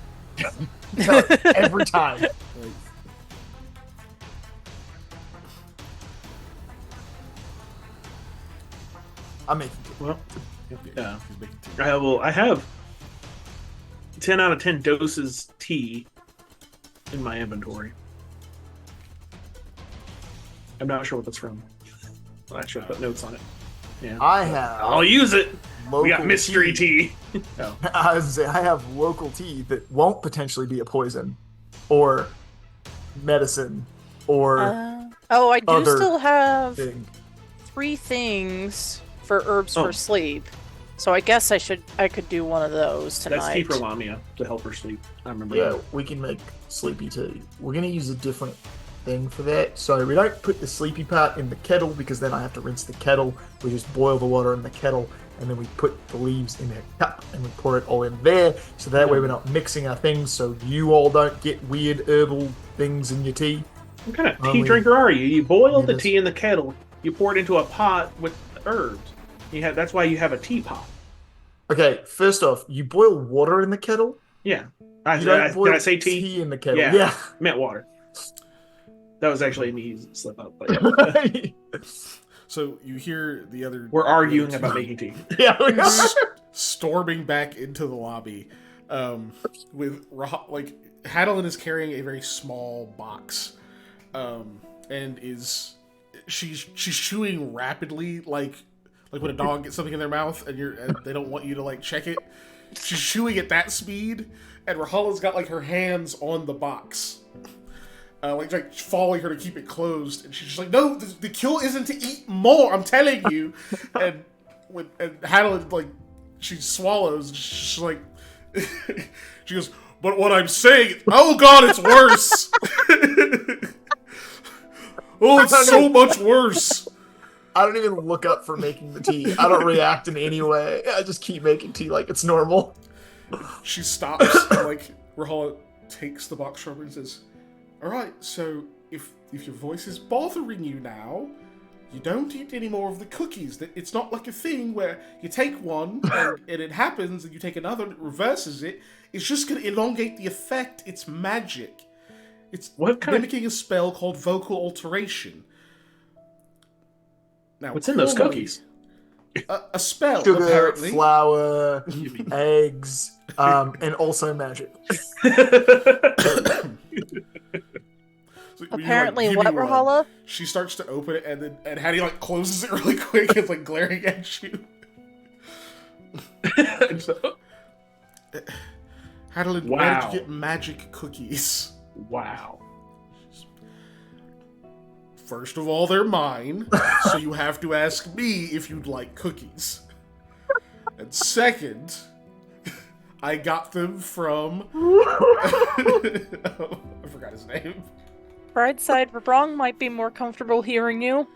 D: lot. Every time. I'm making
B: Well,
A: Yeah, he's making tea.
B: I have 10 out of 10 doses tea in my inventory. I'm not sure what that's from. Well, I should put notes on it. Yeah,
D: I have
B: I'll use it. We got
D: local
B: mystery tea. Oh.
D: I was gonna say, I have local tea that won't potentially be a poison or medicine or
C: I do
D: other
C: still have
D: thing.
C: 3 things for herbs
B: Oh.
C: for sleep. So I guess I could do one of those tonight.
B: That's tea for Lamia to help her sleep. I remember
D: Yeah,
B: that.
D: we can make sleepy tea. We're gonna use a different thing for that. So we don't put the sleepy part in the kettle because then I have to rinse the kettle. We just boil the water in the kettle and then we put the leaves in a cup and we pour it all in there. So that way we're not mixing our things so you all don't get weird herbal things in your tea.
B: What kind of tea
D: Only-
B: drinker are you? You boil the
D: Yes.
B: tea in the kettle, you pour it into a pot with herbs. That's why you have a teapot.
D: Okay, first off, you boil water in the kettle.
B: Yeah.
D: You don't boil
B: Did I say tea?
D: in the kettle.
B: Yeah.
D: Yeah.
B: Meant water. That was actually an easy slip up. But
A: So you hear the other.
B: we're arguing
A: the
B: about
A: two
B: making tea.
D: Yeah, we are.
A: storming back into the lobby, with like Hadelin is carrying a very small box, and she's chewing rapidly, like when a dog gets something in their mouth and they don't want you to like check it. She's chewing at that speed, and Rahala's got like her hands on the box. Like following her to keep it closed, and she's just like, "No, the kill isn't to eat more. I'm telling you." and Hadelin, like, she swallows. And she's like, she goes, "But what I'm saying, oh god, it's worse. Oh, it's so much worse."
D: I don't even look up for making the tea. I don't react in any way. I just keep making tea like it's normal.
A: She stops, and, like, Rahala takes the box from her and says, "Alright, so if your voice is bothering you now, you don't eat any more of the cookies. It's not like a thing where you take one and it happens and you take another and it reverses it. It's just going to elongate the effect. It's magic. It's
B: What kind of-
A: mimicking a spell called vocal alteration." Now,
B: What's in those
A: normally,
B: cookies?
A: A spell,
D: Sugar,
A: apparently.
D: flour, eggs, and also magic.
A: So when you,
C: Apparently,
A: give
C: what,
A: me one,
C: Rahala?
A: She starts to open it, and Hattie like closes it really quick. It's like glaring at you. Hadelin, where
B: Wow.
A: did you get magic cookies?
B: Wow.
A: First of all, they're mine, so you have to ask me if you'd like cookies. And second, I got them from... oh, I forgot his name.
C: Brightside Verbrong might be more comfortable hearing you.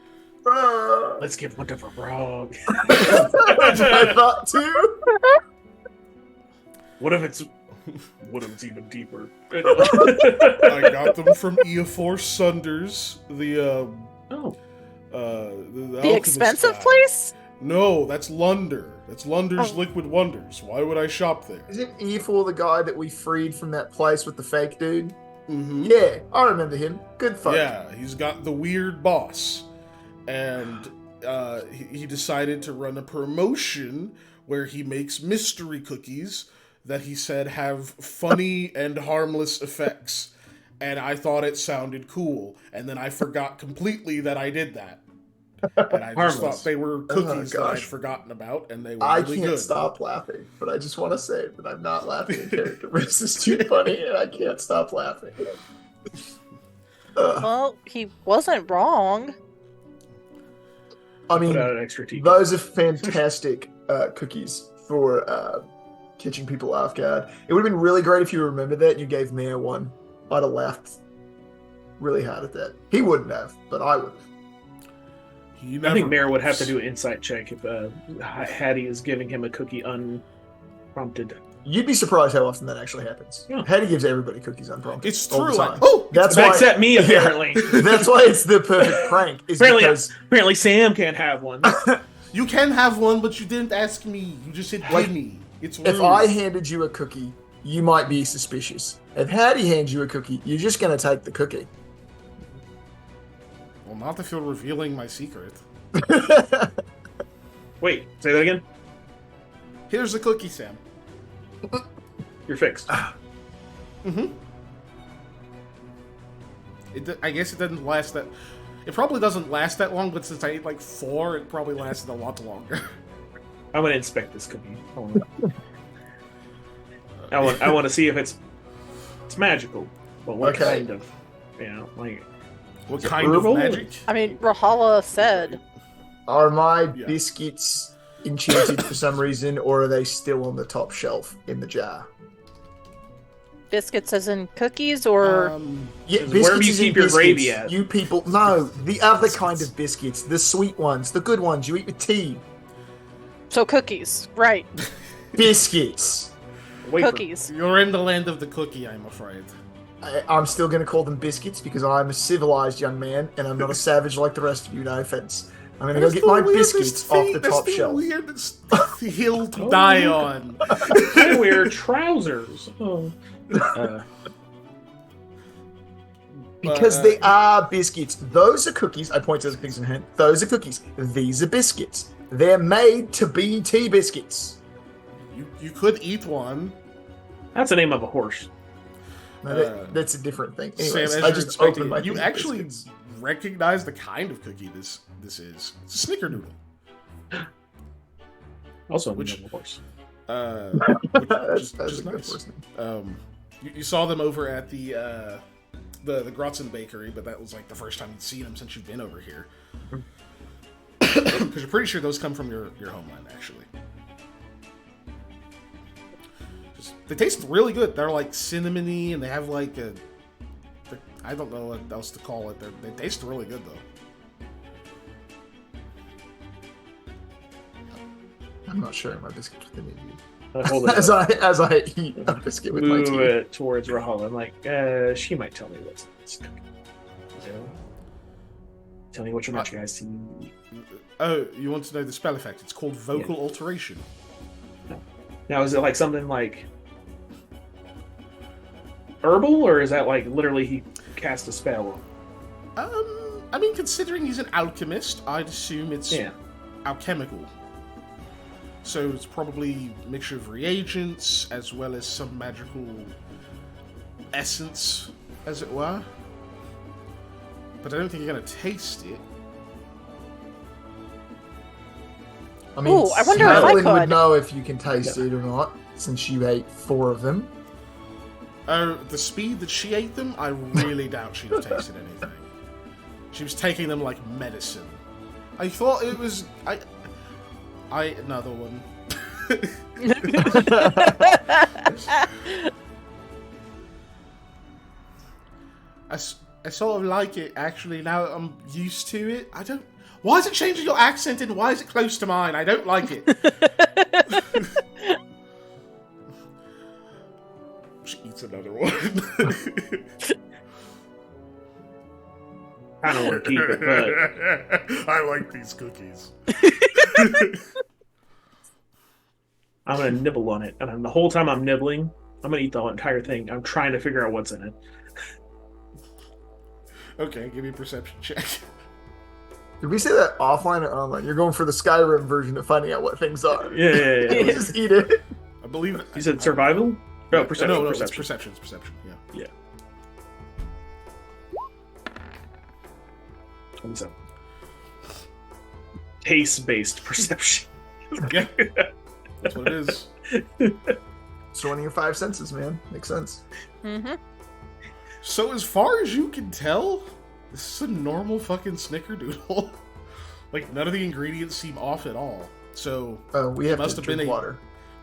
B: Let's give one to Verbrog.
D: That's what I thought too.
B: What if it's even deeper?
A: I got them from Eofor Sunders, the
B: Oh.
A: the
C: The expensive
A: guy.
C: place?
A: No, that's Lunder. That's Lunder's
C: Oh.
A: Liquid Wonders. Why would I shop there?
D: Isn't E4 the guy that we freed from that place with the fake dude?
A: Mm-hmm.
D: Yeah, I remember him. Good fuck.
A: Yeah, he's got the weird boss. And he decided to run a promotion where he makes mystery cookies that he said have funny and harmless effects. And I thought it sounded cool. And then I forgot completely that I did that. And I just
B: Harmless.
A: thought they were cookies that I'd
D: gosh.
A: forgotten about, and they were
D: I
A: really
D: can't
A: good.
D: stop laughing, but I just want to say that I'm not laughing in character. This is too funny, and I can't stop laughing.
C: Well, he wasn't wrong.
D: I mean,
B: Put out an extra tea.
D: those are fantastic cookies for catching people off guard. It would have been really great if you remembered that and you gave Mayor one. I'd have laughed really hard at that. He wouldn't have, but I would have.
A: He
B: I
A: never
B: think Mayor would have
A: knows.
B: to do an insight check if Hattie is giving him a cookie unprompted.
D: You'd be surprised how often that actually happens.
B: Yeah.
D: Hattie gives everybody cookies unprompted.
A: It's
D: all the
A: true.
D: time.
A: Oh,
D: That's why.
B: Except me, apparently.
D: That's why it's the perfect prank. Is because
B: Apparently Sam can't have one.
A: you can have one, but you didn't ask me. You just said
D: Like,
A: give me. It's rude.
D: if I handed you a cookie, you might be suspicious. If Hattie hands you a cookie, you're just gonna take the cookie.
A: Well, not if you're revealing my secret.
B: Wait, say that again?
A: Here's the cookie, Sam.
B: You're fixed.
A: Mm-hmm. I guess it doesn't last that... It probably doesn't last that long, but since I ate like 4, it probably lasted a lot longer.
B: I'm gonna inspect this cookie. I want to see if it's magical, but what
D: Okay.
B: kind of, like
A: What
B: Is it
A: kind of
B: herbal?
A: magic?
C: I mean, Rahala said.
D: Are my
A: Yeah.
D: biscuits enchanted for some reason, or are they still on the top shelf in the jar?
C: Biscuits as in cookies, or
D: Yeah,
B: Wherever
D: biscuits
B: you
D: is in
B: keep your gravy
D: biscuits.
B: at.
D: You people, no, the other kind of biscuits, the sweet ones, the good ones you eat with tea.
C: so cookies, right?
D: Biscuits.
B: wafer.
C: Cookies.
A: You're in the land of the cookie, I'm afraid.
D: I'm still going to call them biscuits because I'm a civilized young man and I'm not a savage like the rest of you. No offense. I'm going to go get my biscuits off the top shelf.
A: Weirdest hill to die
B: look.
A: on.
B: I wear trousers. Oh.
D: Because they are biscuits. Those are cookies. I point to the cookies in hand. Those are cookies. These are biscuits. They're made to be tea biscuits.
A: You could eat one.
B: That's the name of a horse.
D: No, that's a different thing. Anyways,
A: Sam,
D: I
A: as
D: just
A: you're
D: opened my
A: expecting, you
D: thing of
A: actually
D: biscuits.
A: recognize the kind of cookie this is. It's a snickerdoodle.
B: Also
A: Which-
B: a name of a horse.
A: Which
D: That's
A: is
D: a
A: just
D: good
A: nice.
D: first name.
A: You saw them over at the Grotzen Bakery, but that was like the first time you'd seen them since you've been over here. Because you're pretty sure those come from your homeland, actually. They taste really good. They're like cinnamony, and they have like I don't know what else to call it. They taste really good though.
D: I'm not sharing my biscuit with any of you.
B: Hold it
D: As
B: up.
D: I eat a biscuit with my
B: Move
D: teeth.
B: it towards Rahala. I'm like, she might tell me what's in this cookie. Tell me what your magic guys see.
A: Oh, you want to know the spell effect? It's called vocal alteration.
B: Now, is it like something like herbal, or is that like literally he cast a spell?
A: I mean, considering he's an alchemist, I'd assume it's
B: Yeah.
A: alchemical. So it's probably a mixture of reagents as well as some magical essence, as it were. But I don't think you're gonna taste it.
D: I mean,
C: Ooh, I wonder if I
D: Madeline would
C: could.
D: know if you can taste it or not, since you ate 4 of them.
A: The speed that she ate them, I really doubt she'd have tasted anything. She was taking them like medicine. I thought it was another one. I sort of like it, actually, now that I'm used to it. I don't... Why is it changing your accent and why is it close to mine? I don't like it. She eats another one.
B: I don't want to keep it, but
A: I like these cookies.
B: I'm gonna nibble on it, and the whole time I'm nibbling, I'm gonna eat the entire thing. I'm trying to figure out what's in it.
A: Okay, give me a perception check.
D: Did we say that offline or online? You're going for the Skyrim version of finding out what things are.
B: Yeah.
D: Just eat it.
A: I believe...
B: You said survival? Oh, perception.
A: No,
B: perception.
A: it's perception. It's perception, yeah.
B: Yeah. 27. Taste-based perception.
A: Yeah. That's what it is.
D: It's one of your 5 senses, man. Makes sense.
C: Mm-hmm.
A: So as far as you can tell, this is a normal fucking snickerdoodle. Like, none of the ingredients seem off at all. So,
D: We have
A: must
D: to
A: have been
D: drink
A: a-
D: water.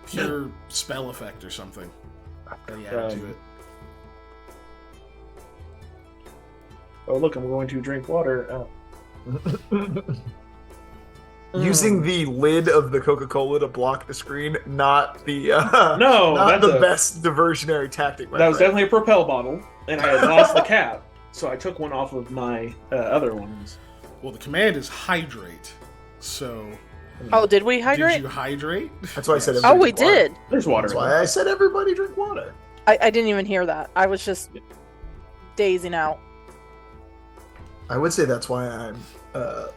A: pure spell effect or something that he added to it.
B: Oh, look, I'm going to drink water.
D: using the lid of the Coca-Cola to block the screen, not the
B: No,
D: not
B: that's
D: the
B: a-
D: best diversionary tactic. My
B: That was
D: friend.
B: definitely a Propel bottle, and I had lost the cap, so I took one off of my other ones.
A: Well, the command is hydrate. So,
C: Oh, did we hydrate?
A: did you hydrate?
D: That's why I said.
B: Yes.
C: Oh,
D: everybody
C: we
D: drink water.
C: did.
B: There's water.
D: That's
B: in
D: why
B: there.
D: I said everybody drink water.
C: I didn't even hear that. I was just dazing out.
D: I would say that's why I'm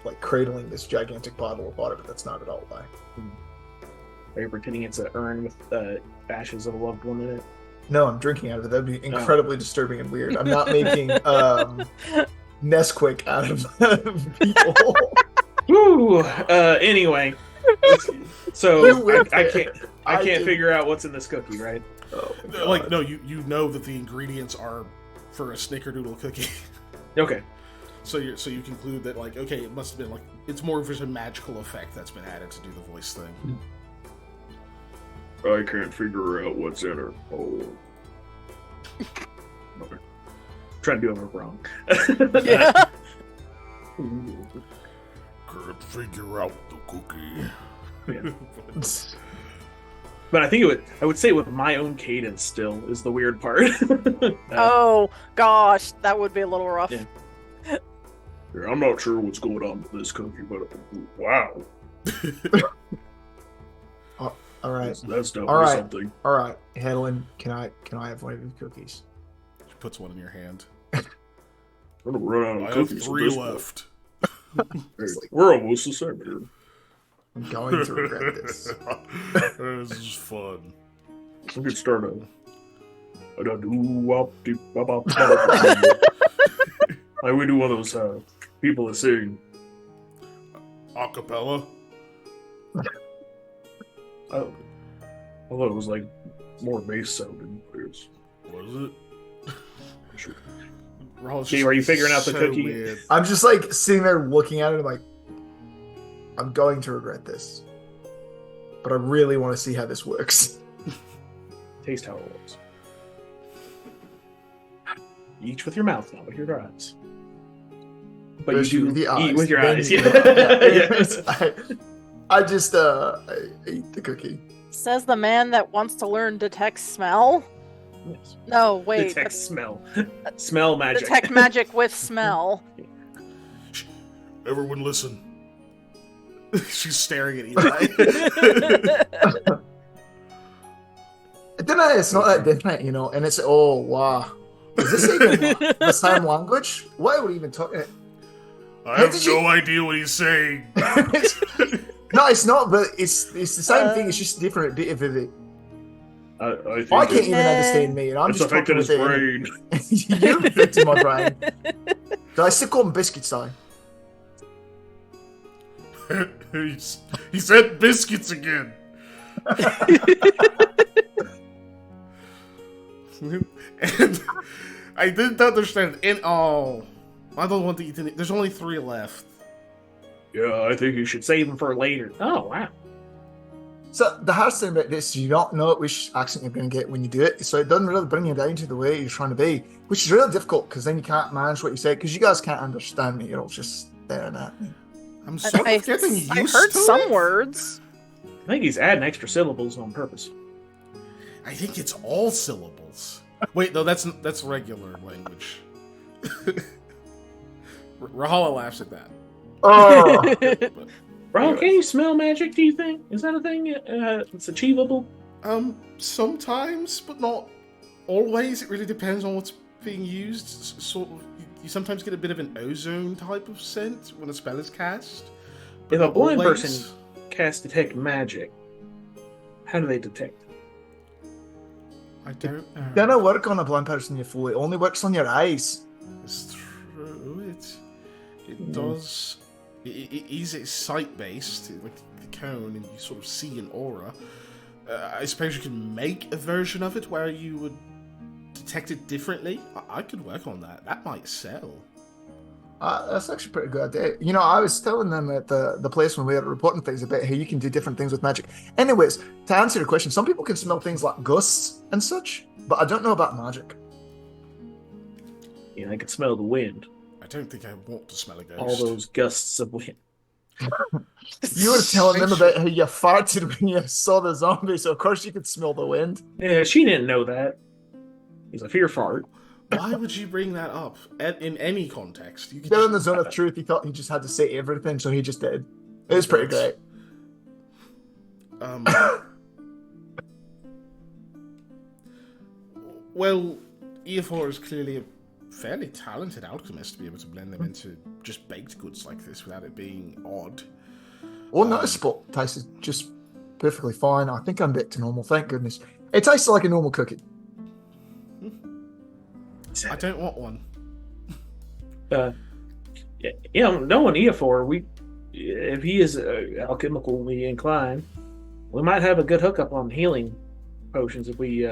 D: like cradling this gigantic bottle of water, but that's not at all why.
B: Are you pretending it's an urn with ashes of a loved one in it?
D: No, I'm drinking out of it. That'd be incredibly disturbing and weird. I'm not making Nesquik out of people.
B: Woo! Anyway, so
D: You went
B: I
D: there.
B: can't
D: did-
B: figure out what's in this cookie, right?
D: Oh my God.
A: Like, no, you know that the ingredients are for a snickerdoodle cookie.
B: Okay.
A: So you conclude that, like, okay, it must have been, like, it's more of just a magical effect that's been added to do the voice thing.
E: I can't figure out what's in her. Oh.
B: Okay. Trying to do it wrong.
C: Yeah.
E: Can't figure out the cookie.
B: Yeah. But I think I would say with my own cadence still is the weird part.
C: Oh gosh, that would be a little rough.
B: Yeah.
E: Yeah, I'm not sure what's going on with this cookie, but wow.
D: All right,
E: That's definitely
D: All right.
E: something.
D: all right, Helen, can I have one of your cookies?
A: She puts one in your hand.
E: I'm gonna run out
A: I
E: of
A: have
E: cookies. at
A: 3
E: this point.
A: left.
E: Hey, we're almost the same here.
D: I'm going to regret this.
A: This is fun.
E: We could start a do-wop-dee-bop-bop. Like we do one of those people that sing.
A: Acapella?
E: I thought it was like more bass sounding. It's-
A: Was it? Rahul's
B: Steve,
A: just
B: are you figuring out the
A: so
B: cookie?
A: weird.
D: I'm just like sitting there looking at it, like, I'm going to regret this, but I really want to see how this works.
B: Taste how it works. Each with your mouth, not with your eyes. But
D: First
B: you
D: with
B: do
D: the
B: eat with your
D: then
B: eyes.
D: you-
B: Yeah. Yes.
D: I just I ate the cookie.
C: Says the man that wants to learn detect smell.
B: Yes.
C: No, wait.
B: Detect smell. Smell magic.
C: Detect magic with smell.
A: Shh. Everyone listen. She's staring at Eli.
D: It's not that different, you know. And it's oh wow, is this even the same language? Why are we even talking?
A: I
D: How
A: have
D: did you-
A: no idea what he's saying.
D: No, it's not. But it's the same thing. It's just different bit of it.
E: I think
D: I can't
E: it's,
D: even understand me, and I'm
E: it's
D: just talking
E: affected
D: with
E: his
D: it.
E: brain.
D: You're affecting my brain. Did I still call them biscuits though?
A: He said biscuits again. And I didn't understand. I don't want to eat any. There's only 3 left.
E: Yeah, I think you should say.
B: Save them for later. Oh wow.
D: So the hardest thing about this, you don't know which accent you're going to get when you do it. So it doesn't really bring you down to the way you're trying to be, which is really difficult because then you can't manage what you say because you guys can't understand me. You're all just staring at me.
A: I'm sort of getting used
C: I heard
A: to
C: some
A: it.
C: words.
B: I think he's adding extra syllables on purpose.
A: I think it's all syllables. Wait, no, that's regular language. Rahala laughs at that.
D: Oh,
B: Bro,
A: Anyway.
B: can you smell magic, do you think? Is that a thing that's achievable?
A: Sometimes, but not always. It really depends on what's being used. Sort of, you sometimes get a bit of an ozone type of scent when a spell is cast. but
B: If a
A: not
B: blind
A: always.
B: person casts detect magic, how do they detect?
A: I don't know.
D: don't work on a blind person, you fool. It only works on your eyes.
A: It's true. It does. It is sight based, like the cone, and you sort of see an aura. I suppose you can make a version of it where you would detect it differently. I could work on that. That might sell.
D: That's actually a pretty good idea. You know, I was telling them at the place when we were reporting things about how you can do different things with magic. Anyways, to answer your question, some people can smell things like gusts and such, but I don't know about magic.
B: You know, I can smell the wind.
A: I don't think I want to smell a ghost.
B: All those gusts of wind.
D: You were telling them about how you farted when you saw the zombie, so of course you could smell the wind.
B: Yeah, she didn't know that. He's a fear fart.
A: Why would you bring that up in any context? You could
D: Then in the
A: just-
D: zone of truth, he thought he just had to say everything, so he just did. It was pretty great.
A: Well, E4 is clearly a fairly talented alchemist to be able to blend them into just baked goods like this without it being odd.
D: Or noticeable. Tastes just perfectly fine. I think I'm back to normal, thank goodness. It tastes like a normal cookie.
A: I don't want one.
B: Knowing Eofor, if he is alchemically inclined, we might have a good hookup on healing potions if we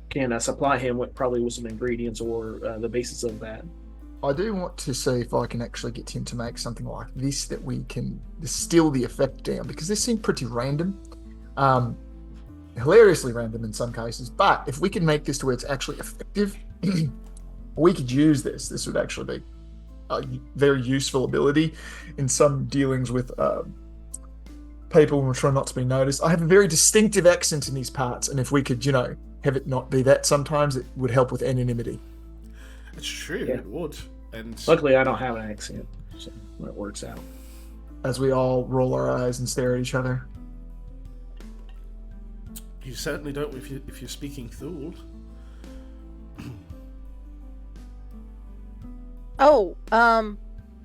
B: can supply him with some ingredients or the basis of that.
D: I do want to see if I can actually get him to make something like this that we can distill the effect down, because this seemed pretty random. Hilariously random in some cases, but if we can make this to where it's actually effective, we could use this. This would actually be a very useful ability in some dealings with people when we're trying not to be noticed. I have a very distinctive accent in these parts, and if we could, have it not be that sometimes, it would help with anonymity.
A: It's true,
B: Yeah.
A: it would. And
B: Luckily, I don't have an accent, so it works out.
D: As we all roll our eyes and stare at each other.
A: you certainly don't if you're speaking Thule.
C: Oh,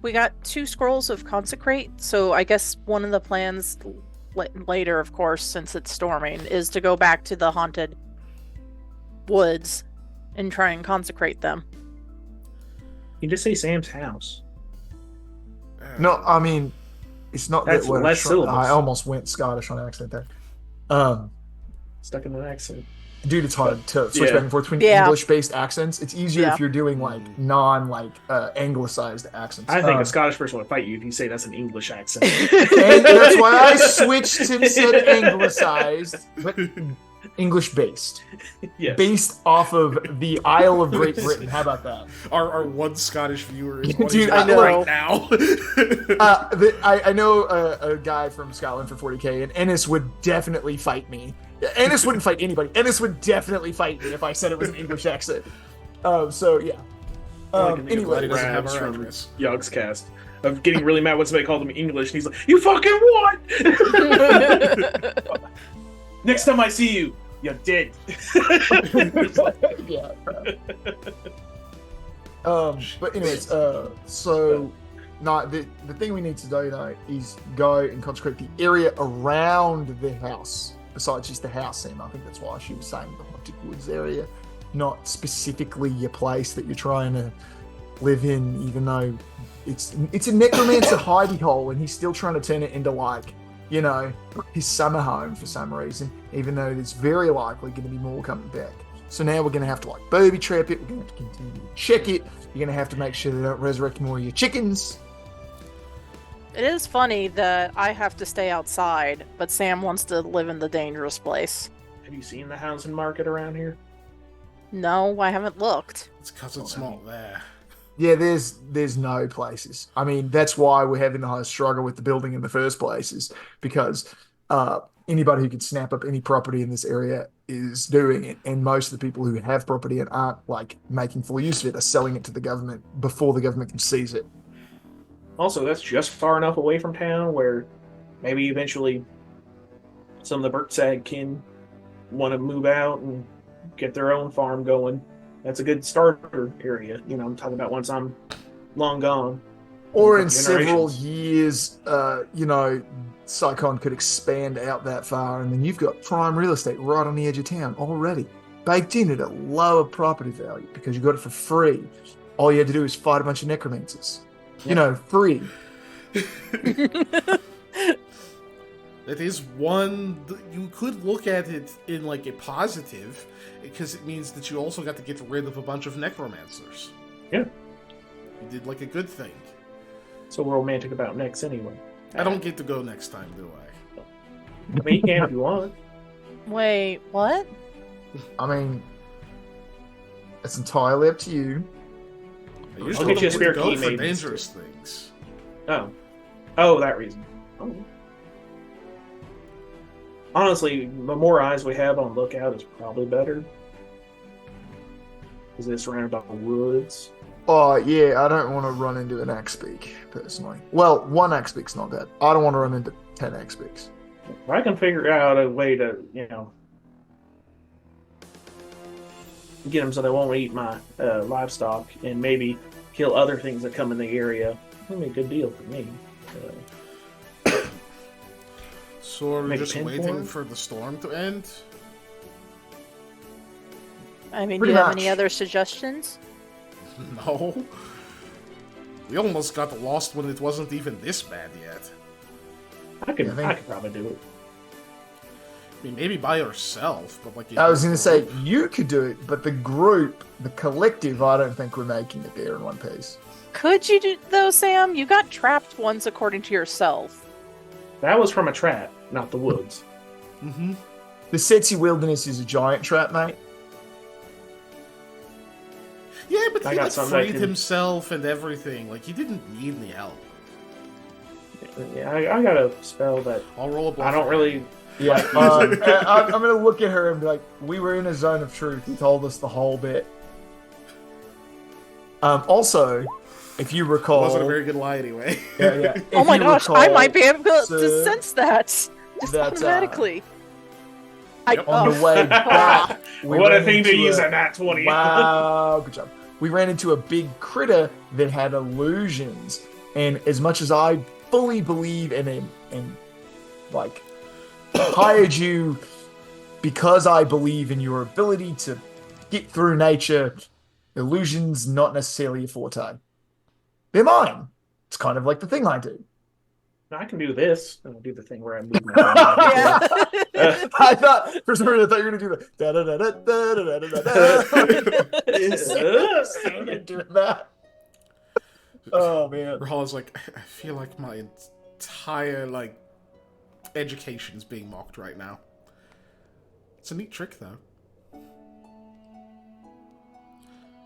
C: we got 2 scrolls of consecrate, so I guess one of the plans later, of course, since it's storming, is to go back to the haunted woods and try and consecrate them.
B: You just say Sam's house.
D: No, I mean, it's not
B: That's
D: that word.
B: less syllables.
D: I almost went Scottish on accident there.
B: Stuck in an accent.
D: Dude, it's hard to switch
B: Yeah.
D: back and forth between
C: Yeah.
D: English-based accents. It's easier
C: Yeah.
D: if you're doing anglicized accents.
B: I think a Scottish person would fight you if you say that's an English accent.
D: And that's why I switched and said anglicized, but English-based,
B: Yes.
D: based off of the Isle of Great Britain. How about that?
A: Our one Scottish viewer is
D: Dude,
A: watching
D: I know.
A: right now.
D: I know a guy from Scotland for 40k, and Ennis would definitely fight me. Ennis wouldn't fight anybody. Ennis would definitely fight me if I said it was an English accent. So yeah. Anyway,
A: he doesn't have
B: Rabs
A: our
B: from
A: address.
B: Yogg's cast of getting really mad when somebody called him English, and he's like, "You fucking what?" Next time I see you, you're dead.
D: yeah. But anyways, so no, the thing we need to do though is go and consecrate the area around the house, besides just the house. Sam, I think that's why she was saying the haunted woods area, not specifically your place that you're trying to live in. Even though it's a necromancer hidey hole, and he's still trying to turn it into his summer home for some reason. Even though there's very likely going to be more coming back. So now we're going to have to booby trap it. We're going to have to continue to check it. You're going to have to make sure they don't resurrect more of your chickens.
C: It is funny that I have to stay outside, but Sam wants to live in the dangerous place.
B: Have you seen the housing market around here?
C: No, I haven't looked.
A: It's because it's not there.
D: Yeah, there's no places. I mean, that's why we're having the highest struggle with the building in the first place, is because anybody who could snap up any property in this area is doing it, and most of the people who have property and aren't making full use of it are selling it to the government before the government can seize it.
B: Also, that's just far enough away from town where maybe eventually some of the Bertsag kin want to move out and get their own farm going. That's a good starter area. I'm talking about once I'm long gone.
D: Or in
B: Generations.
D: several years, Psychon could expand out that far, and then you've got prime real estate right on the edge of town already, baked in at a lower property value because you got it for free. All you had to do is fight a bunch of necromancers. Free.
A: That is one. You could look at it in a positive, because it means that you also got to get rid of a bunch of necromancers.
B: Yeah.
A: You did a good thing.
B: So we're romantic about next anyway.
A: I don't get to go next time, do I?
B: I mean, you can if you want.
C: Wait, what?
D: I mean, it's entirely up to you.
A: I usually
B: get you a
A: don't
B: spare
A: get to
B: key
A: go for
B: made.
A: dangerous things.
B: Oh, that reason. Oh. Honestly, the more eyes we have on lookout is probably better. Because it's surrounded by woods.
D: Oh, yeah, I don't want to run into an X-Beak, personally. Well, one X-Beak's not bad. I don't want to run into 10 X-Beaks.
B: If I can figure out a way to, get them so they won't eat my livestock and maybe kill other things that come in the area, that'd be a good deal for me.
A: So are we
B: Make
A: just
B: a pin
A: waiting
B: for
A: for the storm to end?
C: I mean,
D: Pretty
C: do you have
D: much.
C: any other suggestions?
A: No. We almost got lost when it wasn't even this bad yet.
B: I could
D: I think-
B: probably do it.
A: I mean, maybe by yourself, but like...
D: I was going to say, you could do it, but the group, the collective, I don't think we're making it there in one piece.
C: Could you do though, Sam? You got trapped once, according to yourself.
B: That was from a trap, not the woods.
A: Mm-hmm.
D: The Setsi Wilderness is a giant trap, mate.
A: Yeah, but
B: I
A: he
B: got
A: like
B: something I
A: freed
B: can-
A: himself and everything. Like, he didn't need any help.
B: Yeah, I got a spell that
A: I'll roll a bluff.
B: I don't really.
D: Yeah,
B: like using.
D: I'm going to look at her and be like, we were in a zone of truth. He told us the whole bit. Also, if you
A: It
D: recall...
A: wasn't a very good lie anyway.
D: Yeah.
C: Oh
D: If
C: my
D: you
C: gosh, I
D: recall,
C: might be able to
D: sir,
C: sense that just
D: that,
C: automatically.
A: Yep.
D: on the way back... we
B: What a
D: ran
B: thing to
D: into
B: use a nat 20 on.
D: Wow, good job. We ran into a big critter that had illusions, and as much as I fully believe in him and like hired you because I believe in your ability to get through nature, illusions not necessarily a forte. They're mine. It's kind of like the thing I do.
B: I can do this. I'll do the thing where I move my hand back and forth.
C: Yeah.
D: I thought for some reason I thought you were gonna do the da da da da da da da da da. Doing that. Oh man.
A: Rahala's like, I feel like my entire, like, education's being mocked right now. It's a neat trick, though.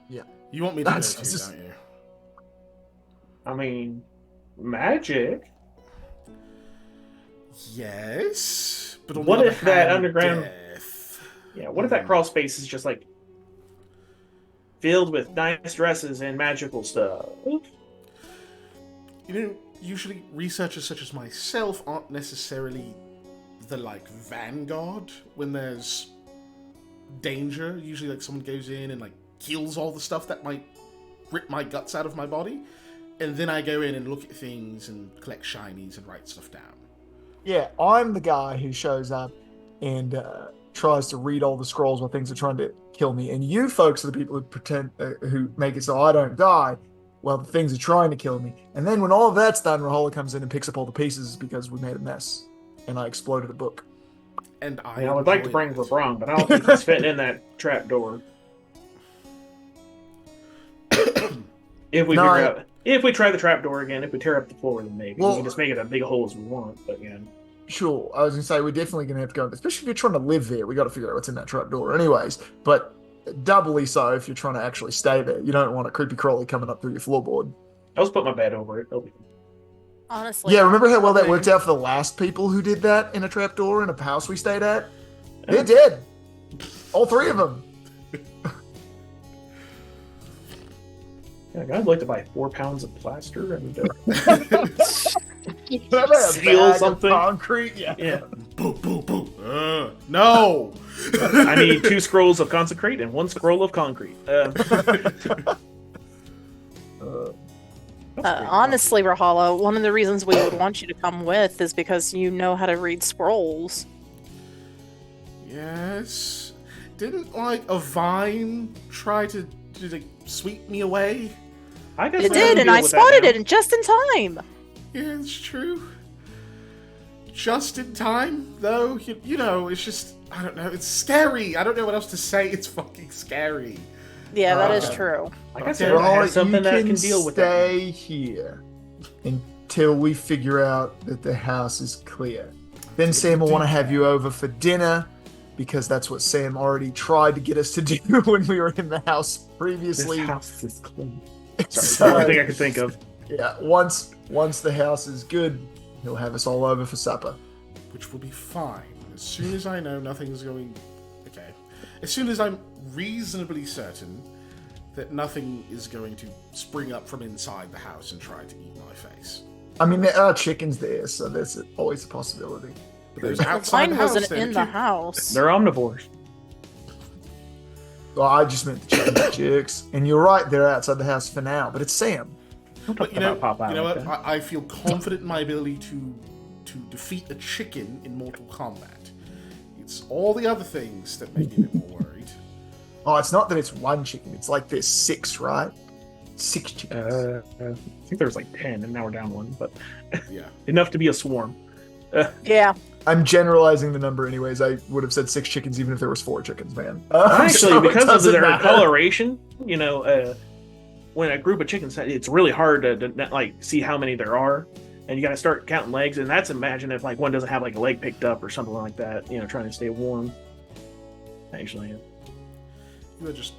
D: Yeah.
A: You want me to
D: That's
A: go too,
D: just-
A: don't you?
B: I mean, magic.
A: Yes, but on
B: What
A: the other
B: if that
A: hand,
B: underground-
A: death.
B: Yeah, what if that crawl space is just like filled with nice dresses and magical stuff?
A: You know, usually researchers such as myself aren't necessarily the, like, vanguard when there's danger. Usually, like, someone goes in and, like, kills all the stuff that might rip my guts out of my body, and then I go in and look at things and collect shinies and write stuff down.
D: Yeah, I'm the guy who shows up and tries to read all the scrolls while things are trying to kill me, and you folks are the people who pretend, who make it so I don't die while the things are trying to kill me. And then when all of that's done, Rahola comes in and picks up all the pieces because we made a mess, and I exploded a book.
A: And
B: I would like to bring
A: enjoy that.
B: LeBron, but I don't think he's fitting in that trap door. If we
D: No,
B: figure out, if we try the trap door again, if we tear up the floor, then maybe
D: Well-
B: we can just make it as big a hole as we want. But yeah,
D: Sure, I was gonna say we're definitely gonna have to go, especially if you're trying to live there. We got to figure out what's in that trap door, anyways. But doubly so if you're trying to actually stay there. You don't want a creepy crawly coming up through your floorboard.
B: I'll just put my bed over it.
C: Honestly.
D: Yeah, remember how well that worked out for the last people who did that in a trap door in a house we stayed at? They're dead. All three of them.
B: Yeah, I'd like to buy 4 pounds of plaster and
D: Seal
B: something.
D: Concrete. Yeah.
B: yeah.
A: Boo, boo, boo. No!
B: I need 2 scrolls of consecrate and 1 scroll of concrete.
C: Honestly, Rahala, one of the reasons we would want you to come with is because you know how to read scrolls.
A: Yes. Didn't, like, a vine try to like, sweep me away?
B: I guess
C: It
B: I
C: did,
B: can
C: and
B: deal
C: I
B: with that
C: spotted
B: now.
C: it just in time.
A: Yeah, it's true. Just in time, though. You know, it's just, I don't know, it's scary. I don't know what else to say. It's fucking scary.
C: Yeah, that is
D: Okay.
C: true.
B: Like I said,
A: Okay.
B: I have
D: Right,
B: something
D: you
B: that can deal with that.
D: stay here until we figure out that the house is clear. Then Sam will want to have you over for dinner because that's what Sam already tried to get us to do when we were in the house
B: This
D: previously.
B: house is clean. Sorry,
D: So-
B: that's the only thing I could think of.
D: Yeah, once the house is good, he'll have us all over for supper.
A: Which will be fine. As soon as I know nothing's going... Okay. As soon as I'm reasonably certain that nothing is going to spring up from inside the house and try to eat my face.
D: I mean, there are chickens there, so there's always a possibility.
A: But there's
C: Well,
A: outside
C: mine
A: the house
C: wasn't
A: then,
C: in the
A: too.
C: house.
B: They're omnivores.
D: Well, I just meant the chicken jerks. And you're right, they're outside the house for now, but it's Sam.
B: Don't
A: But
B: talk about Popeye
A: you know
B: like
A: what?
B: that.
A: I feel confident in my ability to defeat a chicken in Mortal Kombat. It's all the other things that make me a bit more worried.
D: Oh, it's not that it's one chicken. It's like there's 6, right? 6 chickens.
B: I think there was like 10, and now we're down 1, but
A: Yeah.
B: enough to be a swarm.
C: Yeah.
D: I'm generalizing the number anyways. I would have said 6 chickens even if there was 4 chickens, man.
B: Actually,
D: So it
B: because of
D: doesn't
B: their
D: matter.
B: coloration, when a group of chickens, it's really hard to like see how many there are, and you got to start counting legs. And that's imagine if like one doesn't have like a leg picked up or something like that. Trying to stay warm. Actually,
A: You are just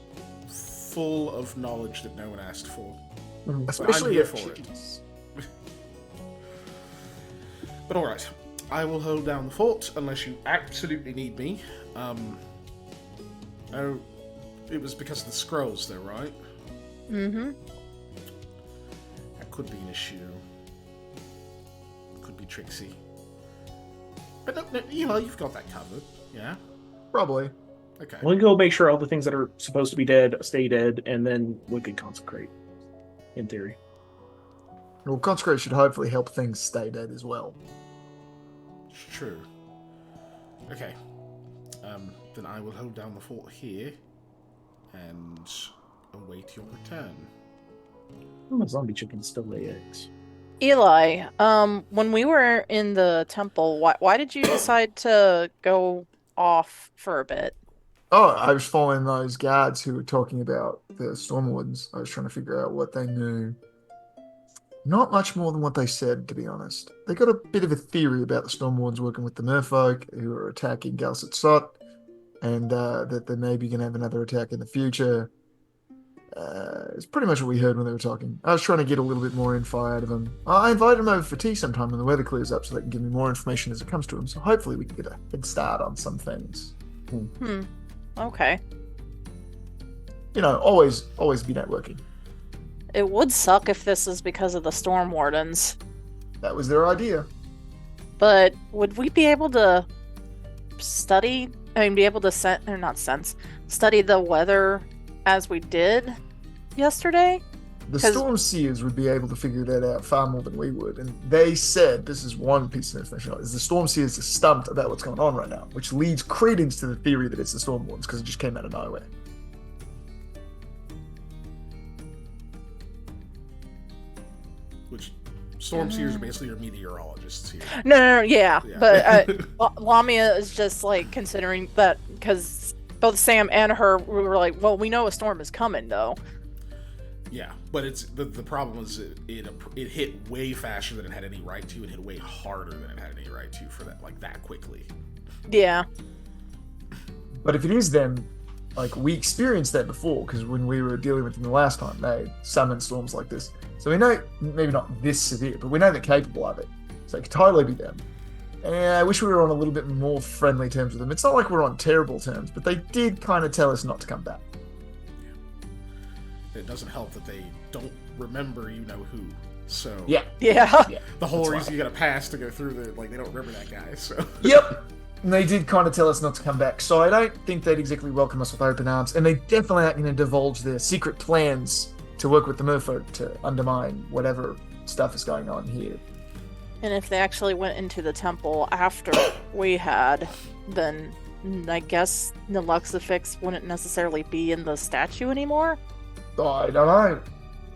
A: full of knowledge that no one asked for.
D: Especially
A: here
D: if
A: for it.
D: chickens.
A: But alright, I will hold down the fort unless you absolutely need me. Oh, it was because of the scrolls though, right?
C: Mm-hmm.
A: That could be an issue. Could be Trixie. But no, you've got that covered, yeah?
D: Probably.
A: Okay.
B: we'll go make sure all the things that are supposed to be dead stay dead, and then we could consecrate. In theory.
D: Well, consecrate should hopefully help things stay dead as well.
A: It's true. Okay. Then I will hold down the fort here and await your return.
B: The zombie chickens still lay eggs.
C: Eli, when we were in the temple, why did you decide to go off for a bit?
D: Oh, I was following those guards who were talking about the Stormwoods. I was trying to figure out what they knew. Not much more than what they said, to be honest. They got a bit of a theory about the Stormwoods working with the Merfolk who are attacking Galsat Sot, and that they may be going to have another attack in the future. It's pretty much what we heard when they were talking. I was trying to get a little bit more info out of them. I invited them over for tea sometime when the weather clears up so they can give me more information as it comes to them. So hopefully we can get a head start on some things.
C: Okay.
D: Always be networking.
C: It would suck if this is because of the Storm Wardens,
D: That was their idea.
C: but would we be able to study? Be able to study the weather as we did yesterday?
D: The
C: 'Cause-
D: Storm Seers would be able to figure that out far more than we would. And they said, this is one piece of information, is the Storm Seers are stumped about what's going on right now, which leads credence to the theory that it's the Storm Wardens because it just came out of nowhere.
A: Which storm seers are basically your meteorologists here.
C: No, yeah.
A: Yeah.
C: But Lamia is just like considering that because both Sam and her were like, well, we know a storm is coming though.
A: Yeah, but it's the problem is it hit way faster than it had any right to. It hit way harder than it had any right to for that quickly.
C: Yeah.
D: But if it is them, we experienced that before because when we were dealing with them the last time, they summoned storms like this. So we know, maybe not this severe, but we know they're capable of it. So it could totally be them. And I wish we were on a little bit more friendly terms with them. It's not like we're on terrible terms, but they did kind of tell us not to come back.
A: It doesn't help that they don't remember you know who. So
C: Yeah.
A: the whole
D: That's
A: reason
D: why.
A: you got to pass to go through they don't remember that guy. So
D: Yep. And they did kind of tell us not to come back. So I don't think they'd exactly welcome us with open arms. And they definitely aren't going to divulge their secret plans to work with the Merfolk to undermine whatever stuff is going on here.
C: And if they actually went into the temple after we had, then I guess the Luxifix wouldn't necessarily be in the statue anymore.
D: Oh, I don't know.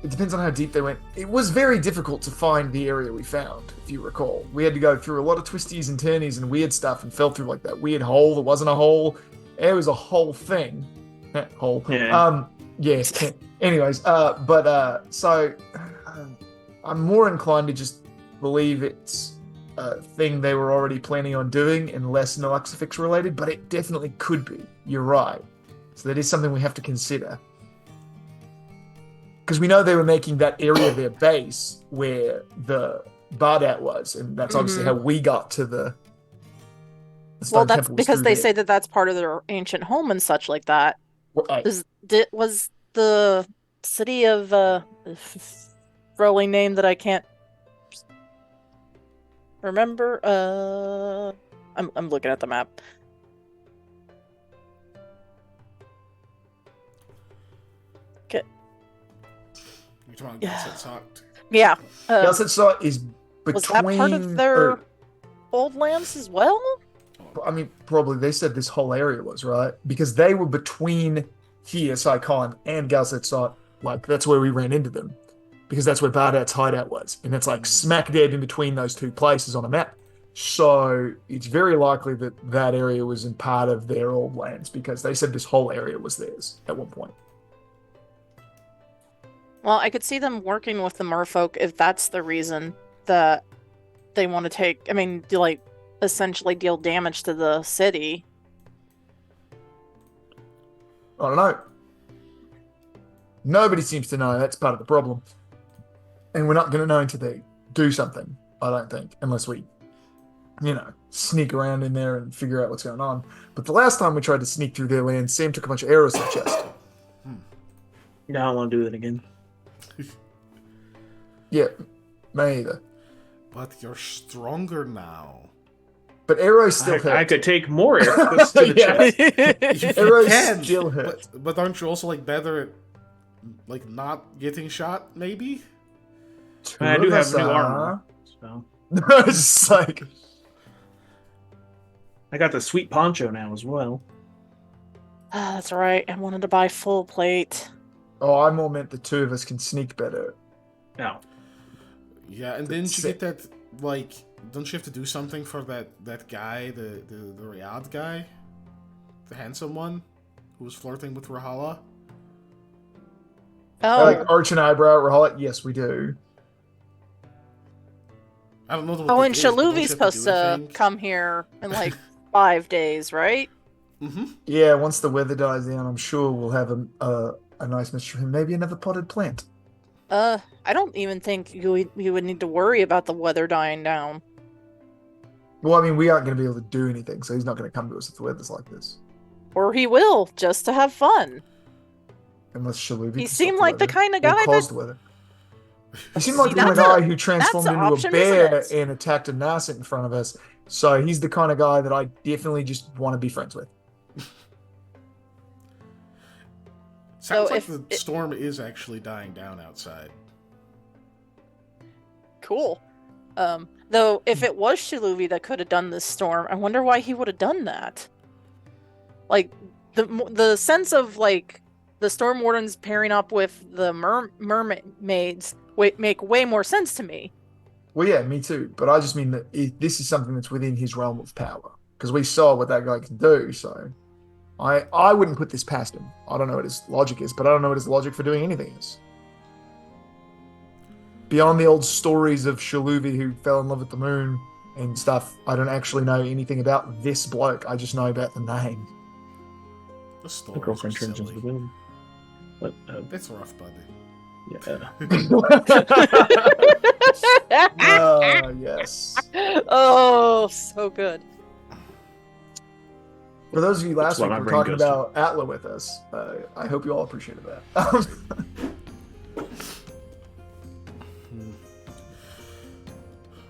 D: It depends on how deep they went. It was very difficult to find the area we found, if you recall. We had to go through a lot of twisties and turnies and weird stuff and fell through that weird hole that wasn't a hole. It was a whole thing. Hole.
B: Yeah.
D: Yes. Anyways, so I'm more inclined to just believe it's a thing they were already planning on doing and less Luxifix related, but it definitely could be. You're right. So that is something we have to consider. because we know they were making that area their base where the Bardat was, and that's obviously how we got to the Stone
C: Well, that's
D: Temple was
C: because
D: through
C: they
D: there.
C: say that that's part of their ancient home and such like that.
D: Right.
C: Was the city of rolling name that I can't remember? I'm looking at the map. Okay.
A: You're talking about
C: Yeah.
A: Gas Sucked.
C: Yeah.
D: Galset is between.
C: Was that part of their
D: or,
C: old lands as well?
D: I mean, probably they said this whole area was right because they were between here, Saikon, and Galset. Like that's where we ran into them because that's where Bardat's hideout was, and it's like smack dead in between those two places on a map. So it's very likely that that area was in part of their old lands because they said this whole area was theirs at one point.
C: Well, I could see them working with the merfolk if that's the reason that they want to take, I mean, like, essentially deal damage to the city.
D: I don't know. Nobody seems to know. That's part of the problem. And we're not going to know until they do something, I don't think, unless we, sneak around in there and figure out what's going on. But the last time we tried to sneak through their land, Sam took a bunch of arrows to the chest.
B: No, I don't want to do it again.
D: Yeah, me either.
A: But you're stronger now.
D: But arrows still hurt.
B: I could take more arrows to the
D: Yeah.
B: chest.
D: Arrows
A: can,
D: still hurt.
A: but aren't you also like better at like not getting shot? Maybe.
B: I do have new
D: Two of us
B: armor. So
D: are. It's just like
B: I got the sweet poncho now as well.
C: Ah, that's right. I wanted to buy full plate.
D: oh, I more meant the two of us can sneak better.
B: No.
A: Yeah, and didn't you get that like? Don't you have to do something for that guy, the Riyadh guy, the handsome one, who was flirting with Rahala?
C: Oh,
D: Like arch an eyebrow, Rahala. Yes, we do.
A: I don't know.
C: oh, and Shaluvi's supposed to come here in like 5 days, right?
A: Mm-hmm.
D: Yeah, once the weather dies down, I'm sure we'll have a nice mixture of him. Maybe another potted plant.
C: I don't even think you would need to worry about the weather dying down.
D: Well, I mean, we aren't going to be able to do anything, so he's not going to come to us if the weather's like this.
C: Or he will, just to have fun.
D: Unless Shaluvi.
C: He
D: can
C: seemed
D: stop
C: like the
D: weather
C: kind of
D: or
C: guy
D: cause
C: that...
D: the weather. He seemed like
C: See,
D: the kind of
C: that's
D: guy who transformed
C: an
D: into
C: option,
D: a bear
C: isn't it?
D: and attacked a Narset in front of us. So he's the kind of guy that I definitely just want to be friends with.
A: Sounds
C: So
A: like
C: if
A: the storm is actually dying down outside.
C: Cool. Though, if it was Shaluvi that could have done this storm, I wonder why he would have done that. Like, the sense of, like, the Storm Wardens pairing up with the mermaids make way more sense to me.
D: Well, yeah, me too. But I just mean that this is something that's within his realm of power. Because we saw what that guy can do, so... I wouldn't put this past him. I don't know what his logic is, but I don't know what his logic for doing anything is. Beyond the old stories of Shaluvi who fell in love with the moon and stuff, I don't actually know anything about this bloke. I just know about the name.
A: The
B: The
A: storm
B: girlfriend
A: is
B: turns into
A: silly.
B: the wind. But,
A: That's rough, buddy.
B: yeah.
D: Yes.
C: Oh, so good.
D: For those of you last
B: That's what
D: week
B: my
D: who were
B: brain
D: talking
B: goes to.
D: about Atla with us, I hope you all appreciated that.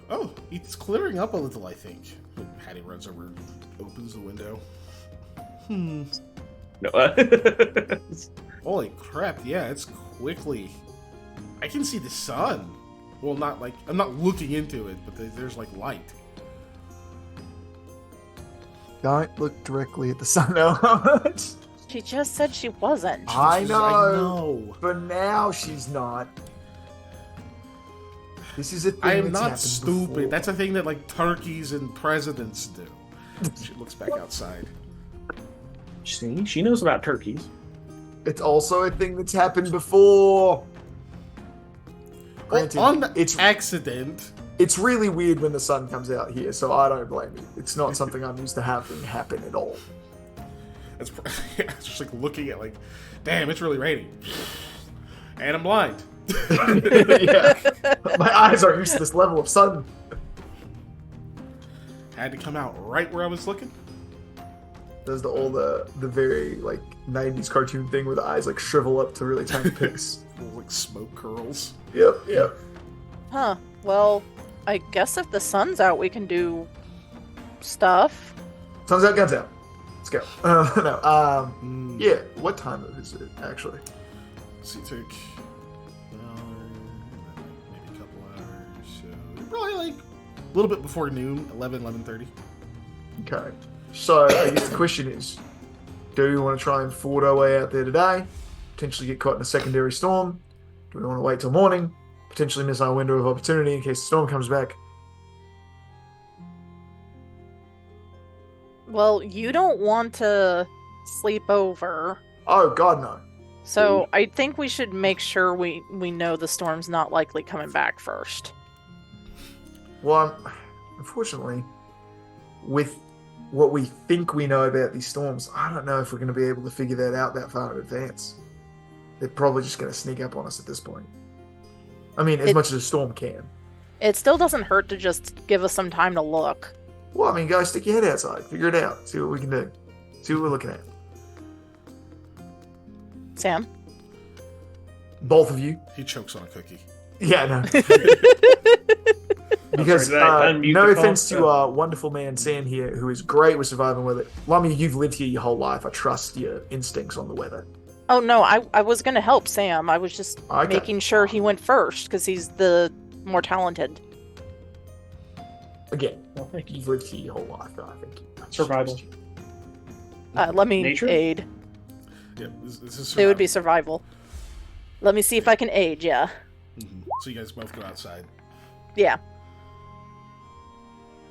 A: Oh, it's clearing up a little, I think. When Hattie runs over and opens the window.
B: No.
A: Holy crap, yeah, it's quickly. I can see the sun. Well, not like, I'm not looking into it, but there's like light.
D: Don't look directly at the sun now.
C: She just said she wasn't.
D: I know.
A: I know.
D: But now she's not. This is a thing
A: I am
D: that's
A: not
D: happened
A: stupid.
D: before.
A: That's a thing that like turkeys and presidents do. She looks back outside.
B: See, she knows about turkeys.
D: It's also a thing that's happened before.
A: Well,
D: Granted,
A: on
D: it's
A: accident.
D: it's really weird when the sun comes out here, so I don't blame you. It's not something I'm used to having happen at all.
A: It's yeah, it's just like looking at like, damn, it's really raining. And I'm blind.
D: Yeah. My eyes aren't used to this level of sun.
A: Had to come out right where I was looking.
D: Does the very like 90s cartoon thing where the eyes like shrivel up to really tiny picks.
A: Little, like smoke curls.
D: Yep.
C: Huh. Well, I guess if the sun's out, we can do stuff.
D: Sun's out, guns out. Let's go. No.
A: Mm.
D: Yeah. What time is it actually?
A: So you take an hour, maybe a couple hours. So probably like a little bit before noon, 11:30.
D: Okay. So I guess the question is, do we want to try and ford our way out there today? Potentially get caught in a secondary storm? Do we want to wait till morning? Potentially miss our window of opportunity in case the storm comes back?
C: Well, you don't want to sleep over.
D: Oh God, no.
C: So I think we should make sure we know the storm's not likely coming back first.
D: Well, unfortunately, with what we think we know about these storms, I don't know if we're going to be able to figure that out that far in advance. They're probably just going to sneak up on us at this point. I mean, as much as a storm can.
C: It still doesn't hurt to just give us some time to look.
D: Well, I mean, guys, stick your head outside. Figure it out. See what we can do. See what we're looking at.
C: Sam?
D: Both of you.
A: He chokes on a cookie.
D: Yeah, no. Because no offense to wonderful man Sam here, who is great with surviving weather. Lummy, you've lived here your whole life. I trust your instincts on the weather.
C: Oh, no, I was going to help Sam. I was just
D: Okay.
C: making sure he went first, because he's the more talented.
D: Again, you've lived here your whole life, I think.
B: Survival.
C: Let me
B: Nature?
C: aid.
A: Yeah, this is
C: It would be survival. Let me see if I can aid, yeah.
A: Mhm. So you guys both go outside.
C: Yeah.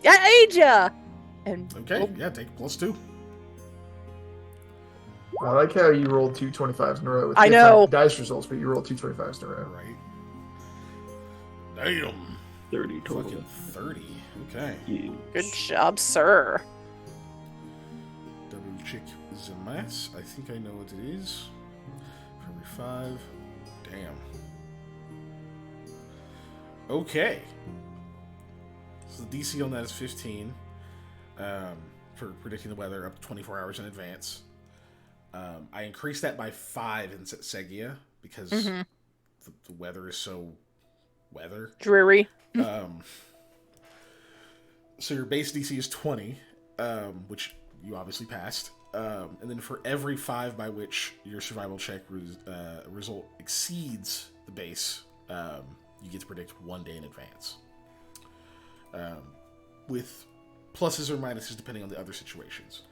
C: I aid ya! And
A: Okay, yeah, take +2.
D: I like how you rolled two 25s in a row with
C: I
D: different
C: know.
D: dice results, but you rolled two 25s in a row.
A: Right. Damn.
B: 30 total.
A: Fucking 30. Okay.
B: Yeah.
C: good job, sir.
A: Double check the mass. I think I know what it is. For every 5. Damn. Okay. So the DC on that is 15. For predicting the weather up to 24 hours in advance. I increased that by 5 in Segia because the weather is so weather.
C: Dreary.
A: So your base DC is 20, which you obviously passed. And then for every 5 by which your survival check result exceeds the base, you get to predict 1 day in advance. With pluses or minuses depending on the other situations.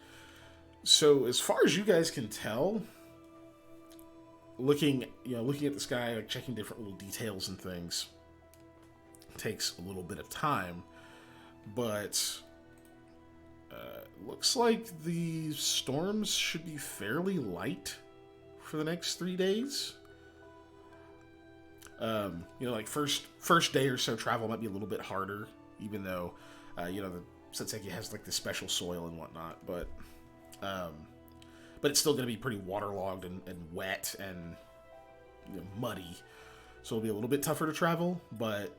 A: So as far as you guys can tell, looking at the sky, like checking different little details and things, takes a little bit of time, but looks like the storms should be fairly light for the next 3 days. Like first day or so travel might be a little bit harder, even though the Setseki has like the special soil and whatnot, but it's still going to be pretty waterlogged and wet and muddy, so it'll be a little bit tougher to travel. But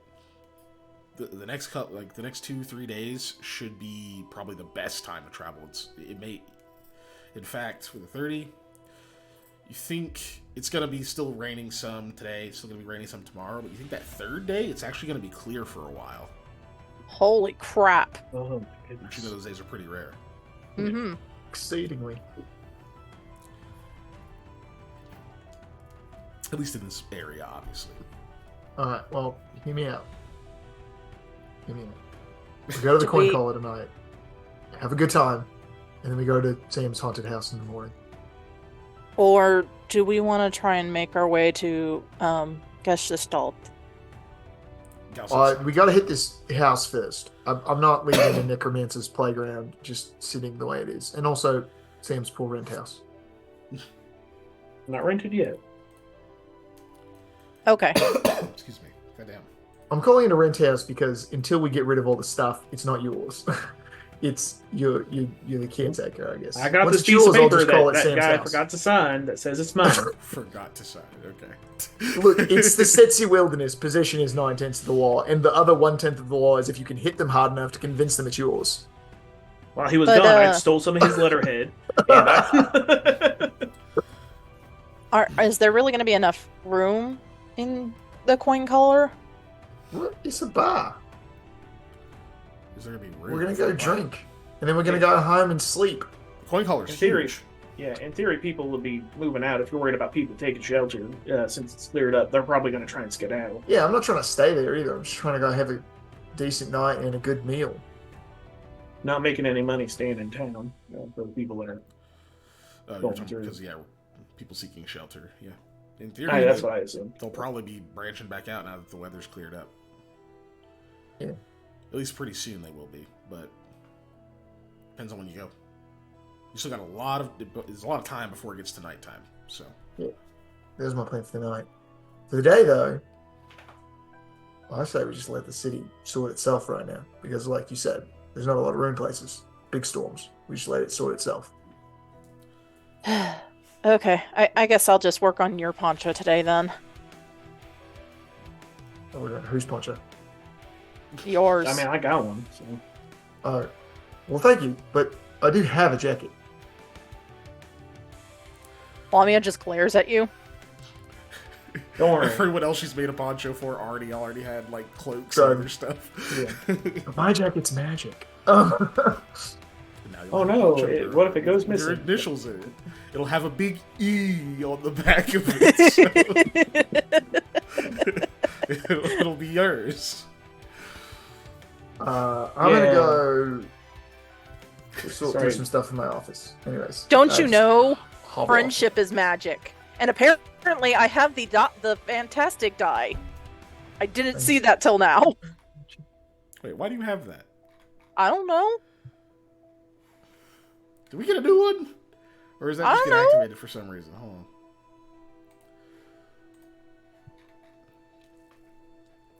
A: the next 2-3 days should be probably the best time to travel. In fact, for the 30, you think it's going to be still raining some today, it's still going to be raining some tomorrow, but you think that third day it's actually going to be clear for a while.
C: Holy crap.
B: Oh, my
A: Which
B: goodness.
A: those days are pretty rare.
C: Mm-hmm.
D: Exceedingly.
A: At least in this area, obviously.
D: Alright, well, hear me out. We go to the
C: Do
D: coin
C: we-
D: collar tonight, have a good time, and then we go to Sam's haunted house in the morning.
C: Or do we want to try and make our way to Gestalt?
D: We gotta hit this house first. I'm not leaving the necromancer's playground just sitting the way it is. And also, Sam's pool rent house.
B: Not rented yet.
C: Okay.
A: Excuse me. Goddamn.
D: I'm calling it a rent house because until we get rid of all the stuff, it's not yours. It's you're the caretaker, I guess.
B: I got
D: Once
B: this
D: it's
B: piece of
D: yours, I'll
B: paper
D: just call it
B: that
D: Sam's
B: guy
D: house.
B: forgot to sign that says it's mine.
A: Forgot to sign. Okay.
D: Look, it's the Setsi wilderness. Possession is 9/10 of the law, and the other 1/10 of the law is if you can hit them hard enough to convince them it's yours.
B: While he was
C: But,
B: gone, I stole some of his letterhead. And
C: Is there really going to be enough room in the coin collar?
D: What? It's a bar.
A: Is there gonna be room?
D: We're gonna
A: for
D: go
A: a
D: drink, and then we're gonna go home and sleep.
A: Coin collar's
B: In theory.
A: huge.
B: yeah, in theory, people will be moving out. If you're worried about people taking shelter, since it's cleared up, they're probably going to try and skedaddle.
D: Yeah, I'm not trying to stay there either. I'm just trying to go have a decent night and a good meal.
B: Not making any money staying in town for the people that are.
A: You're
B: Going
A: talking
B: through.
A: because people seeking shelter. Yeah, in theory,
B: That's what I assume.
A: they'll probably be branching back out now that the weather's cleared up.
D: Yeah.
A: At least pretty soon they will be, but depends on when you go. You still got there's a lot of time before it gets to nighttime. So
D: There's my plan for the night. For the day, though, I say we just let the city sort itself right now. Because, like you said, there's not a lot of room places. Big storms. We just let it sort itself.
C: Okay, I guess I'll just work on your poncho today then.
D: Oh, who's Poncho?
C: Yours.
B: I mean, I got one. So.
D: Well, thank you, but I do have a jacket.
C: Lamia just glares at you.
B: Don't worry.
A: everyone else she's made a poncho for already had like cloaks
D: Sorry.
A: and other stuff.
B: Yeah.
D: My jacket's magic.
A: Now you'll
B: Oh
A: have a
B: no!
A: poncho
B: What if it goes
A: with your
B: missing?
A: initials in it. It'll have a big E on the back of it. So it'll be yours.
D: I'm gonna go sort through
B: Sorry.
D: some stuff in my office. Anyways.
C: Don't you
D: just
C: know
D: hobble off.
C: friendship is magic? And apparently I have the fantastic die. I didn't see that till now.
A: Wait, why do you have that?
C: I don't know.
A: Did we get a new one? Or is that
C: I
A: just
C: don't
A: get
C: know.
A: activated for some reason? Hold on.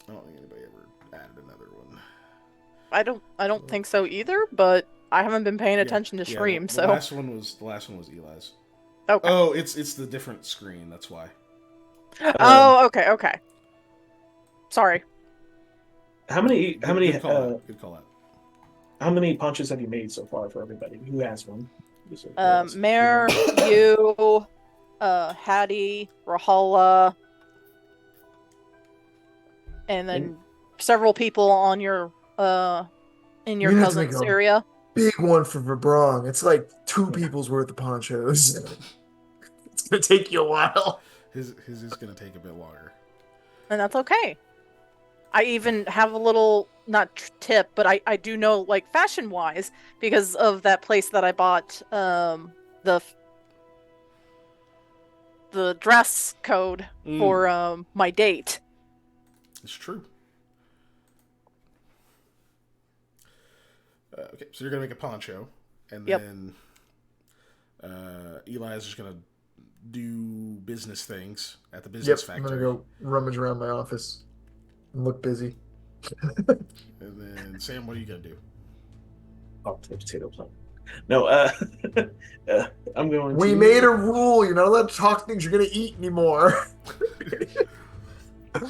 A: I don't think anybody ever added another one.
C: I don't think so either, but I haven't been paying attention to stream,
A: the
C: so
A: last one was Eli's.
C: okay.
A: Oh, it's the different screen. That's why.
C: Oh, okay. Sorry.
B: How many?
A: Good call out.
B: How many punches have you made so far for everybody? Who has one?
C: Mare, you, Hattie, Rahala, and then several people on your in your
D: You have to make
C: cousin's
D: a-
C: area.
D: Big one for Verbrong. It's like 2 people's worth of ponchos. It's gonna take you a while.
A: His is gonna take a bit longer.
C: And that's okay. I even have a little, not tip, but I do know, like, fashion-wise, because of that place that I bought the dress code for my date.
A: It's true. Okay, so you're gonna make a poncho, and
C: Yep.
A: then Eli is just gonna do business things at the business
D: I'm
A: factory.
D: gonna go rummage around my office and look busy.
A: And then Sam, what are you gonna do?
B: Oh, potato plant. No, I'm going.
D: We
B: to...
D: made a rule. You're not allowed to talk things you're gonna eat anymore.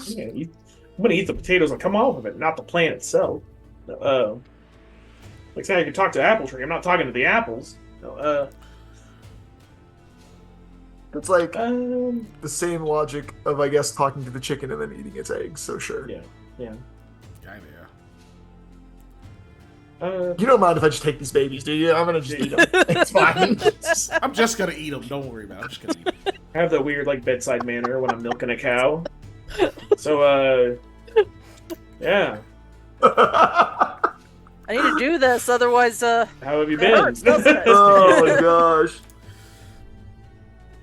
B: Yeah, I'm gonna eat the potatoes and come off of it, not the plant itself. Like say I can talk to the apple tree. I'm not talking to the apples. No,
D: It's like
B: um,
D: the same logic of, I guess, talking to the chicken and then eating its eggs. So sure.
B: yeah.
A: Kinda,
D: You don't mind if I just take these babies, do you? I'm gonna just eat them. It's fine.
A: yeah. I'm just gonna eat them. Don't worry about it. I'm just gonna eat them.
B: I have that weird like bedside manner when I'm milking a cow. So yeah.
C: I need to do this, otherwise,
B: How have you
C: it
B: been?
C: hurts, doesn't it?
D: Oh my gosh.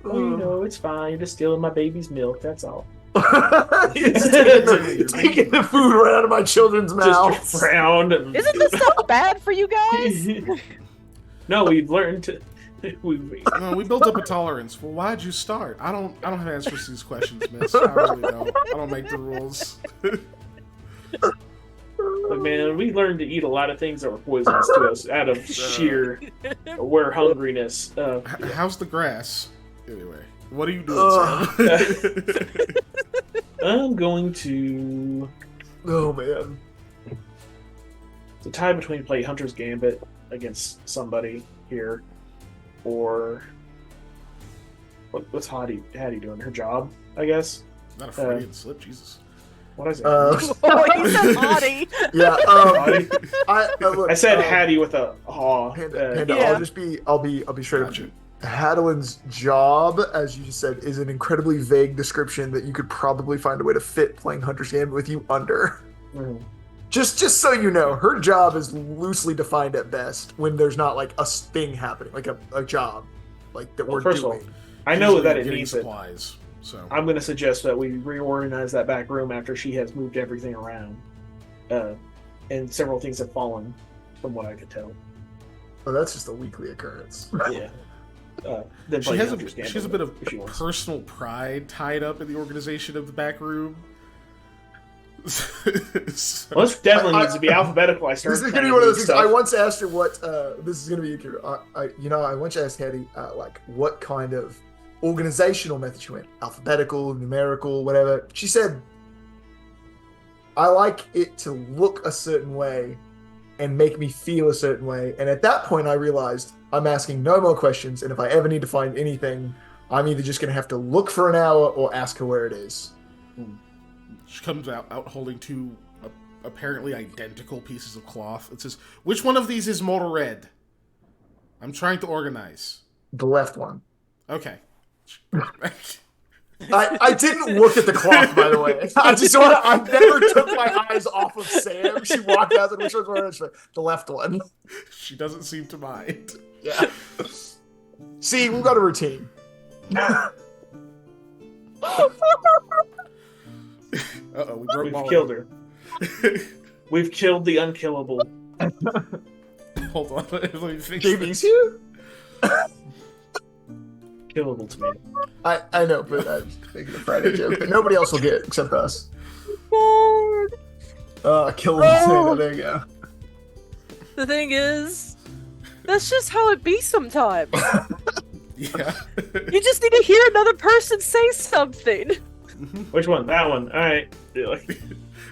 B: Oh, you know, it's fine. You're just stealing my baby's milk. That's all.
D: It's taking the food right out of my children's
B: Just
D: mouths.
B: frowned. And...
C: Isn't this stuff bad for you guys?
B: No, we've learned to.
A: No, we built up a tolerance. Well, why'd you start? I don't have answers to these questions, miss. I really don't. I don't make the rules.
B: Look, man, we learned to eat a lot of things that were poisonous to us out of sheer aware hungriness.
A: How's the grass? Anyway, what are you doing, Sam?
B: I'm going to.
D: Oh man.
B: It's a tie between play Hunter's Gambit against somebody here, or what's Hattie doing? Her job, I guess.
A: Not a Freudian slip, Jesus.
B: What I say?
C: Oh, he said Hottie.
D: Yeah.
B: I said Hattie with a haw.
D: Panda,
C: Yeah.
D: I'll be straight up with
A: Gotcha.
D: you. Hadowin's job, as you just said, is an incredibly vague description that you could probably find a way to fit playing Hunter's Gambit with you under.
B: Mm.
D: Just so you know, her job is loosely defined at best when there's not like a thing happening, like a job, like that we're
B: First of all,
D: doing.
B: I know
A: Usually
B: that
A: you're
B: it
A: getting
B: means it.
A: supplies. So
B: I'm going to suggest that we reorganize that back room after she has moved everything around, and several things have fallen, from what I could tell.
D: Oh, that's just a weekly occurrence.
B: Yeah. Then
A: she
B: play
A: has
B: Hunter's
A: she
B: Gambit
A: has a bit of
B: if she wants.
A: personal pride tied up in the organization of the back room. So-
B: Well, this definitely needs to be alphabetical. I started.
D: This is
B: trying
D: gonna be
B: to
D: one of
B: do
D: those things. I
B: stuff.
D: once asked her what. This is gonna be cute. I once asked Hattie like what kind of organizational method she went. Alphabetical, numerical, whatever. She said, "I like it to look a certain way and make me feel a certain way." And at that point, I realized I'm asking no more questions. And if I ever need to find anything, I'm either just gonna have to look for an hour or ask her where it is.
A: She comes out holding two apparently identical pieces of cloth. It says, "Which one of these is more red?" I'm trying to organize.
D: The left one.
A: Okay.
D: I didn't look at the cloth, by the way. I never took my eyes off of Sam. She walked out and which one's more red? She's like, the left one.
A: She doesn't seem to mind.
D: Yeah. See, we've got a routine.
A: Uh-oh, we broke
B: We've
A: Molly.
B: killed her. We've killed the unkillable.
A: Hold on, let me fix
D: JB's
A: this.
D: here?
B: Killable tomato.
D: I know, but I'm making a Friday joke that nobody else will get except us. Kill them. There you go.
C: The thing is, that's just how it be sometimes.
A: Yeah.
C: You just need to hear another person say something.
B: Which one? That one. All right.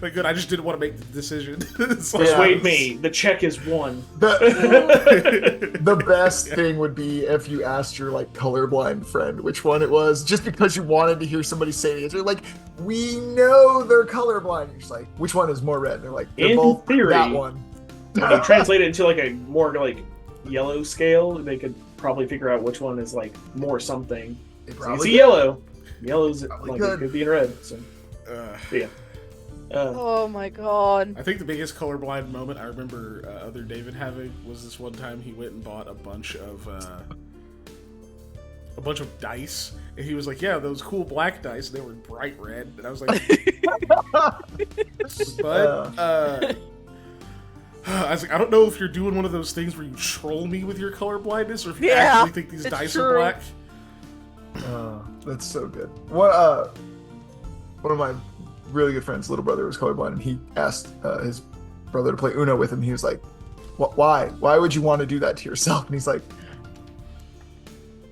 A: Like, good, I just didn't want to make the decision. So-
B: Persuade me. The check is won.
D: The best thing would be if you asked your like colorblind friend which one it was, just because you wanted to hear somebody say it. You're like, we know they're colorblind. You're just like, which one is more red? And they're like, they're
B: In
D: both
B: theory,
D: that one.
B: When you translate it into like a more like yellow scale, they could probably figure out which one is like more something.
D: They
B: So you
D: probably
B: see yellow. Yellow's
D: Probably
B: like
D: could.
B: it could be in red. So yeah.
C: Oh my god.
A: I think the biggest colorblind moment I remember other David having was this one time he went and bought a bunch of dice, and he was like, "Yeah, those cool black dice. They were bright red," and I was like, "But I was like, I don't know if you're doing one of those things where you troll me with your colorblindness, or if you
C: Yeah,
A: actually think these
C: it's
A: dice are
C: true.
A: black."
D: That's so good. One of my really good friends' little brother was colorblind, and he asked his brother to play Uno with him. He was like, "Why? Why would you want to do that to yourself?" And he's like,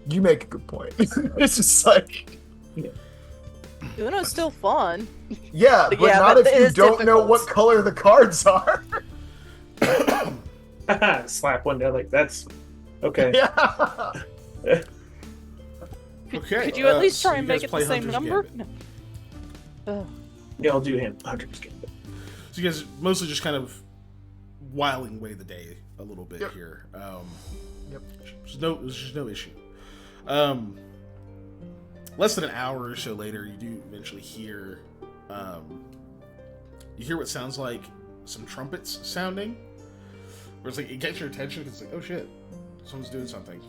D: "You make a good point." It's just like,
C: Uno's still fun.
D: yeah, but
C: Yeah,
D: not
C: but
D: if
C: it
D: you
C: is
D: don't know
C: difficult.
D: what color the cards are.
B: Slap one down like that's okay.
D: Yeah.
A: Okay.
C: Could you at least
A: so
C: try
A: you
C: and
A: guys
C: make it
A: play
C: the same
A: Hunter's
C: number?
A: Gambit.
C: No. Ugh.
B: Yeah, I'll do him. Hunter's Gambit.
A: So you guys mostly just kind of whiling away the day a little bit
D: Yep.
A: here.
D: Yep.
A: There's just no issue. Less than an hour or so later, you do eventually hear, you hear what sounds like some trumpets sounding. Where it's like, it gets your attention because it's like, oh shit, someone's doing something.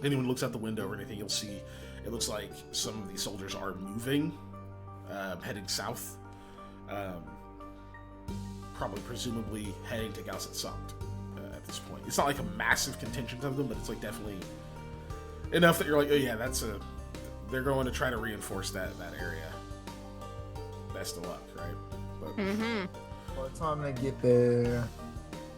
A: Anyone looks out the window or anything, you'll see it looks like some of these soldiers are moving, heading south. Probably presumably heading to Galset Sankt at this point. It's not like a massive contingent of them, but it's like definitely enough that you're like, oh yeah, they're going to try to reinforce that area. Best of luck, right? But
C: Mm-hmm.
D: By the time they get there,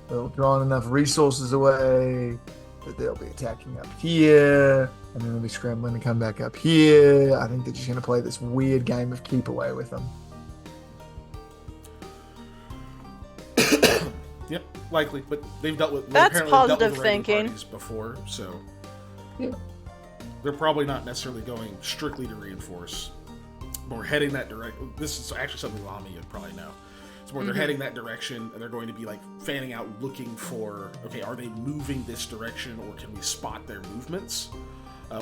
D: they'll draw enough resources away that they'll be attacking up here, and then they'll be scrambling to come back up here. I think they're just going to play this weird game of keep away with them.
A: yep, likely. But they've dealt with
C: That's
A: apparently dealt
C: positive
A: with raiding
C: thinking.
A: parties before, so
D: Yeah.
A: they're probably not necessarily going strictly to reinforce. But we're heading that direction. This is actually something Lami would probably know. It's more they're heading that direction, and they're going to be like fanning out, looking for, okay, are they moving this direction, or can we spot their movements,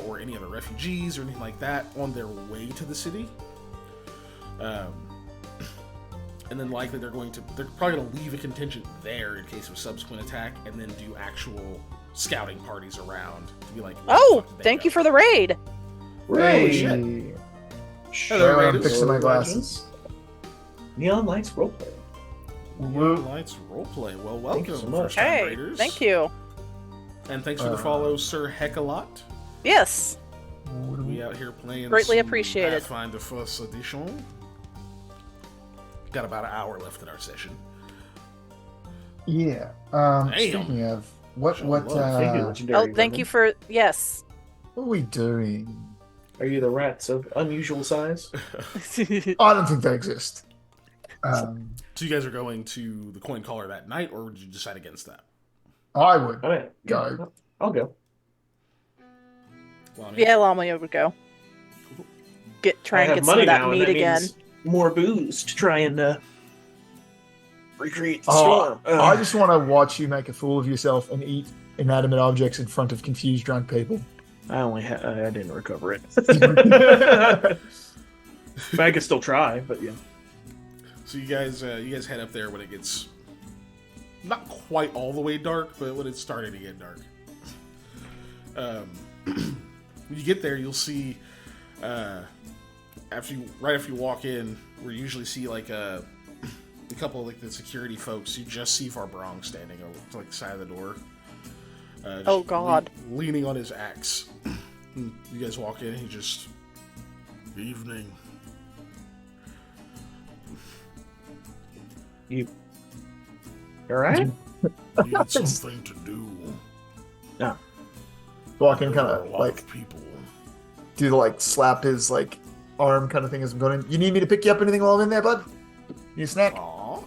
A: or any other refugees or anything like that on their way to the city? And then likely they're probably going to leave a contingent there in case of a subsequent attack, and then do actual scouting parties around to be like, where the
C: Oh,
A: fuck did they
C: thank
A: go?
C: you for the raid.
A: Holy shit.
D: Hello,
A: Hello,
D: I'm
A: Raiders.
D: fixing my glasses.
B: Neon Lights roleplay.
A: Neon Lights roleplay. Well, welcome,
B: Thank you so much.
A: first time
C: Hey,
A: Raiders.
C: thank you.
A: And thanks for the follow, Sir Heckalot.
C: Yes.
A: We out here playing
C: Greatly
A: some
C: appreciated.
A: Pathfinder First Edition. Got about an hour left in our session.
D: Yeah.
A: Damn.
D: Speaking of, what
A: Sure love.
B: Thank you, Legendary
C: Oh, thank you
B: Women.
C: for yes.
D: what are we doing?
B: Are you the rats of unusual size?
D: I don't think they exist.
A: So you guys are going to the coin collar that night, or would you decide against that?
D: I would.
B: Oh, yeah.
D: Go.
B: I'll go.
A: Well, I mean,
C: Yeah, Lamia would go. Try
B: I
C: and
B: have
C: get some
B: money
C: of that
B: now, and
C: meat
B: that
C: again.
B: means more booze to try and recreate the
D: Oh,
B: storm.
D: I just want to watch you make a fool of yourself and eat inanimate objects in front of confused drunk people.
B: I didn't recover it. I could still try, but yeah.
A: So you guys head up there when it gets not quite all the way dark, but when it's starting to get dark. When you get there, you'll see after you walk in, we usually see like a couple of like the security folks. You just see Farbrong standing over to like the side of the door. Just
C: Oh, God.
A: leaning on his axe. You guys walk in, and he just, evening.
B: You all right?
A: Need something to do.
D: Walk in, kind
A: There are a
D: of
A: lot
D: like
A: of people.
D: do the like slap his like arm kind of thing as I'm going in. You need me to pick you up anything while I'm in there, bud? You a snack?
A: Aw.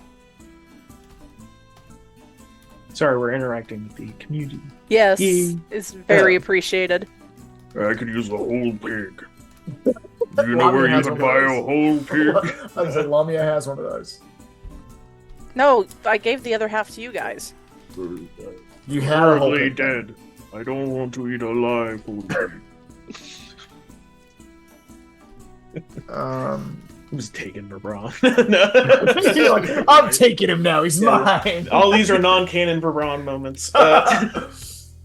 B: Sorry, we're interacting with the community.
C: Yes,
B: Yeah.
C: it's very appreciated.
E: I could use a whole pig. Do you know
D: Lamia
E: where you
D: has
E: can
D: one
E: buy
D: of
E: a whole pig?
D: I was like, Lamia has one of those.
C: No, I gave the other half to you guys.
D: You had a whole
E: Hardly
D: pig.
E: dead. I don't want to eat a live whole pig.
B: It was taken for Braun.
D: You're like, I'm taking him now. He's mine.
B: All these are non-canon for Braun moments.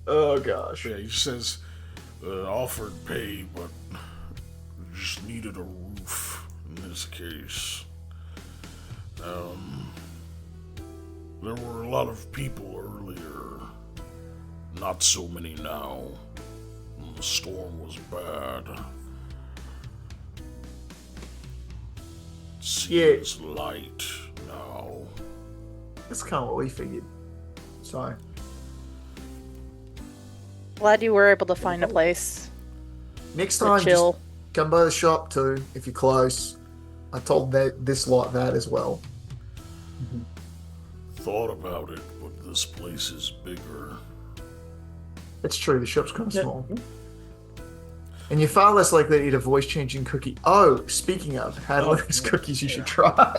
D: Oh gosh.
A: Yeah, he says, offered pay, but just needed a roof in this case. There were a lot of people earlier. Not so many now. The storm was bad. Seems light now.
D: That's kind of what we figured. So,
C: Glad you were able to find a place
D: next
C: to
D: time, just
C: chill.
D: come by the shop too if you're close. I told this lot that as well.
A: Thought about it, but this place is bigger.
D: It's true, the shop's kind of
B: Yeah.
D: small. And you're far less likely to eat a voice changing cookie. Oh, speaking of, Hadley's cookies you should try.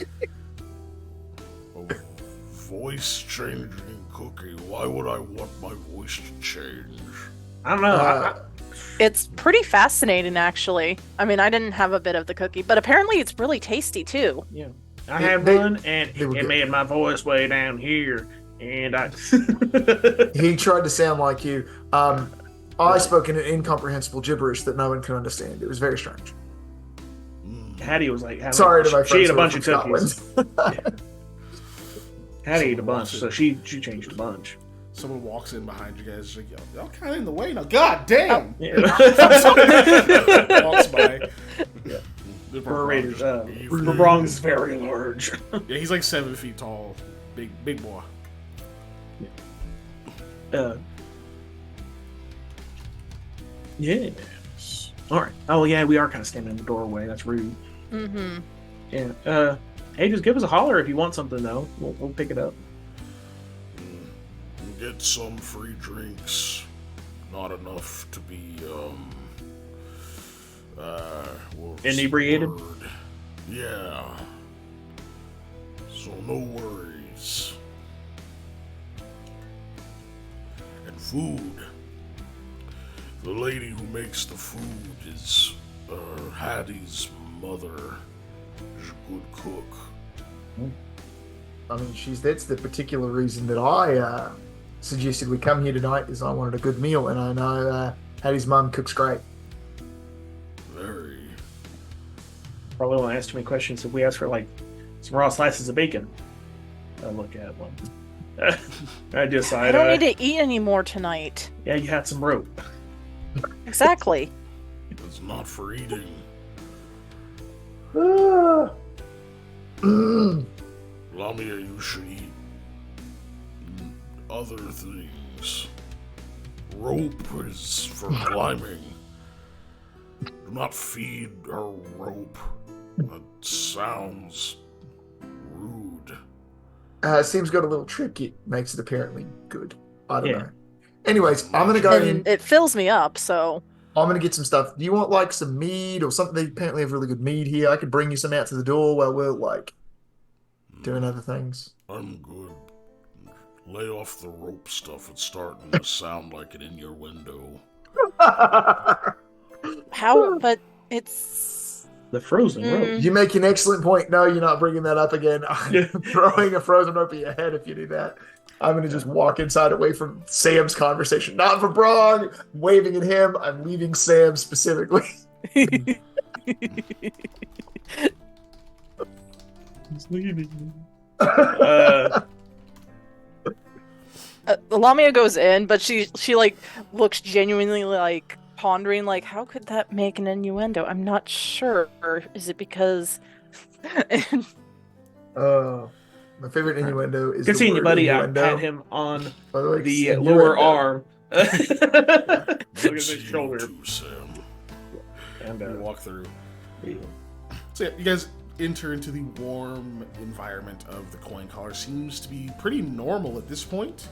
A: A voice changing cookie. Why would I want my voice to change?
B: I don't know.
C: It's pretty fascinating, actually. I mean, I didn't have a bit of the cookie, but apparently it's really tasty too.
B: Yeah, I had
D: They-
B: one, and
D: they were
B: it
D: good.
B: made my voice way down here, and I.
D: He tried to sound like you. I spoke in an incomprehensible gibberish that no one could understand. It was very strange.
B: Hattie was like,
D: Sorry to my friends.
B: She ate a
D: who are
B: bunch of
D: from
B: cookies.
D: Scotland.
B: Hattie ate a bunch,
A: Someone
B: so she changed a bunch.
A: Someone walks in behind you guys, like, y'all kind of in the way now. God damn!
B: Yeah.
A: Walks by.
B: For Raiders,
A: Evening.
B: Brong is very large.
A: Yeah, he's like 7 feet tall. Big boy.
B: Yes. All right. Oh yeah, we are kind of standing in the doorway. That's rude.
C: Mm-hmm.
B: Yeah. Hey, just give us a holler if you want something though. We'll pick it up.
E: Get some free drinks. Not enough to be, what's the
B: Inebriated?
E: word? Yeah. So no worries. And food. The lady who makes the food is, Hattie's mother. She's a good cook.
D: I mean, that's the particular reason that I suggested we come here tonight, is I wanted a good meal, and I know Hattie's mum cooks great.
E: Very.
B: Probably won't ask too many questions if we ask for like some raw slices of bacon. I'll look at one. I decide.
C: I don't need to eat anymore tonight.
B: Yeah, you had some rope.
C: Exactly.
E: It's not for eating. Lamia, you should eat other things. Rope is for climbing. Do not feed her rope. That sounds rude.
D: Seems got a little trick. It makes it apparently good. I don't
B: Yeah.
D: know. Anyways, I'm gonna go in.
C: And it fills me up, so
D: I'm gonna get some stuff. Do you want like some mead or something? They apparently have really good mead here. I could bring you some out to the door while we're like doing other things.
E: I'm good. Lay off the rope stuff. It's starting to sound like an innuendo.
C: how? But it's
B: The frozen rope.
D: You make an excellent point. No, you're not bringing that up again. I'm throwing a frozen rope at your head if you do that. I'm going to just walk inside away from Sam's conversation. Not for Brong. Waving at him. I'm leaving Sam specifically.
B: He's leaving.
C: Lamia goes in, but she like looks genuinely like pondering, like, how could that make an innuendo? I'm not sure. Is it because?
D: My favorite innuendo is
B: Good
D: the
B: seeing you,
D: word
B: buddy. I
D: innuendo.
B: pat him on
D: By the way,
B: the
D: innuendo.
B: lower arm. Look at
E: See
B: his
E: you
B: shoulder.
E: too, Sam.
B: And,
A: You walk through.
B: yeah.
A: So yeah, you guys enter into the warm environment of the coin collar. Seems to be pretty normal at this point.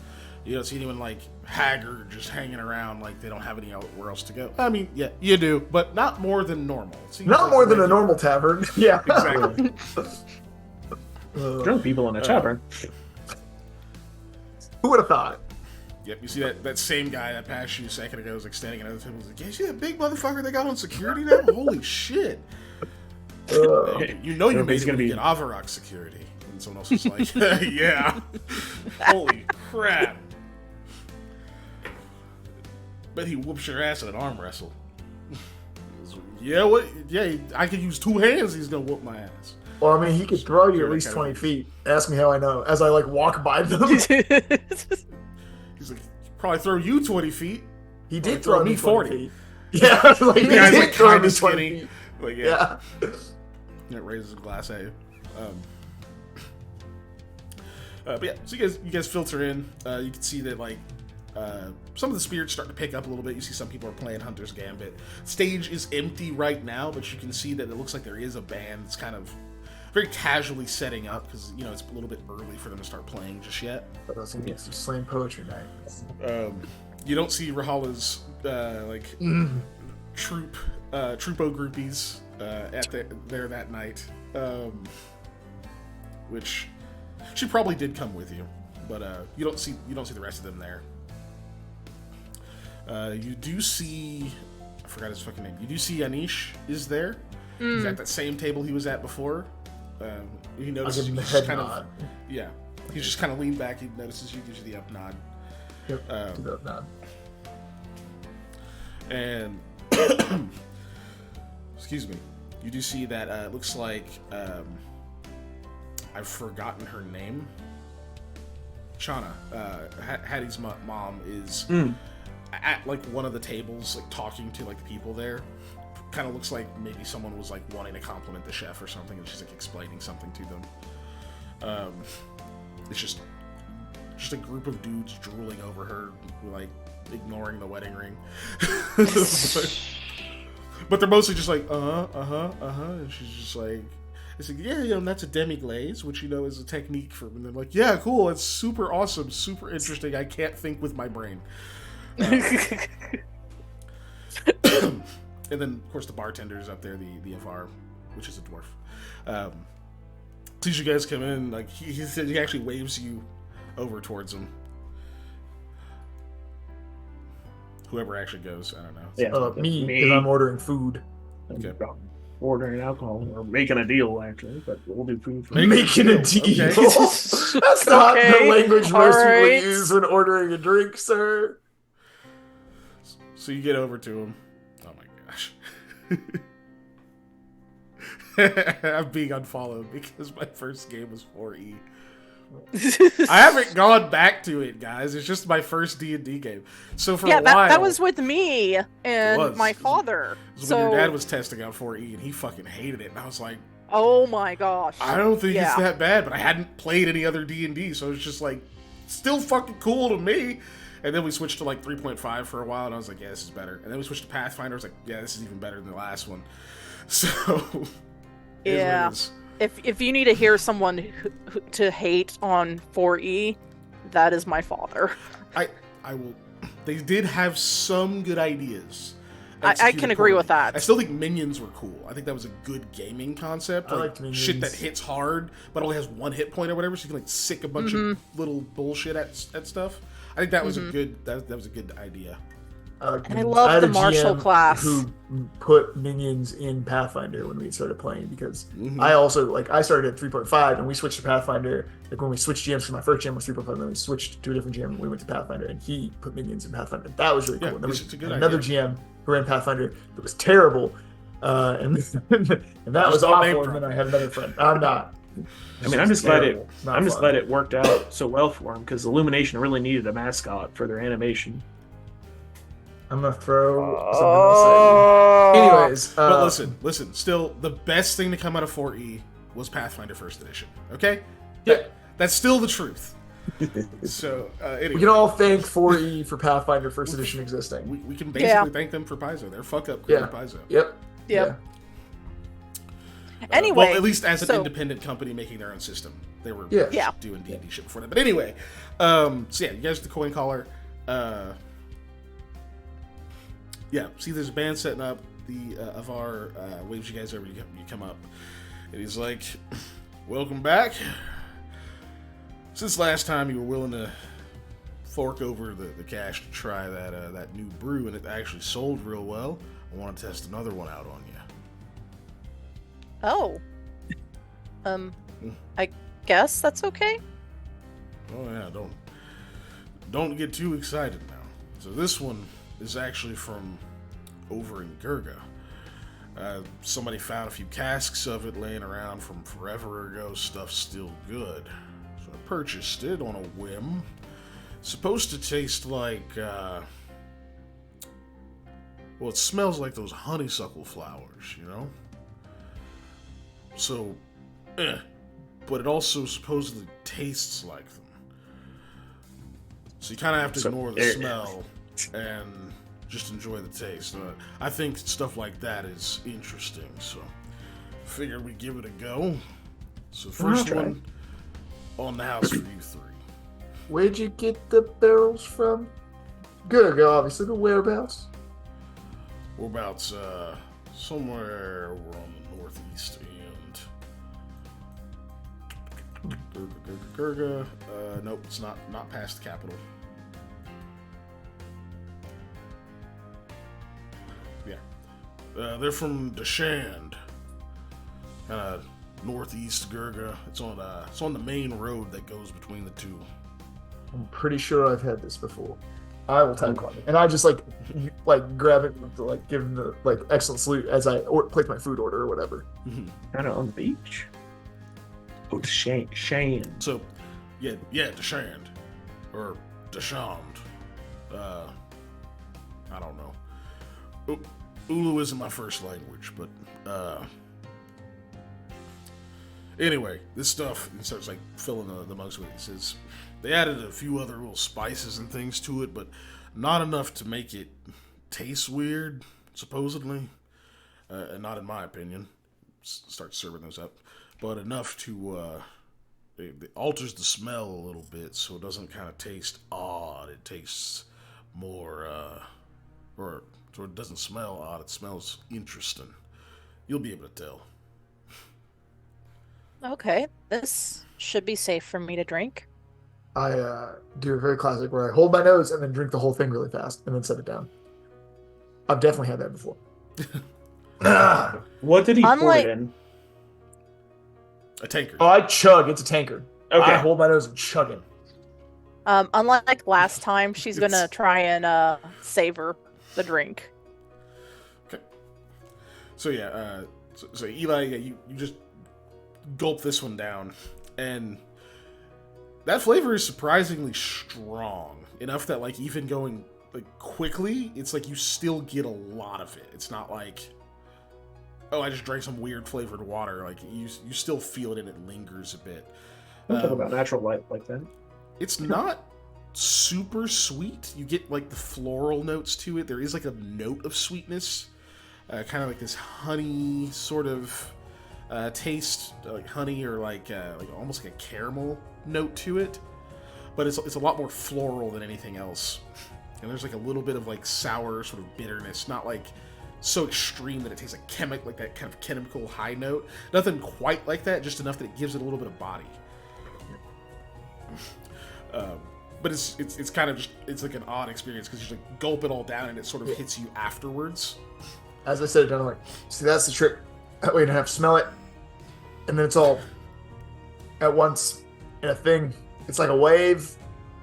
A: You don't see anyone like haggard just hanging around like they don't have anywhere else to go. I mean, yeah, you do, but not more than normal. Seems
D: Not
A: like
D: more than a
A: regular.
D: normal tavern. Yeah.
A: Exactly.
B: Drunk people in a tavern.
D: Who would have thought?
A: Yep, you see that same guy that passed you a second ago was like standing at another table. He's like, yeah, you see that big motherfucker they got on security now? Holy shit. You know you
B: Everybody's
A: made
B: gonna
A: him
B: be-
A: get Avarax security. And someone else was like, yeah. Holy crap. Bet he whoops your ass at an arm wrestle. Yeah, what? Yeah, I could use two hands. He's gonna whoop my ass.
D: Well, I mean, he could throw you
A: You're
D: at
A: that
D: least
A: kind
D: 20
A: of-
D: feet. Ask me how I know. As I like walk by them,
A: He's like, probably throw you 20 feet.
D: he did
A: throw
D: throw
A: me
D: me
A: 40.
D: 40 feet. Yeah, like, he
A: The guy's
D: did
A: like
D: throw
A: kind
D: me
A: of
D: 20
A: skinny.
D: feet.
A: Like,
D: Yeah.
A: It raises a glass at you. But yeah, so you guys filter in. You can see that like some of the spirits starting to pick up a little bit. You see some people are playing Hunter's Gambit. Stage is empty right now, but you can see that it looks like there is a band that's kind of very casually setting up because you know it's a little bit early for them to start playing just yet.
D: But I was gonna get some slam poetry night.
A: You don't see Rahala's Troupo groupies there that night, which she probably did come with you, but you don't see the rest of them there. You do see, I forgot his fucking name. You do see Anish is there. He's at that same table he was at before. He
D: I'll
A: notices
D: give him
A: you.
D: the
A: He's
D: head
A: kind
D: nod.
A: of yeah. He's just kind of leaned back. He notices you, gives you the up nod.
D: Yep, give it up nod.
A: And excuse me, you do see that it looks like I've forgotten her name. Shauna, Hattie's mom is at like one of the tables, like talking to like the people there. kind of looks like maybe someone was like wanting to compliment the chef or something, and she's like explaining something to them. It's just a group of dudes drooling over her, like ignoring the wedding ring. But they're mostly just like, and she's just like, it's like, yeah, that's a demi-glaze, which, is a technique for, and they're like, yeah, cool, it's super awesome, super interesting, I can't think with my brain. And then, of course, the bartender's up there, the Avar, which is a dwarf. Sees you guys come in, like, he actually waves you over towards him. Whoever actually goes, I don't know.
B: Yeah,
D: Me, because I'm ordering food.
A: Okay.
B: Ordering alcohol, or making a deal, actually, but we'll do food for
D: Making a deal.
A: Okay.
D: That's not the language most people
C: Alright.
D: use when ordering a drink, sir.
A: So you get over to him. Oh my gosh. I'm being unfollowed because my first game was 4E. I haven't gone back to it, guys. It's just my first D&D game. So for a while,
C: that was with me
A: was.
C: and my father.
A: it was
C: So,
A: when your dad was testing out 4E, and he fucking hated it. And I was like,
C: oh my gosh.
A: I don't think it's
C: Yeah.
A: that bad. But I hadn't played any other D&D, so it's just like, still fucking cool to me. And then we switched to like 3.5 for a while, and I was like, yeah, this is better. And then we switched to Pathfinder. I was like, yeah, this is even better than the last one. So, it is what it
C: Yeah.
A: is.
C: If you need to hear someone to hate on 4E, that is my father.
A: I will. They did have some good ideas.
C: I
A: executed
C: can agree with
A: poorly.
C: that.
A: I still think minions were cool. I think that was a good gaming concept.
D: I
A: Like
D: liked minions.
A: shit that hits hard but only has one hit point or whatever, so you can like sick a bunch of little bullshit at stuff. I think that was a good that was a good idea.
C: And I love
D: had
C: the
D: a
C: martial
D: GM
C: class.
D: who put minions in Pathfinder when we started playing, because
A: Mhm.
D: I also, like, I started at 3.5 and we switched to Pathfinder. Like, when we switched GMs, because my first GM was 3.5, and then we switched to a different GM, we went to Pathfinder, and he put minions in Pathfinder. That was really cool.
A: Yeah,
D: And then
A: it's a good
D: had another
A: idea.
D: GM who ran Pathfinder that was terrible, and and that was
A: Just don't name
D: awful. And
A: drop.
D: then I had another friend. I'm not.
B: I mean, I'm just glad
D: terrible. Not
B: I'm just
D: fun.
B: glad it worked out so well for him, because Illumination really needed a mascot for their animation.
D: I'm gonna throw something else at you. Anyways,
A: But listen. Still, the best thing to come out of 4E was Pathfinder First Edition. Okay,
D: Yeah.
A: that's still the truth. So anyway,
D: we can all thank 4E for Pathfinder First Edition existing.
A: we can basically thank them for Paizo. They're fuck up created
D: Yeah.
A: Paizo.
D: Yep.
C: Yep.
D: Yeah.
C: Anyway,
A: well, at least as an
C: so-
A: independent company making their own system, they were
D: Yeah.
C: Yeah.
A: doing D&D shit before that. But anyway, so yeah, you guys are the coin caller. Yeah, see, there's a band setting up. The Avar waves you guys over. You come up, and he's like, "Welcome back. Since last time you were willing to fork over the cash to try that new brew, and it actually sold real well, I want to test another one out on you."
C: Oh. I guess that's okay.
A: Oh yeah, don't get too excited now. So this one is actually from over in Gurga. Somebody found a few casks of it laying around from forever ago. Stuff's still good, so I purchased it on a whim. It's supposed to taste like, well, it smells like those honeysuckle flowers, you know. So, but it also supposedly tastes like them. So you kind of have to
B: So,
A: ignore the smell and just enjoy the taste. I think stuff like that is interesting, so figured we'd give it a go. So first
B: try.
A: one on the house for you three.
D: Where'd you get the barrels from? Good, obviously. The whereabouts?
A: We're about somewhere over on the northeast end. Gurga. Nope, it's not past the capital. Yeah. They're from Deshand. Northeast Gurga. It's on the main road that goes between the two.
D: I'm pretty sure I've had this before. I will tag on it, and I just like grab it, to, like give him the excellent salute as I place my food order or whatever.
B: Kind of on the beach. Oh, Shane.
A: So, yeah, Deshand. Or Deshand. I don't know. Oh,
E: Ulu isn't my first language, but anyway, this stuff, he starts like filling the mugs with it. He says they added a few other little spices and things to it, but not enough to make it taste weird, supposedly. Not in my opinion. Start serving those up, but enough to it alters the smell a little bit, so it doesn't kind of taste odd. It tastes more, or so it doesn't smell odd. It smells interesting. You'll be able to tell.
C: Okay, this should be safe for me to drink.
D: I do a very classic where I hold my nose and then drink the whole thing really fast and then set it down. I've definitely had that before.
B: What did he pour
C: Unlike-
B: it in?
E: A tankard.
D: Oh, I chug. It's a tankard.
B: Okay.
D: I hold my nose and chug it.
C: Unlike last time, she's gonna
E: It's-
C: try and savor the drink.
E: So yeah, so Eli, yeah, you just gulp this one down, and that flavor is surprisingly strong enough that like even going like quickly, it's like you still get a lot of it. It's not like, oh, I just drank some weird flavored water. Like you still feel it and it lingers a bit.
B: I'm talking about natural light like that.
E: It's not super sweet. You get like the floral notes to it. There is like a note of sweetness, kind of like this honey sort of taste, like honey or like almost like a caramel note to it. But it's a lot more floral than anything else. And there's like a little bit of like sour sort of bitterness, not like so extreme that it tastes like that kind of chemical high note. Nothing quite like that, just enough that it gives it a little bit of body. But it's kind of just, it's like an odd experience because you just like gulp it all down and it sort of hits you afterwards.
D: As I said it down, I'm like, see, that's the trick. That way you don't have to smell it. And then it's all at once in a thing. It's like a wave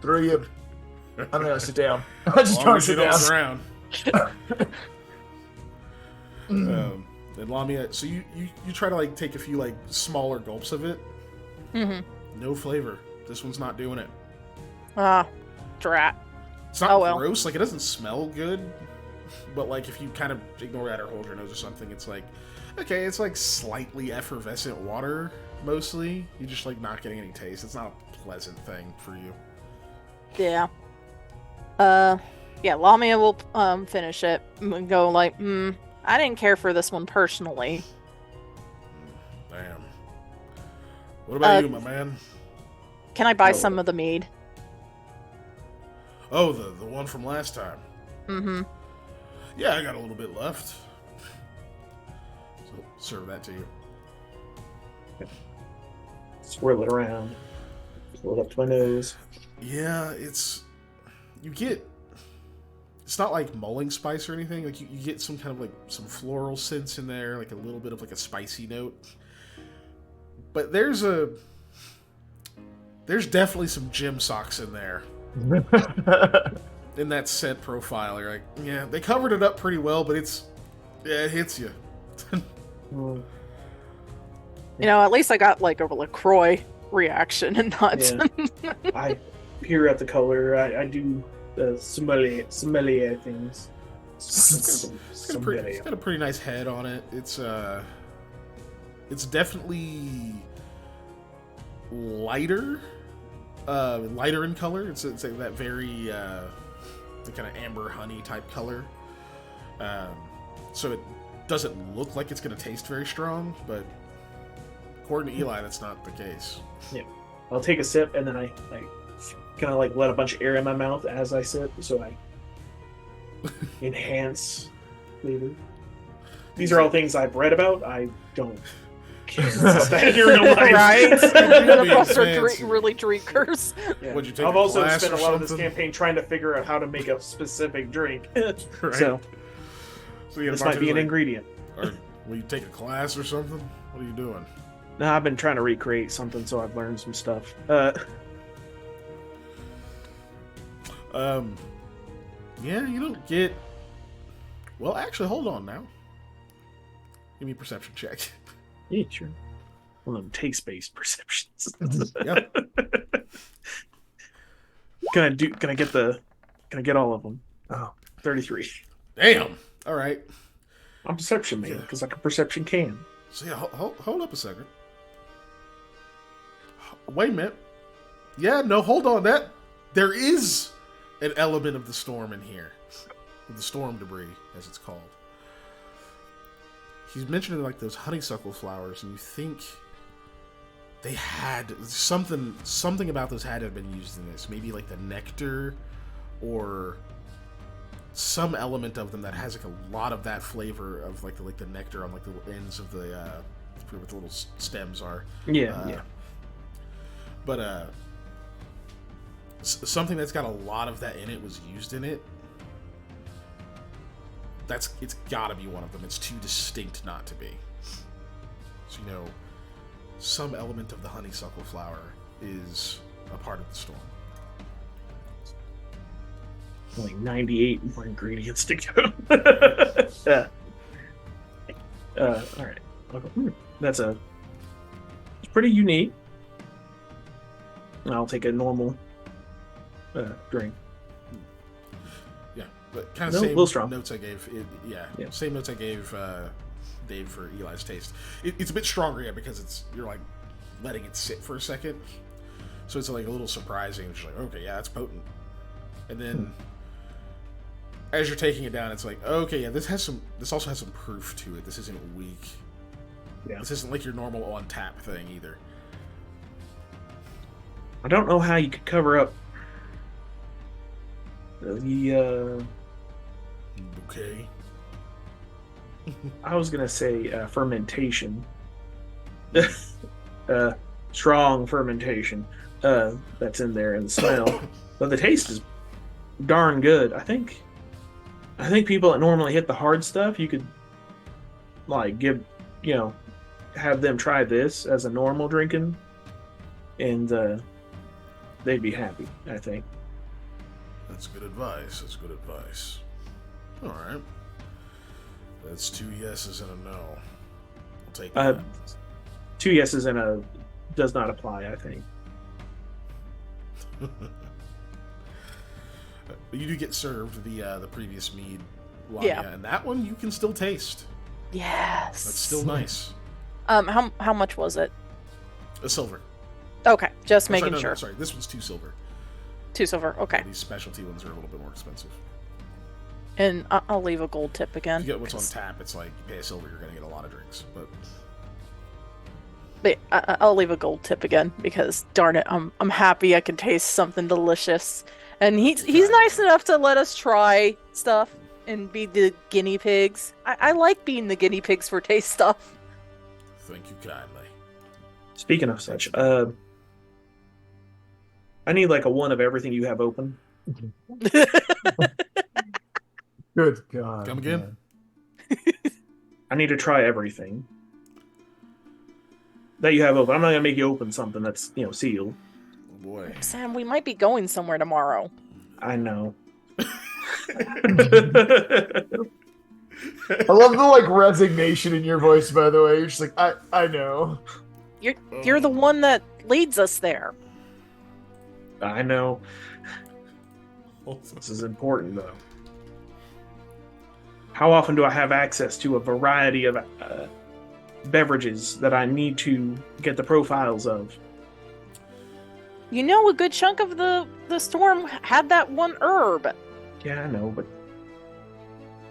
D: through you. I'm gonna sit down. I just
E: As
D: trying
E: long
D: to
E: as
D: sit
E: you
D: down.
E: don't drown. And Lamia, so you try to like take a few like smaller gulps of it.
C: Mm-hmm.
E: No flavor. This one's not doing it.
C: Ah, drat.
E: It's not
C: Oh, well.
E: gross. Like it doesn't smell good. But like if you kind of ignore that or hold your nose or something, it's like, okay, it's like slightly effervescent water mostly. You're just like not getting any taste. It's not a pleasant thing for you.
C: Yeah. Yeah, Lamia will finish it and go like, I didn't care for this one personally.
E: Damn. What about you, my man?
C: Can I buy
B: Oh.
C: some of the mead?
E: Oh, the one from last time.
C: Mm-hmm.
E: Yeah, I got a little bit left. So serve that to you.
B: Swirl it around. Pull it up to my nose.
E: Yeah, it's not like mulling spice or anything. Like you get some kind of like some floral scents in there, like a little bit of like a spicy note. But there's definitely some gym socks in there. In that scent profile, you're like, yeah, they covered it up pretty well, but it hits you.
B: Mm.
C: You know, at least I got like a LaCroix reaction and not.
B: Yeah. I peer at the color. I do the sommelier things.
E: It's got a pretty nice head on it. It's definitely lighter in color. It's like that very the kind of amber honey type color. So it doesn't look like it's going to taste very strong, but according to Eli, that's not the case.
B: Yeah. I'll take a sip and then I kind of like let a bunch of air in my mouth as I sip, so I enhance flavor. These are all things I've read about. I don't care about that in real life.
C: Right? None of us are
E: Fancy.
C: really drinkers.
B: Yeah.
E: Would you take
B: I've
E: a
B: also
E: glass
B: spent a
E: or
B: lot of this
E: something?
B: campaign trying to figure out how to make a specific drink.
E: Right?
B: So
E: you
B: this might be an ingredient.
E: Or will you take a class or something? What are you doing?
B: No, I've been trying to recreate something, so I've learned some stuff.
E: Yeah, you don't get. Well, actually, hold on now. Give me a perception check.
B: Yeah, sure. One of them taste-based perceptions.
E: Yep.
B: Can I get all of them?
D: Oh.
B: 33.
E: Damn. All right.
B: I'm perception man, because I can perception can.
E: So yeah, hold up a second. Wait a minute. Yeah, no, hold on. There is an element of the storm in here. The storm debris, as it's called. He's mentioning like those honeysuckle flowers, and you think they had something about those had to have been used in this. Maybe like the nectar, or some element of them that has like a lot of that flavor of like the nectar on like the ends of the where the little stems are.
B: Yeah.
E: But something that's got a lot of that in it was used in it. It's got to be one of them. It's too distinct not to be. So some element of the honeysuckle flower is a part of the storm.
B: Like 98 more ingredients to go. All right. Okay. It's pretty unique. I'll take a normal drink.
E: Yeah, but kind of
B: No,
E: same
B: little strong.
E: notes I gave.
B: Yeah.
E: Same notes I gave Dave for Eli's taste. It's a bit stronger, because you're like letting it sit for a second, so it's like a little surprising. It's like, okay, yeah, that's potent, and then as you're taking it down, it's like, okay, yeah, this also has some proof to it. This isn't weak.
B: Yeah.
E: This isn't like your normal on tap thing either.
B: I don't know how you could cover up the.
E: Okay.
B: I was gonna say fermentation. Strong fermentation that's in there, and the smell, but the taste is darn good. I think people that normally hit the hard stuff, you could like have them try this as a normal drinking, and they'd be happy, I think.
E: That's good advice. All right. That's 2 yeses and a no. I'll take that.
B: 2 yeses and a does not apply, I think.
E: You do get served the previous mead, Lanya,
C: Yeah.
E: and that one you can still taste.
C: Yes.
E: That's still nice.
C: How much was it?
E: A silver.
C: Okay, just
E: Oh,
C: making
E: sorry,
C: sure.
E: No, sorry, this one's 2 silver.
C: 2 silver. Okay,
E: These specialty ones are a little bit more expensive.
C: and I'll leave a gold tip again.
E: You get what's on
C: 'cause-
E: tap. It's like you pay a silver, you're gonna get a lot of drinks. But
C: But I'll leave a gold tip again because darn it, I'm happy I can taste something delicious, and he's nice enough to let us try stuff and be the guinea pigs. I like being the guinea pigs for taste stuff.
E: thank you kindly.
B: Speaking of such, I need like a one of everything you have open.
D: Good God.
E: Come again?
D: man.
B: I need to try everything that you have open. I'm not gonna make you open something that's sealed.
E: Oh boy.
C: Sam, we might be going somewhere tomorrow.
B: I know.
D: I love the resignation in your voice, by the way. You're just like, I know.
C: You're the one that leads us there.
B: I know. This is important, though. How often do I have access to a variety of beverages that I need to get the profiles of?
C: A good chunk of the storm had that one herb
B: Yeah, I know, but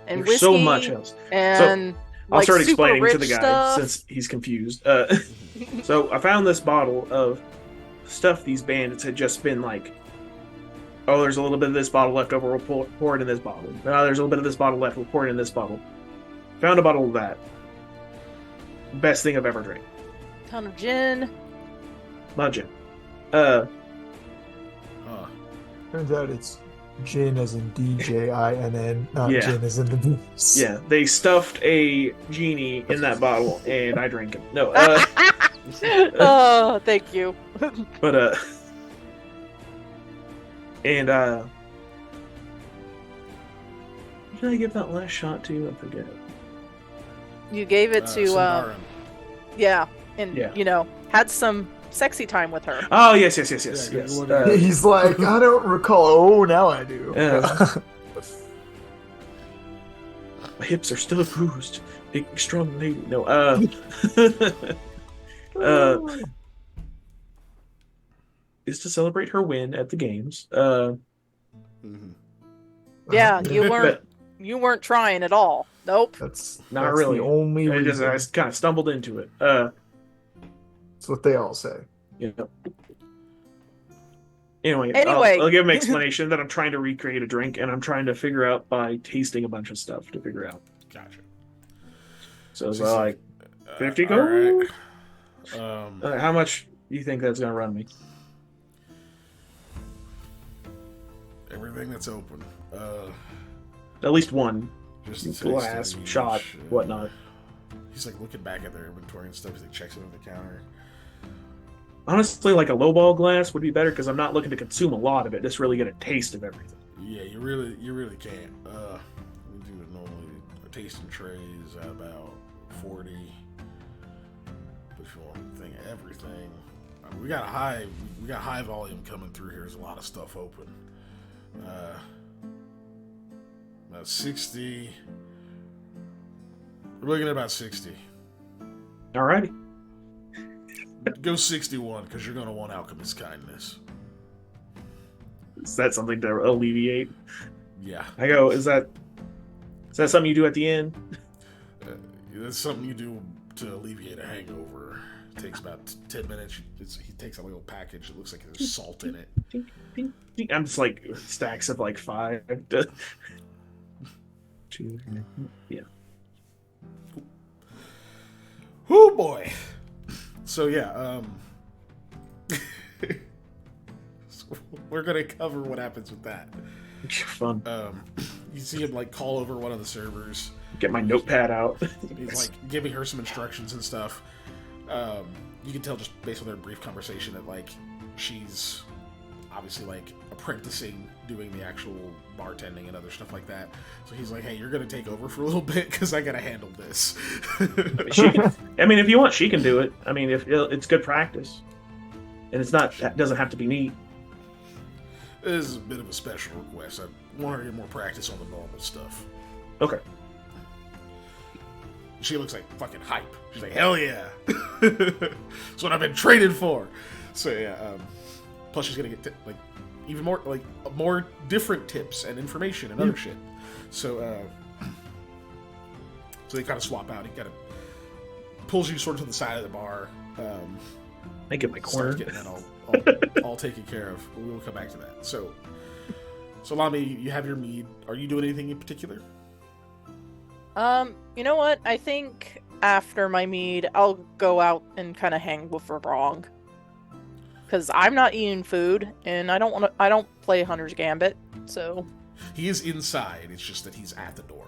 C: and
B: there's
C: whiskey
B: so much else.
C: and
B: I'll start
C: super
B: explaining to
C: rich
B: the guy
C: stuff.
B: since he's confused. So I found this bottle of stuff these bandits had just been like, oh, there's a little bit of this bottle left over, we'll pour it in this bottle. Oh, there's a little bit of this bottle left, we'll pour it in this bottle. Found a bottle of that. Best thing I've ever drank.
C: Ton of gin.
B: Mudgin.
E: Huh.
D: Turns out it's gin as in DJINN, not
B: Yeah.
D: gin as in the booze.
B: Yeah, they stuffed a genie in that bottle, and I drank it. No,
C: Oh, thank you.
B: but and who did I give that last shot to? I forget.
C: You gave it to
E: Sindarin.
C: yeah, and
B: Yeah.
C: had some sexy time with her.
B: Oh yes.
E: Yeah,
B: Yes.
E: look at
D: He's like, I don't recall. Oh, now I do.
B: Yeah. My hips are still bruised. Big, strong lady. No, is to celebrate her win at the games.
E: Mm-hmm.
C: Yeah, you weren't
B: But
C: you weren't trying at all. Nope.
D: That's
B: not
D: that's
B: really.
D: the only
B: I
D: reason.
B: kind of stumbled into it.
D: That's what they all say.
B: Yeah. Anyway,
C: Anyway.
B: I'll give him an explanation that I'm trying to recreate a drink, and I'm trying to figure out by tasting a bunch of stuff to figure out.
E: Gotcha.
B: So it's
E: So
B: like 50
E: all right.
B: gold. How much do you think that's gonna run me?
E: Everything that's open.
B: At least one
E: Just
B: glass,
E: tasting
B: shot,
E: shit.
B: whatnot.
E: He's like looking back at their inventory and stuff. He's like checks it on the counter.
B: Honestly, like a lowball glass would be better because I'm not looking to consume a lot of it. Just really get a taste of everything.
E: Yeah, you really can't. We do it normally. Our tasting tray is at about 40. But if you want to think of everything, we got high volume coming through here. There's a lot of stuff open. About 60. We're looking at about 60.
B: Alrighty.
E: Go 61 because you're gonna want Alchemist's kindness.
B: Is that something to alleviate?
E: Yeah,
B: I go, is that something you do at the end?
E: that's something you do to alleviate a hangover. It takes about 10 minutes. He takes a little package. It looks like there's salt in it.
B: I'm just like stacks of like 5. 2, yeah.
E: Oh boy. So yeah, so we're gonna cover what happens with that.
B: Fun.
E: You see him like call over one of the servers.
B: Get my notepad out.
E: He's like giving her some instructions and stuff. You can tell just based on their brief conversation that like she's obviously like apprenticing, doing the actual bartending and other stuff like that. So he's like, "Hey, you're gonna take over for a little bit because I gotta handle this."
B: She can, I mean, if you want, she can do it. I mean, if it's good practice, and it doesn't have to be neat.
E: This is a bit of a special request. I want her to get more practice on the normal stuff.
B: Okay.
E: She looks like fucking hype. She's like, "Hell yeah, that's what I've been training for." So yeah. Plus, she's gonna get like even more more different tips and information and other shit. So so they kind of swap out. He kind of pulls you sort of to the side of the bar.
B: I get my corner.
E: Starts getting that all taken care of. We will come back to that. So Lami, you have your mead. Are you doing anything in particular?
C: You know what? I think after my mead, I'll go out and kind of hang with Wrong. Because I'm not eating food, and I don't play Hunter's Gambit, so...
E: He is inside, it's just that he's at the door.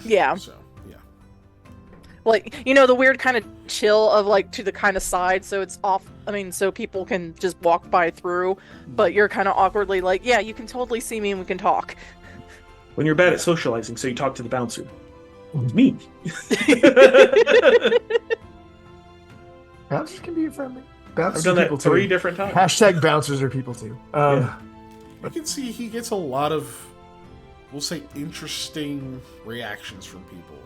C: Yeah.
E: So, yeah.
C: Like, you know, the weird kind of chill of, like, to the kind of side, so it's off... I mean, so people can just walk by through, but you're kind of awkwardly like, yeah, you can totally see me and we can talk.
B: When you're bad at socializing, so you talk to the bouncer. It's me.
D: Bouncers can be friendly.
B: I've done that 3 different times.
D: Hashtag bouncers are people too.
E: You can see he gets a lot of, we'll say, interesting reactions from people.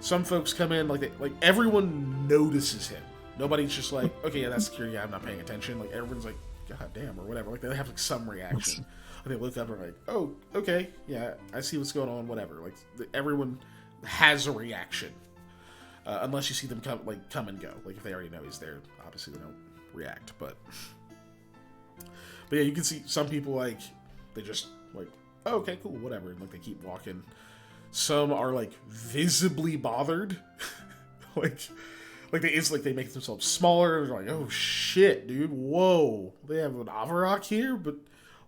E: Some folks come in like everyone notices him. Nobody's just like, okay, yeah, that's security guy, I'm not paying attention. Like everyone's like, God damn, or whatever. Like they have like some reaction. They look up and are like, oh, okay, yeah, I see what's going on. Whatever. Like everyone has a reaction. Unless you see them come and go. Like if they already know he's there, obviously they don't react. But yeah, you can see some people like they just like, oh, okay, cool, whatever, and like they keep walking. Some are like visibly bothered, like they make themselves smaller. They're like, oh shit, dude, whoa, they have an Avarok here, but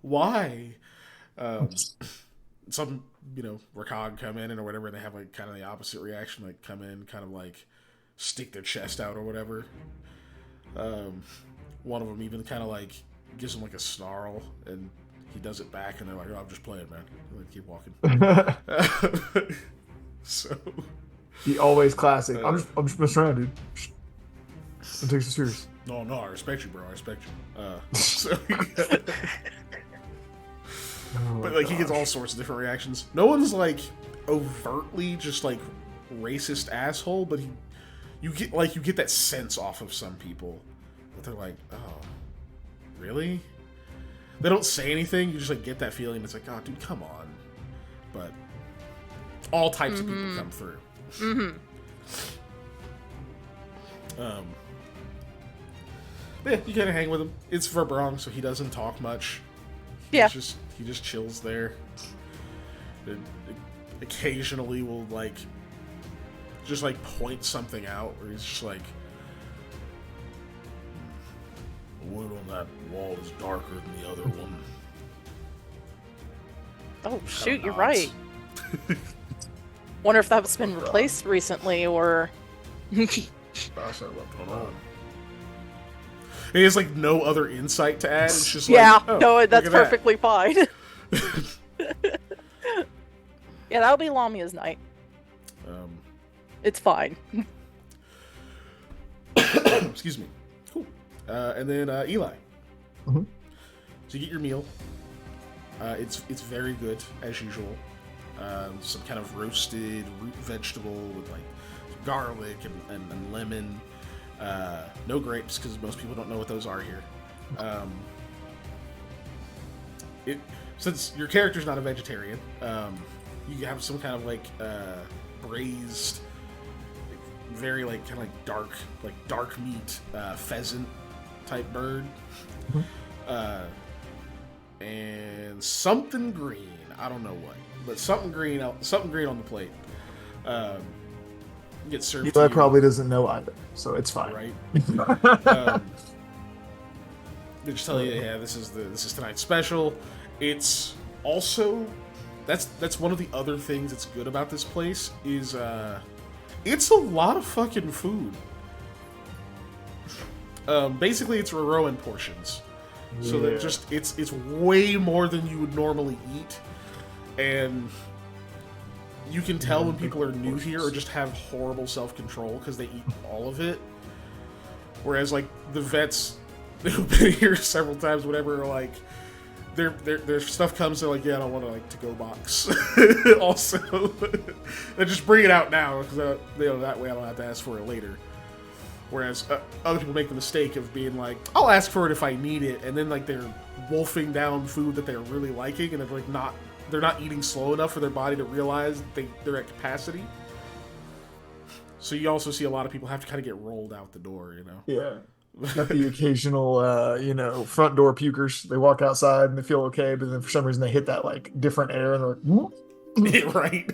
E: why? Some, Rakag come in or whatever, and they have like kind of the opposite reaction, like come in, kind of like stick their chest out or whatever. One of them even kind of like gives him like a snarl, and he does it back, and they're like, "Oh, I'm just playing, man." And they keep walking. So
D: he always classic. I'm just messing around, dude. Don't take it serious.
E: No, I respect you, bro. I respect you. But like he gets all sorts of different reactions. No one's like
A: overtly just like racist asshole, but you get that sense off of some people that they're like, oh, really? They don't say anything. You just like get that feeling. It's like, oh, dude, come on. But all types of people come through. Yeah, you kind of hang with him. It's Verbrong, so he doesn't talk much.
C: Yeah.
A: He just chills there. And occasionally will like just like point something out, where he's just like, the wood on that wall is darker than the other one.
C: Oh shoot, you're
A: nods.
C: right. Wonder if that's been replaced recently, or
D: Gosh, I love to know.
A: He has like no other insight to add. It's just
C: yeah,
A: like, oh,
C: no,
A: look
C: that's
A: at that.
C: perfectly fine. Yeah, that'll be Lamia's night. It's fine.
A: Excuse me. Cool. And then Eli.
D: Mhm.
A: So you get your meal. It's very good as usual. Some kind of roasted root vegetable with like some garlic and lemon. No grapes because most people don't know what those are here. Since your character's not a vegetarian, you have some kind of like braised, very like kind of like dark meat pheasant type bird, and something green. I don't know what, but something green on the plate. Gets served.
D: Eli
A: to you,
D: probably doesn't know either, so it's fine.
A: right. They just tell you, yeah, this is tonight's special. It's also that's one of the other things that's good about this place is it's a lot of fucking food. Basically, it's Rowan portions, so that just it's way more than you would normally eat, and you can tell when people are new here or just have horrible self-control because they eat all of it. Whereas like the vets who've been here several times, whatever, are like their stuff comes, they're like, yeah, I don't want to like to-go box. Also, they just bring it out now because that way I don't have to ask for it later. Whereas other people make the mistake of being like, I'll ask for it if I need it, and then like they're wolfing down food that they're really liking, and they're not eating slow enough for their body to realize they're at capacity. So you also see a lot of people have to kind of get rolled out the door, you know?
D: Yeah. Got the occasional, front door pukers. They walk outside and they feel okay, but then for some reason they hit that like different air and they're like, "Whoop."
A: Right.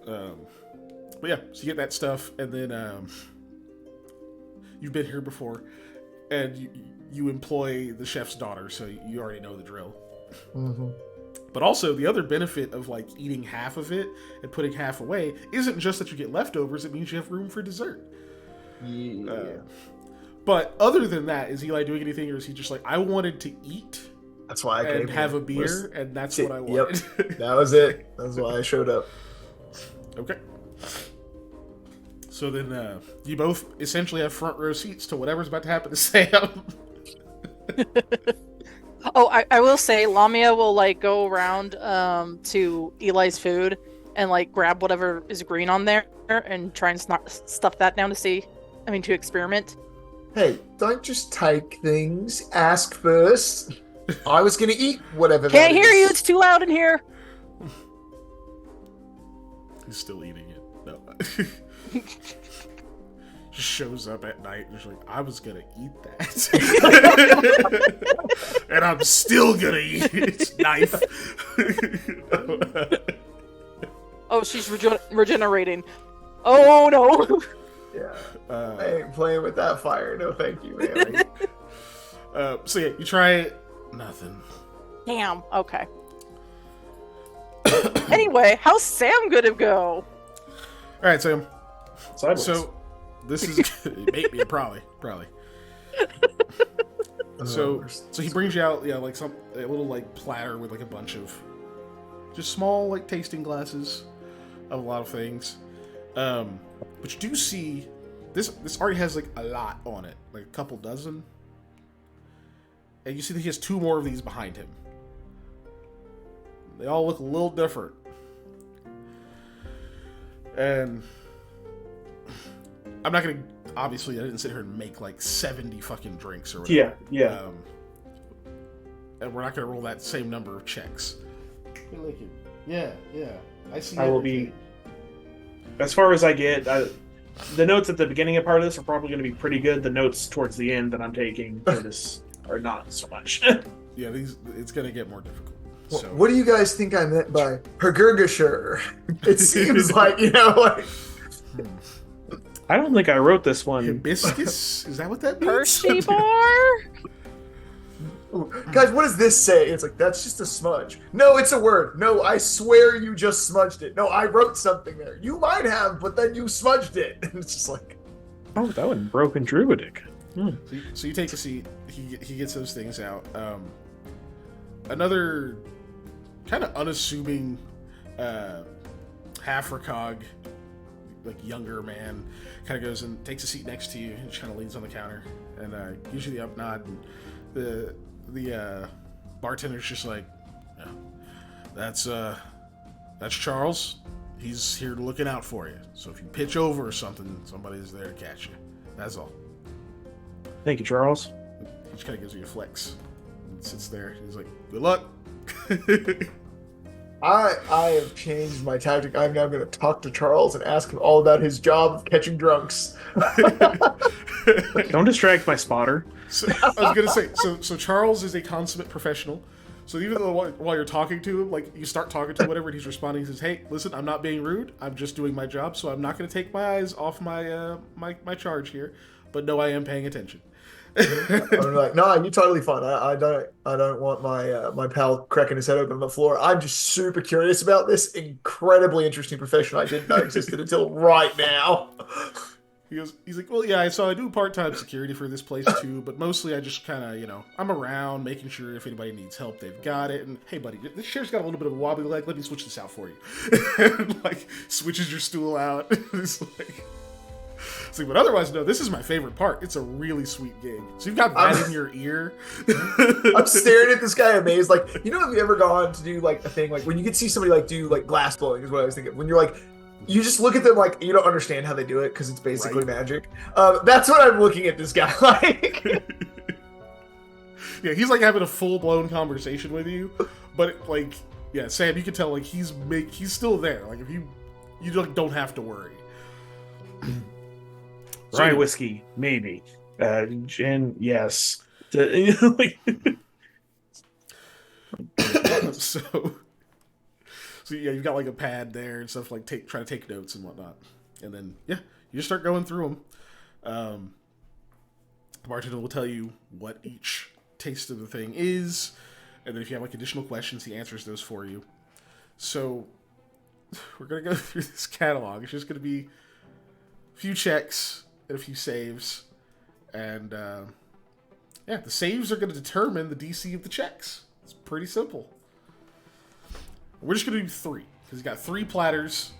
A: But yeah, so you get that stuff, and then you've been here before, and you employ the chef's daughter, so you already know the drill.
D: Mm-hmm.
A: But also, the other benefit of like eating half of it and putting half away isn't just that you get leftovers; it means you have room for dessert.
D: Yeah.
A: But other than that, is Eli doing anything, or is he just like, I wanted to eat
D: That's why I came
A: and have
D: here.
A: a beer, and that's what I wanted?
D: Yep. That was it. That's why I showed up.
A: Okay. So then you both essentially have front row seats to whatever's about to happen to Sam.
C: Oh, I will say, Lamia will like go around to Eli's food and like grab whatever is green on there and try and stuff that down to experiment.
D: Hey, don't just take things. Ask first. I was gonna eat whatever.
C: Can't
D: that
C: hear
D: is.
C: you. It's too loud in here.
A: He's still eating it. No. Just shows up at night and just like, I was gonna eat that. And I'm still gonna eat it. Knife.
C: Oh, she's regenerating. Oh no.
D: Yeah. I ain't playing with that fire. No, thank you, man.
A: So yeah, you try it. Nothing.
C: Damn. Okay. Anyway, how's Sam gonna go?
A: All right, Sam.
B: Sideways.
A: So this is maybe probably. So he brings you out, like a little like platter with like a bunch of just small like tasting glasses of a lot of things. But you do see this already has like a lot on it, like a couple dozen. And you see that he has two more of these behind him.
E: They all look a little different. And I'm not gonna, obviously I didn't sit here and make like 70 fucking drinks or whatever.
B: Yeah.
E: And we're not gonna roll that same number of checks. Yeah. I see.
B: I will be, as far as I get, the notes at the beginning of part of this are probably going to be pretty good. The notes towards the end that I'm taking for this are not so much.
E: Yeah, it's gonna get more difficult. So.
D: What do you guys think I meant by Hergurgasher? It seems like, like...
B: I don't think I wrote this one.
E: Hibiscus? Is that what that means?
C: Hershey bar?
D: Guys, what does this say? It's like, that's just a smudge. No, it's a word. No, I swear you just smudged it. No, I wrote something there. You might have, but then you smudged it. And it's just like...
B: Oh, that one broken druidic.
E: So you take a seat. He gets those things out. Another kind of unassuming half-recog, like younger man, kind of goes and takes a seat next to you and just kind of leans on the counter and gives you the up nod. And the bartender's just like, yeah, that's Charles. He's here looking out for you. So if you pitch over or something, somebody's there to catch you. That's all.
B: Thank you, Charles.
E: He just kind of gives you a flex and sits there. He's like, good luck.
D: I have changed my tactic. I'm now going to talk to Charles and ask him all about his job of catching drunks.
B: Don't distract my spotter.
E: So, I was gonna say, so Charles is a consummate professional. So even though while you're talking to him, like you start talking to him, whatever, and he's responding, he says, "Hey, listen, I'm not being rude. I'm just doing my job, so I'm not gonna take my eyes off my my charge here. But no, I am paying attention."
D: I'm like, no, you're totally fine. I don't want my pal cracking his head open on the floor. I'm just super curious about this incredibly interesting profession I didn't know existed until right now.
E: He's like, well, yeah, so I do part-time security for this place too, but mostly I just kind of, I'm around making sure if anybody needs help, they've got it. And hey, buddy, this chair's got a little bit of a wobbly leg. Let me switch this out for you. And like switches your stool out. It's like, but otherwise, no, this is my favorite part. It's a really sweet gig. So you've got that in your ear.
D: I'm staring at this guy amazed. Like, have you ever gone to do like a thing, like when you could see somebody like do like glass blowing is what I was thinking. When you're like, you just look at them like you don't understand how they do it because it's basically magic. That's what I'm looking at this guy like.
E: Yeah, he's like having a full-blown conversation with you, but like, yeah, Sam, you can tell like he's still there. Like if you don't have to worry.
B: Rye whiskey, maybe. Gin, yes.
E: So yeah, you've got like a pad there and stuff, like try to take notes and whatnot, and then yeah, you just start going through them. The bartender will tell you what each taste of the thing is, and then if you have like additional questions, he answers those for you. So we're gonna go through this catalog. It's just gonna be a few checks and a few saves, and yeah, the saves are gonna determine the DC of the checks. It's pretty simple. We're just going to do 3, because he's got 3 platters,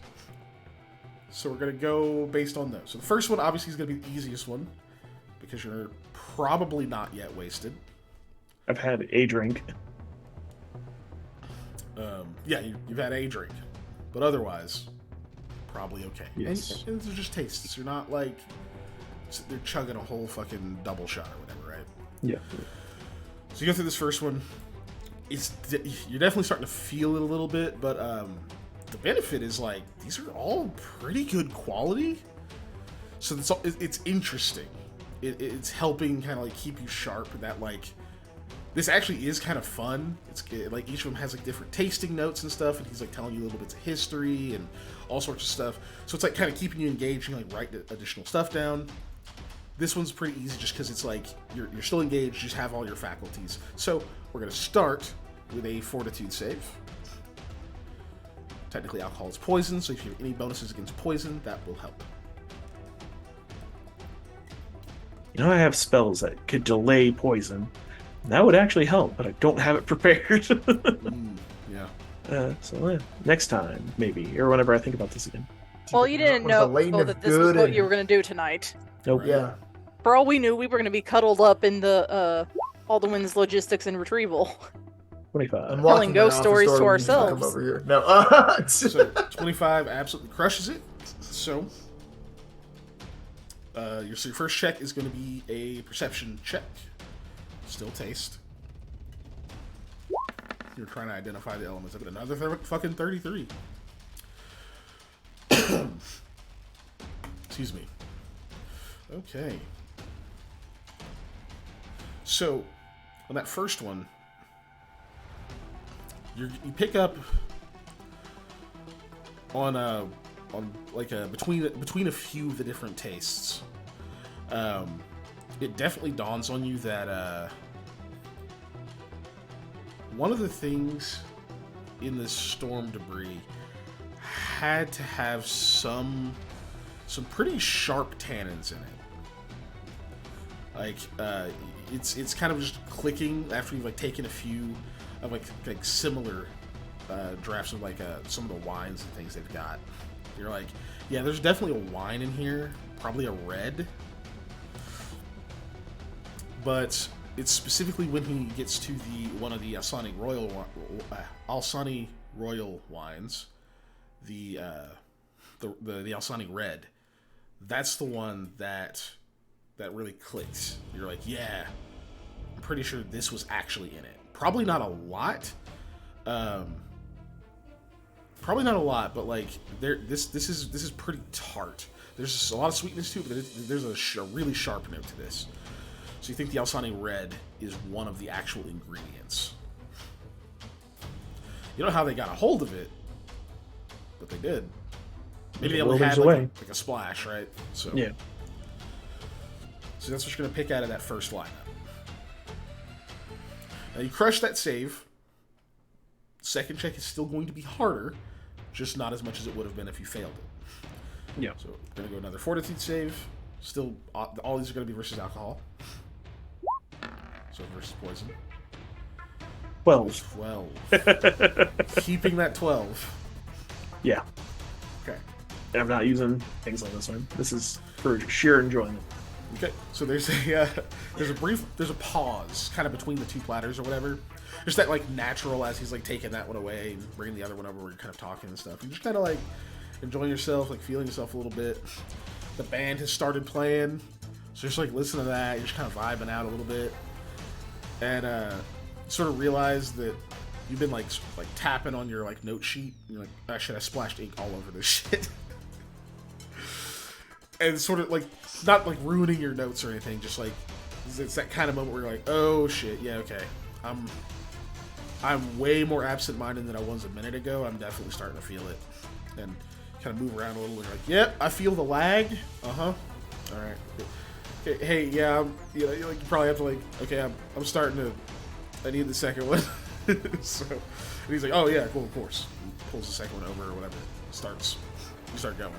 E: so we're going to go based on those. So the first one, obviously, is going to be the easiest one, because you're probably not yet wasted.
B: I've had a drink.
E: Yeah, you've had a drink, but otherwise, probably okay.
B: Yes.
E: And they're just tastes. You're not like, they're chugging a whole fucking double shot or whatever, right?
B: Yeah.
E: So you go through this first one. You're definitely starting to feel it a little bit, but the benefit is like these are all pretty good quality, so it's interesting. It's helping kind of like keep you sharp. That like this actually is kind of fun. It's like each of them has like different tasting notes and stuff, and he's like telling you little bits of history and all sorts of stuff. So it's like kind of keeping you engaged and like write additional stuff down. This one's pretty easy just because it's like you're still engaged, you just have all your faculties. So we're going to start with a fortitude save. Technically, alcohol is poison, so if you have any bonuses against poison, that will help.
B: I have spells that could delay poison. That would actually help, but I don't have it prepared.
E: Yeah.
B: So next time, maybe, or whenever I think about this again.
C: Well, you didn't know that this was what you were going to do tonight.
B: Nope.
D: Yeah.
C: For all we knew, we were going to be cuddled up in the Aldenwin's logistics and retrieval.
B: 25.
D: I'm
C: Telling
D: locking my
C: ghost
D: office
C: stories
D: door
C: to
D: when you come
C: ourselves.
D: over here. No.
E: So 25 absolutely crushes it. So your first check is going to be a perception check. Still taste. You're trying to identify the elements of it. Another fucking 33. Excuse me. Okay. So, on that first one, you pick up between a few of the different tastes. It definitely dawns on you that one of the things in this storm debris had to have some pretty sharp tannins in it. Like it's kind of just clicking after you've like taken a few of like similar drafts of like some of the wines and things they've got. You're like, yeah, there's definitely a wine in here, probably a red, but it's specifically when he gets to one of the Alsani Royal wines, the Alsani Red. That's the one that really clicks. You're like, yeah, I'm pretty sure this was actually in it. Probably not a lot. But like this is pretty tart. There's just a lot of sweetness to it, but there's a really sharp note to this. So you think the Alsani Red is one of the actual ingredients. You don't know how they got a hold of it, but they did. Maybe they only had like a splash, right? So
B: yeah.
E: So that's what you're going to pick out of that first lineup. Now you crush that save. Second check is still going to be harder, just not as much as it would have been if you failed it.
B: Yeah.
E: So we're going to go another fortitude save. Still, all these are going to be versus alcohol. So versus poison.
B: 12.
E: 12. Keeping that 12.
B: Yeah.
E: Okay.
B: And I'm not using things like this one. This is for sheer enjoyment.
E: Okay. So there's a pause kind of between the two platters or whatever. Just that like natural as he's like taking that one away and bringing the other one over where you're kind of talking and stuff. You're just kind of like enjoying yourself, like feeling yourself a little bit. The band has started playing, so just like listen to that. You're just kind of vibing out a little bit, and sort of realize that you've been like tapping on your like note sheet. You're like, oh, shit, I splashed ink all over this shit, and sort of like not like ruining your notes or anything. Just like it's that kind of moment where you're like, oh shit, yeah, okay, I'm way more absent-minded than I was a minute ago. I'm definitely starting to feel it, and kind of move around a little. And you're like, yep, I feel the lag. All right. Hey, yeah, you probably have to like, okay, I'm starting to. I need the second one. So, and he's like, oh yeah, cool, of course. He pulls the second one over or whatever. You start going.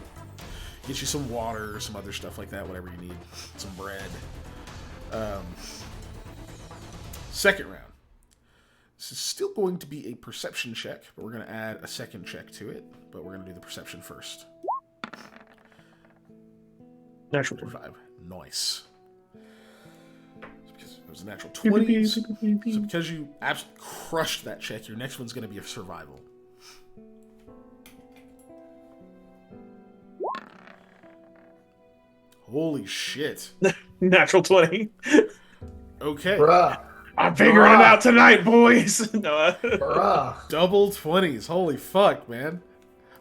E: Get you some water or some other stuff like that, whatever you need. Some bread. Second round. This is still going to be a perception check, but we're going to add a second check to it. But we're going to do the perception first.
B: Natural
E: 25. Nice. Because it was a natural 20. So because you absolutely crushed that check, your next one's going to be a survival. Holy shit.
B: Natural 20.
E: Okay.
D: Bruh.
B: I'm figuring it out tonight, boys. No,
D: Bruh.
E: Double 20s. Holy fuck, man.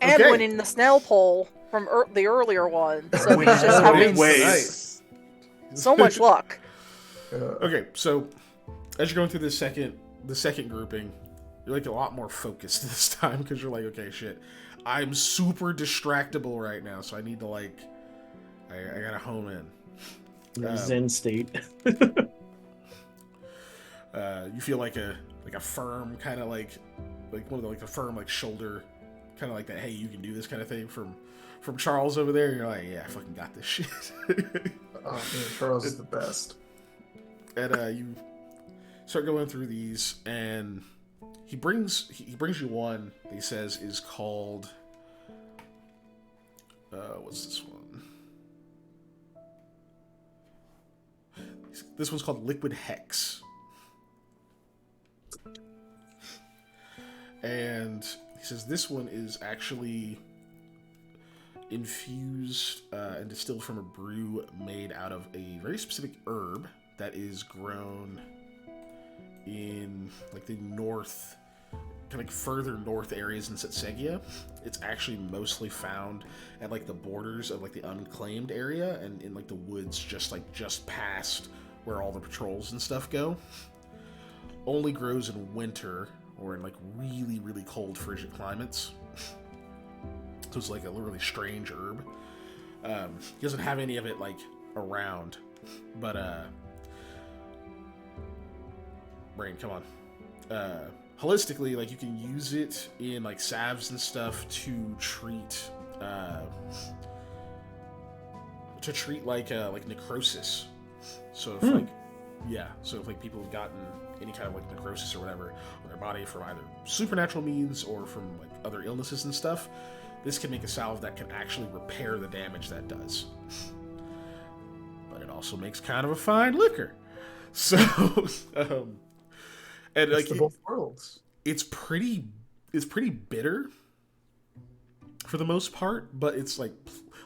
C: And
E: Okay.
C: winning the snail poll from the earlier one. So he's just having
E: Nice.
C: so much luck.
E: Okay, so as you're going through the second grouping, you're like a lot more focused this time because you're like, okay, shit, I'm super distractible right now, so I need to like, I gotta hone in.
B: Zen state.
E: You feel like a firm kind of like one of the, like a firm like shoulder, kind of like that. Hey, you can do this kind of thing from Charles over there. And you're like, yeah, I fucking got this shit.
D: Oh man, Charles is the best.
E: And you start going through these, and he brings you one that he says is called what's this one? This one's called Liquid Hex.
A: And he says this one is actually infused and distilled from a brew made out of a very specific herb that is grown in like the north, kind of further north areas in Setsegia. It's actually mostly found at like the borders of like the unclaimed area and in like the woods just past where all the patrols and stuff go. Only grows in winter or in like really, really cold frigid climates. So it's like a really strange herb. He doesn't have any of it like around, but Brain, come on. Holistically, like you can use it in like salves and stuff to treat like necrosis. So if like people have gotten any kind of like necrosis or whatever on their body from either supernatural means or from like other illnesses and stuff, this can make a salve that can actually repair the damage that does. But it also makes kind of a fine liquor. So and
D: It's
A: like
D: the both worlds.
A: it's pretty bitter for the most part, but it's like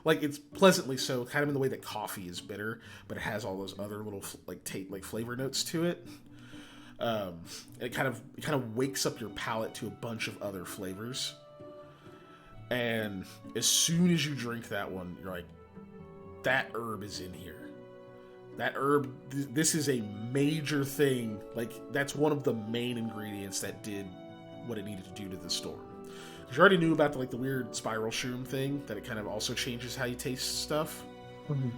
A: it's pleasantly so, kind of in the way that coffee is bitter, but it has all those other little like flavor notes to it. It kind of wakes up your palate to a bunch of other flavors. And as soon as you drink that one, you're like, that herb is in here. That herb, this is a major thing. Like, that's one of the main ingredients that did what it needed to do to the storm. Because you already knew about the weird spiral shroom thing, that it kind of also changes how you taste stuff.
D: Mm-hmm.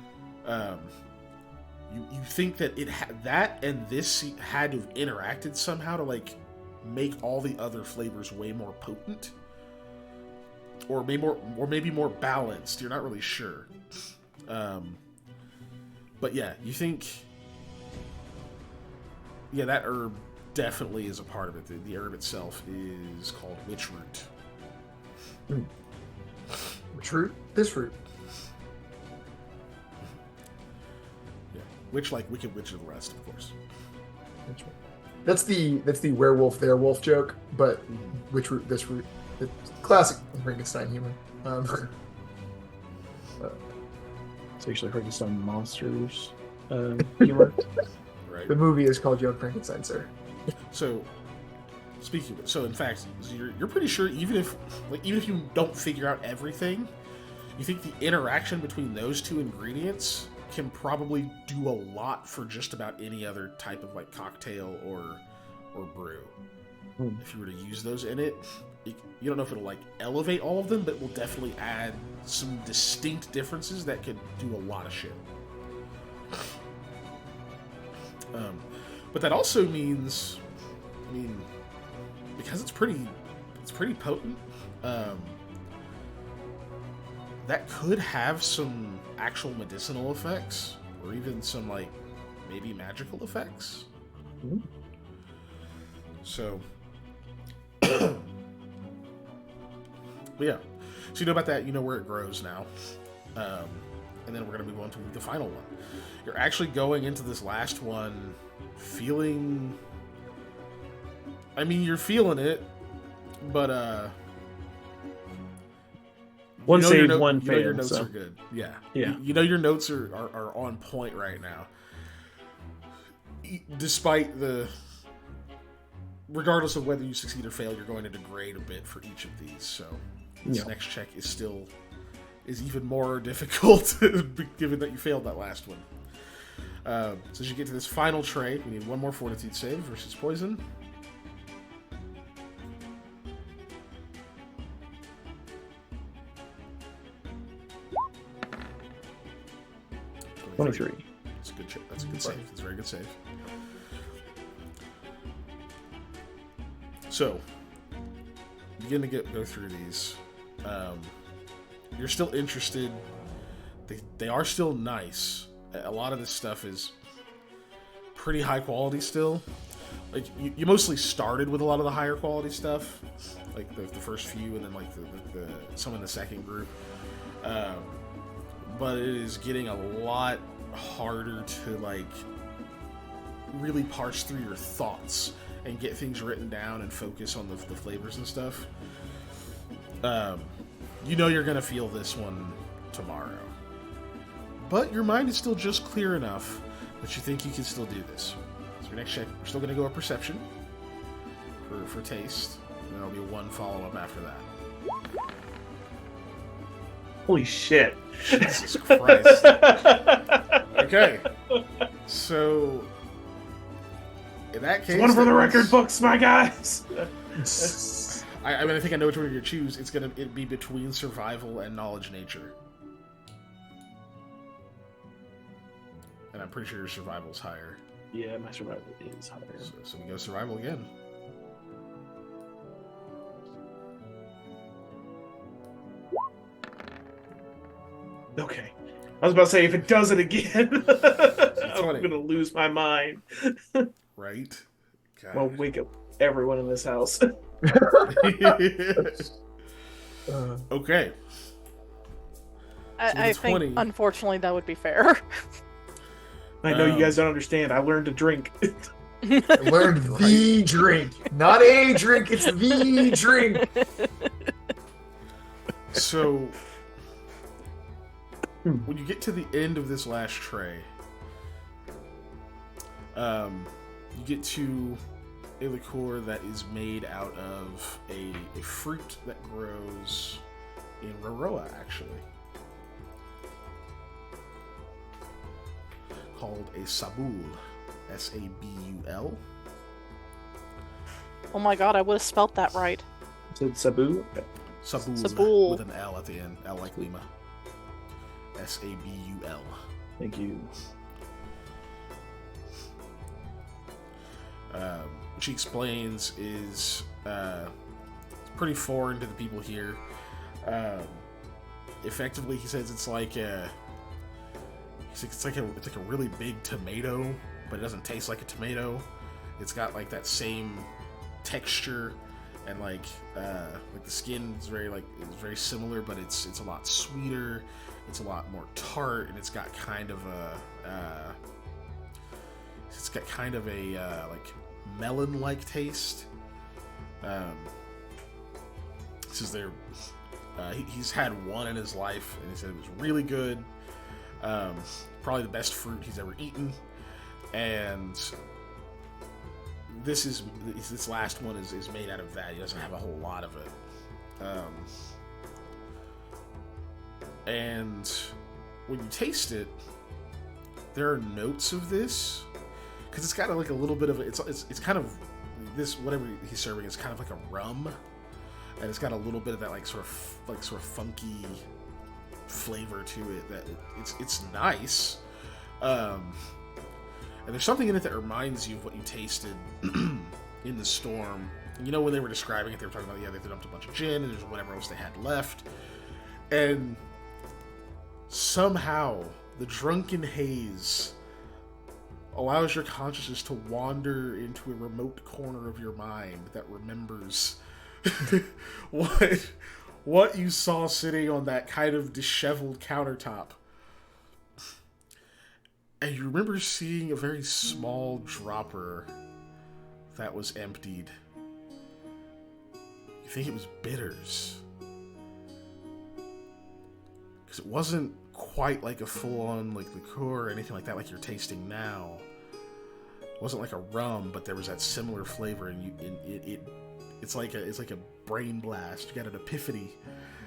A: You think that that and this had to have interacted somehow to like make all the other flavors way more potent, or maybe more balanced. You're not really sure. But yeah, you think, yeah, that herb definitely is a part of it. The herb itself is called witch root.
D: Which root? This root.
A: Yeah, witch like Wicked Witch of the West, of course.
D: That's the werewolf there wolf joke, but which root? This root. It's classic Frankenstein humor.
B: It's actually heard of some monsters humor.
A: Right.
D: The movie is called Young Frankenstein, sir.
A: So, speaking of, so in fact, you're pretty sure even if you don't figure out everything, you think the interaction between those two ingredients can probably do a lot for just about any other type of like cocktail or brew. If you were to use those in it, you don't know if it'll like elevate all of them, but will definitely add some distinct differences that could do a lot of shit. But that also means, I mean, because it's pretty potent, that could have some actual medicinal effects, or even some like maybe magical effects. So, but yeah, so you know about that, you know where it grows now, and then we're gonna move on to the final one. You're actually going into this last one feeling, I mean, you're feeling it, but
B: One
A: you know
B: save,
A: your
B: one
A: you know your
B: fail.
A: notes
B: So.
A: are good. Yeah.
B: Yeah.
A: You know your notes are on point right now. Despite regardless of whether you succeed or fail, you're going to degrade a bit for each of these. So this next check is even more difficult, given that you failed that last one. So as you get to this final trait, we need one more fortitude save versus poison.
B: $23.
A: That's a good check. That's a good save. That's a very good save. So, begin to go through these. You're still interested. They are still nice. A lot of this stuff is pretty high quality still. Like you mostly started with a lot of the higher quality stuff, like the first few, and then like the some in the second group. But it is getting a lot harder to like really parse through your thoughts and get things written down and focus on the flavors and stuff, you know you're going to feel this one tomorrow. But your mind is still just clear enough that you think you can still do this. So your next check, we're still going to go with perception for taste. And there'll be one follow-up after that.
B: Holy shit.
A: Jesus Christ. Okay. So, in that case...
B: One for the record books, my guys!
A: I mean, I think I know which one you're going to choose. It'd be between survival and knowledge nature. And I'm pretty sure your survival's higher.
B: Yeah, my survival is higher.
A: So we go survival again.
B: Okay. I was about to say, if it does it again, I'm going to lose my mind.
A: Right? God.
B: Well, wake up everyone in this house.
A: Okay.
C: I think, unfortunately, that would be fair.
B: I know you guys don't understand. I learned to drink.
D: I learned the drink. Not a drink, it's the drink.
A: So, when you get to the end of this last tray, you get to a liqueur that is made out of a fruit that grows in Roroa, actually. Called a sabul. S-A-B-U-L.
C: Oh my god, I would have spelt that right.
B: Is it Sabu?
A: Sabul.
C: Sabul.
A: With an L at the end. L like Lima. S-A-B-U-L.
B: Thank you.
A: Which he explains is pretty foreign to the people here. Effectively, he says it's like a really big tomato, but it doesn't taste like a tomato. It's got like that same texture, and like the skin is very similar, but it's a lot sweeter. It's a lot more tart, and it's got kind of a like melon-like taste. This is their. He's had one in his life, and he said it was really good. Probably the best fruit he's ever eaten, and this last one is made out of that. He doesn't have a whole lot of it, and when you taste it, there are notes of this because it's got like a little bit of it's kind of this whatever he's serving is kind of like a rum, and it's got a little bit of that like sort of funky flavor to it that it's nice, and there's something in it that reminds you of what you tasted in the storm. And you know, when they were describing it, they were talking about they dumped a bunch of gin and there's whatever else they had left, and somehow the drunken haze allows your consciousness to wander into a remote corner of your mind that remembers what you saw sitting on that kind of disheveled countertop. And you remember seeing a very small dropper that was emptied. You think it was bitters. Because it wasn't quite like a full-on like liqueur or anything like that like you're tasting now. It wasn't like a rum, but there was that similar flavor, and it's like a brain blast. You got an epiphany.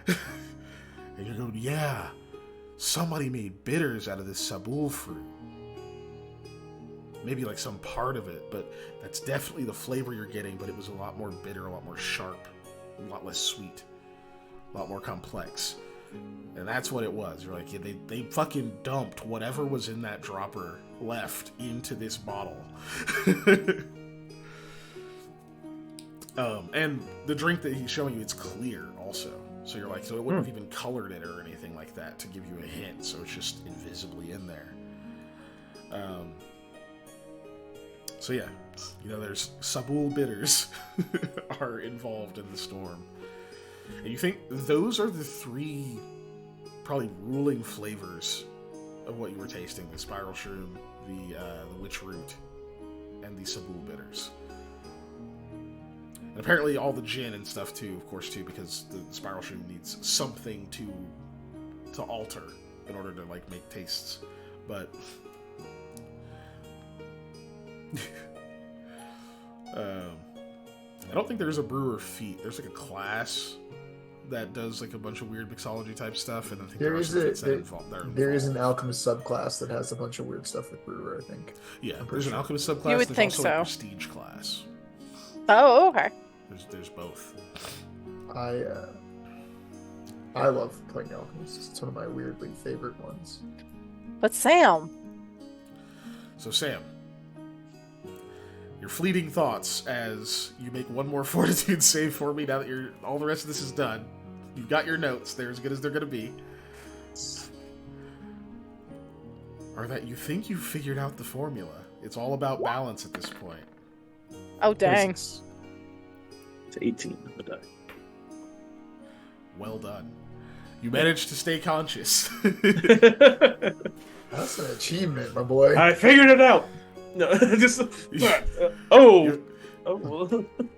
A: And you're going, yeah, somebody made bitters out of this sabul fruit. Maybe like some part of it, but that's definitely the flavor you're getting, but it was a lot more bitter, a lot more sharp, a lot less sweet, a lot more complex. And that's what it was. You're like, yeah, they fucking dumped whatever was in that dropper left into this bottle. And the drink that he's showing you, it's clear also. So you're like, so it wouldn't have even colored it or anything like that to give you a hint. So it's just invisibly in there. So yeah, you know, there's sabul bitters are involved in the storm. And you think those are the three probably ruling flavors of what you were tasting: the spiral shroom, the witch root, and the sabul bitters.
E: And apparently all the gin and stuff too, of course, too, because the spiral shroom needs something to alter in order to like make tastes. But I don't think there's a brewer feat. There's like a class that does like a bunch of weird mixology type stuff, and I think there
D: is an alchemist subclass that has a bunch of weird stuff with brewer. I think.
E: Yeah, there's an alchemist subclass.
C: You would
E: there's
C: think
E: also
C: so.
E: A prestige class.
C: Oh, okay.
E: There's both.
D: I love playing alchemist. It's one of my weirdly favorite ones.
C: But Sam.
E: So Sam, your fleeting thoughts as you make one more fortitude save for me now that all the rest of this is done. You've got your notes. They're as good as they're going to be. Are that you think you've figured out the formula. It's all about balance at this point.
C: Oh, dang.
B: It's 18 on the die.
E: Well done. You managed to stay conscious.
D: That's an achievement, my boy.
B: I figured it out. No, just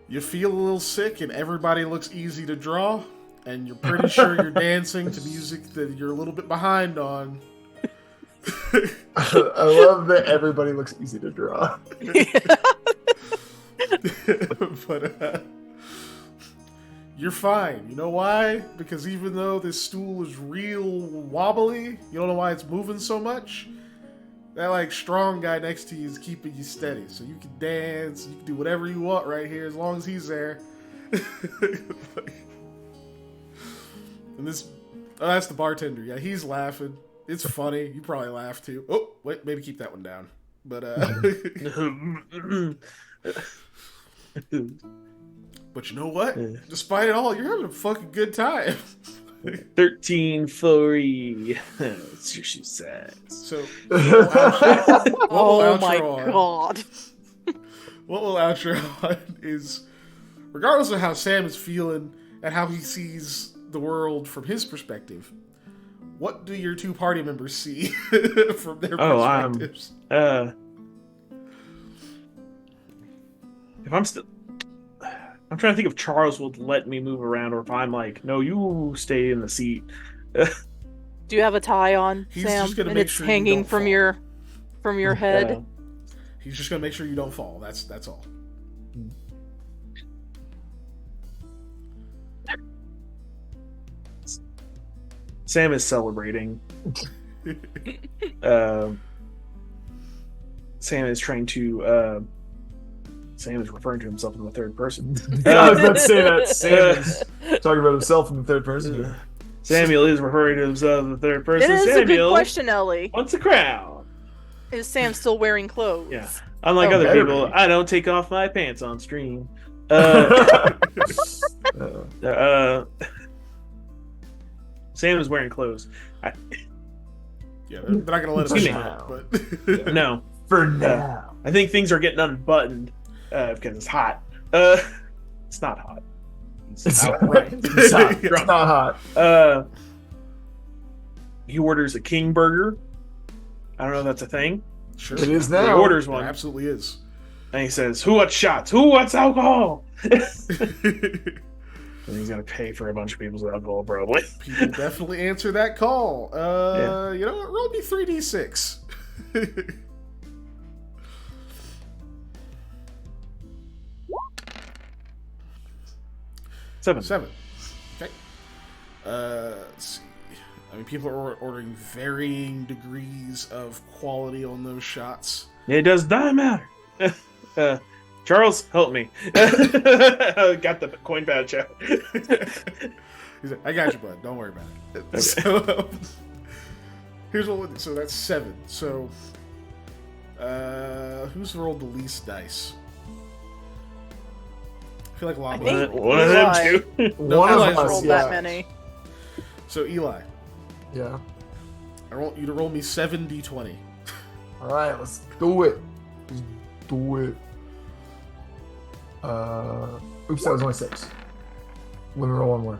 E: You feel a little sick and everybody looks easy to draw, and you're pretty sure you're dancing to music that you're a little bit behind on.
D: I love that everybody looks easy to draw.
E: But you're fine. You know why? Because even though this stool is real wobbly, you don't know why it's moving so much. That like strong guy next to you is keeping you steady, so you can dance, you can do whatever you want right here as long as he's there. And that's the bartender. Yeah, he's laughing. It's funny. You probably laugh too. Oh, wait, maybe keep that one down. But but you know what? Despite it all, you're having a fucking good time.
B: 13 free. That's your shoe size.
E: So,
C: Oh my god.
E: What we'll outro on is, regardless of how Sam is feeling and how he sees the world from his perspective, what do your two party members see from their perspectives?
B: If I'm still... I'm trying to think if Charles would let me move around, or if I'm like, no, you stay in the seat.
C: Do you have a tie on,
E: He's
C: Sam?
E: just gonna
C: And
E: make
C: it's
E: sure you
C: hanging
E: don't
C: from
E: fall.
C: your head.
E: He's just gonna make sure you don't fall. That's all.
B: Sam is celebrating. Sam is trying to. Sam is referring to himself in the third person.
D: I was about to say that. Sam is talking about himself in the third person.
B: Samuel is referring to himself in the third person.
C: It is
B: Samuel
C: a good question, Ellie.
B: wants a crown.
C: Is Sam still wearing clothes?
B: Yeah. Unlike
C: Oh,
B: other
D: better
B: people,
D: be.
B: I don't take off my pants on stream. Sam is wearing clothes.
E: Yeah, they're not gonna let us
B: Excuse me.
E: out, but
B: No,
D: For now.
B: I think things are getting unbuttoned because it's hot. It's not hot.
D: It's
B: outright.
D: It's not, it's not hot.
B: He orders a king burger. I don't know if that's a thing.
E: sure,
D: It is
B: He
D: now.
B: orders
E: It
B: one,
E: absolutely is.
B: and he says, "Who wants shots? Who wants alcohol?" And he's gonna pay for a bunch of people's alcohol, probably.
E: People definitely answer that call.
B: Yeah.
E: You know what? Roll me 3d6.
B: 7.
E: 7. Okay. Let's see. I mean, people are ordering varying degrees of quality on those shots.
B: It does not matter. Charles, help me. Got the coin badge out.
E: He's like, I got you, bud. Don't worry about it. So, here's what we'll do. So that's 7. So, who's rolled the least dice? I feel like
C: I
E: Lava.
C: think
B: One of them two.
E: No,
D: One of
E: Eli's
D: us,
C: rolled
D: yeah.
C: that many.
E: So, Eli,
D: Yeah.
E: I want you to roll me 7d20.
D: All right, let's do it. Let's do it. Oops, that was only 6. Let me roll one more.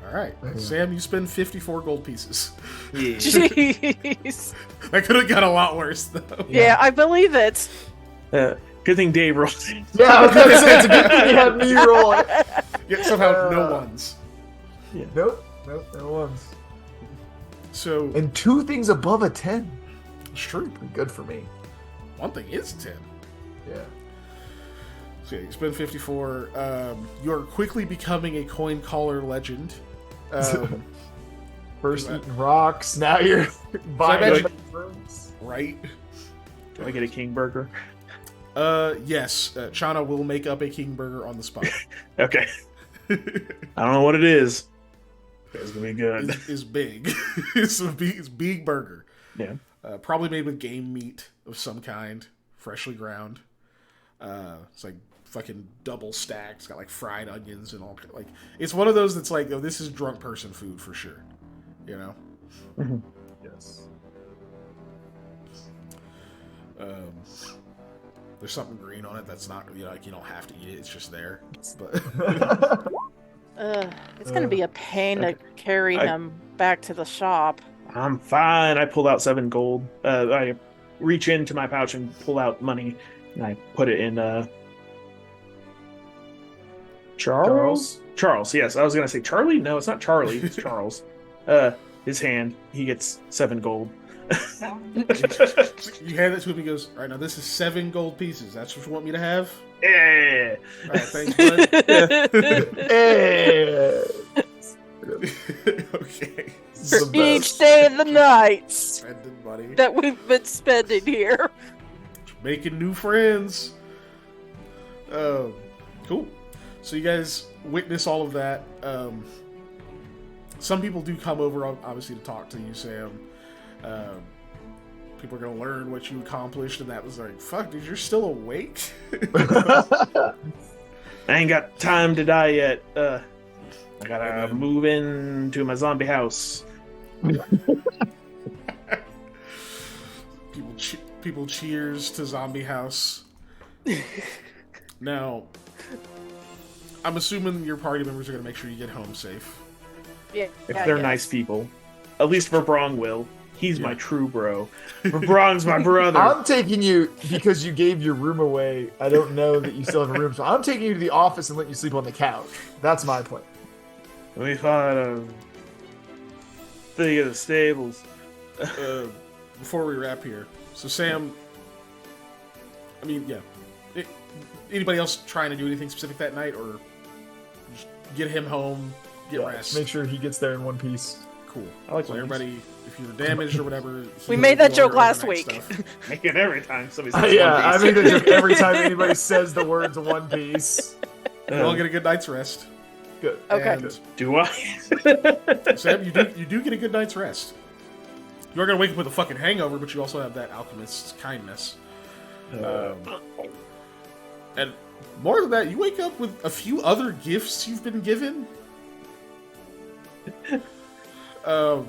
E: All right.
D: There you go.
E: Sam, you spend 54 gold pieces.
B: Yeah.
C: Jeez.
E: That could have got a lot worse, though.
C: Yeah, I believe it.
B: Good thing Dave rolled.
D: Yeah, I was gonna say it's a good thing you had me roll it.
A: Yet somehow no ones.
D: Nope, no ones.
A: So
D: And 2 things above a 10.
A: it's true.
D: Pretty good for me.
A: One thing is 10.
D: Yeah.
A: So yeah, you spend 54. You are quickly becoming a coin caller legend.
D: First
A: that-
D: eating rocks, now you're buying
A: imagine-
D: rooms.
A: right?
B: Do I get a king burger?
A: Yes. Chana will make up a king burger on the spot.
B: Okay. I don't know what it is. It's gonna be good.
A: Is big. It's a big burger.
B: Yeah.
A: Probably made with game meat of some kind, freshly ground. It's like fucking double stacked. It's got like fried onions and all. Like it's one of those that's like, oh, this is drunk person food for sure. You know.
D: Yes.
A: There's something green on it that's not, you know, like you don't have to eat it. It's just there. But
C: It's gonna be a pain to carry him back to the shop.
B: I'm fine. I pull out 7 gold. I reach into my pouch and pull out money, and I put it in. Charles. Charles. Yes, I was gonna say Charlie. No, it's not Charlie. It's Charles. His hand. He gets 7 gold.
A: you hand it to him. He goes, "All right, now this is 7 gold pieces. That's what you want me to have."
B: Yeah.
A: All right, thanks, bud.
D: Hey.
A: Okay.
C: For
D: The
C: each
D: best.
C: day of the nights
A: Spending money.
C: that we've been spending here.
A: Making new friends. Cool. So you guys witness all of that. Some people do come over, obviously, to talk to you, Sam. People are going to learn what you accomplished, and that was like, fuck, dude, you're still awake?
B: I ain't got time to die yet. I gotta move into my zombie house.
A: People cheers to Zombie House. Now, I'm assuming your party members are going to make sure you get home safe.
C: Yeah,
B: If they're nice people. At least for Brong will. He's my true bro. Brong's my brother.
D: I'm taking you because you gave your room away. I don't know that you still have a room, so I'm taking you to the office and letting you sleep on the couch. That's my plan.
B: We fought a thing at the stables.
A: Before we wrap here, so Sam, I mean, yeah. Anybody else trying to do anything specific that night, or just get him home, get
D: Yeah,
A: rest?
D: make sure he gets there in one piece.
A: Cool.
B: I like
A: so
B: One
A: everybody, if you were damaged or whatever,
C: We made that joke last week.
B: Make it every time somebody says
D: Yeah, I
B: One Piece.
D: make that joke every time anybody says the words One Piece.
A: You all get a good night's rest.
D: Good.
C: Okay.
A: And
B: Do I?
A: Sam, you do get a good night's rest. You're gonna wake up with a fucking hangover, but you also have that alchemist's kindness. And more than that, you wake up with a few other gifts you've been given. You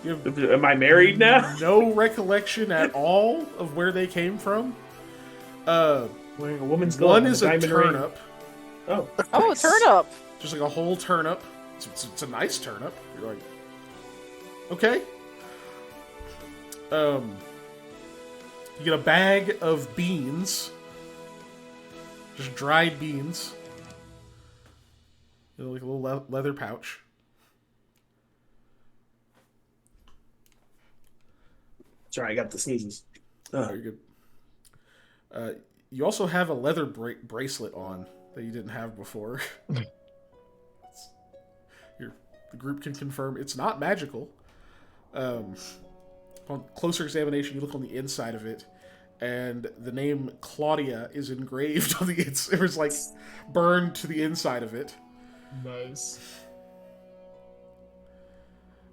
A: have
B: Am I married now?
A: no recollection at all of where they came from.
B: Wearing a woman's glove
A: One
B: and
A: is a
B: diamond ring.
A: turnip,
B: Oh,
C: Oh, turnip.
A: just like a whole turnip. It's a nice turnip. You're like, okay. You get a bag of beans, just dried beans. You know, like a little leather pouch.
B: sorry, I got the sneezes.
A: Very good. You also have a leather bracelet on that you didn't have before. The group can confirm it's not magical. Upon closer examination, you look on the inside of it, and the name Claudia is engraved on the inside. It was like burned to the inside of it.
D: Nice.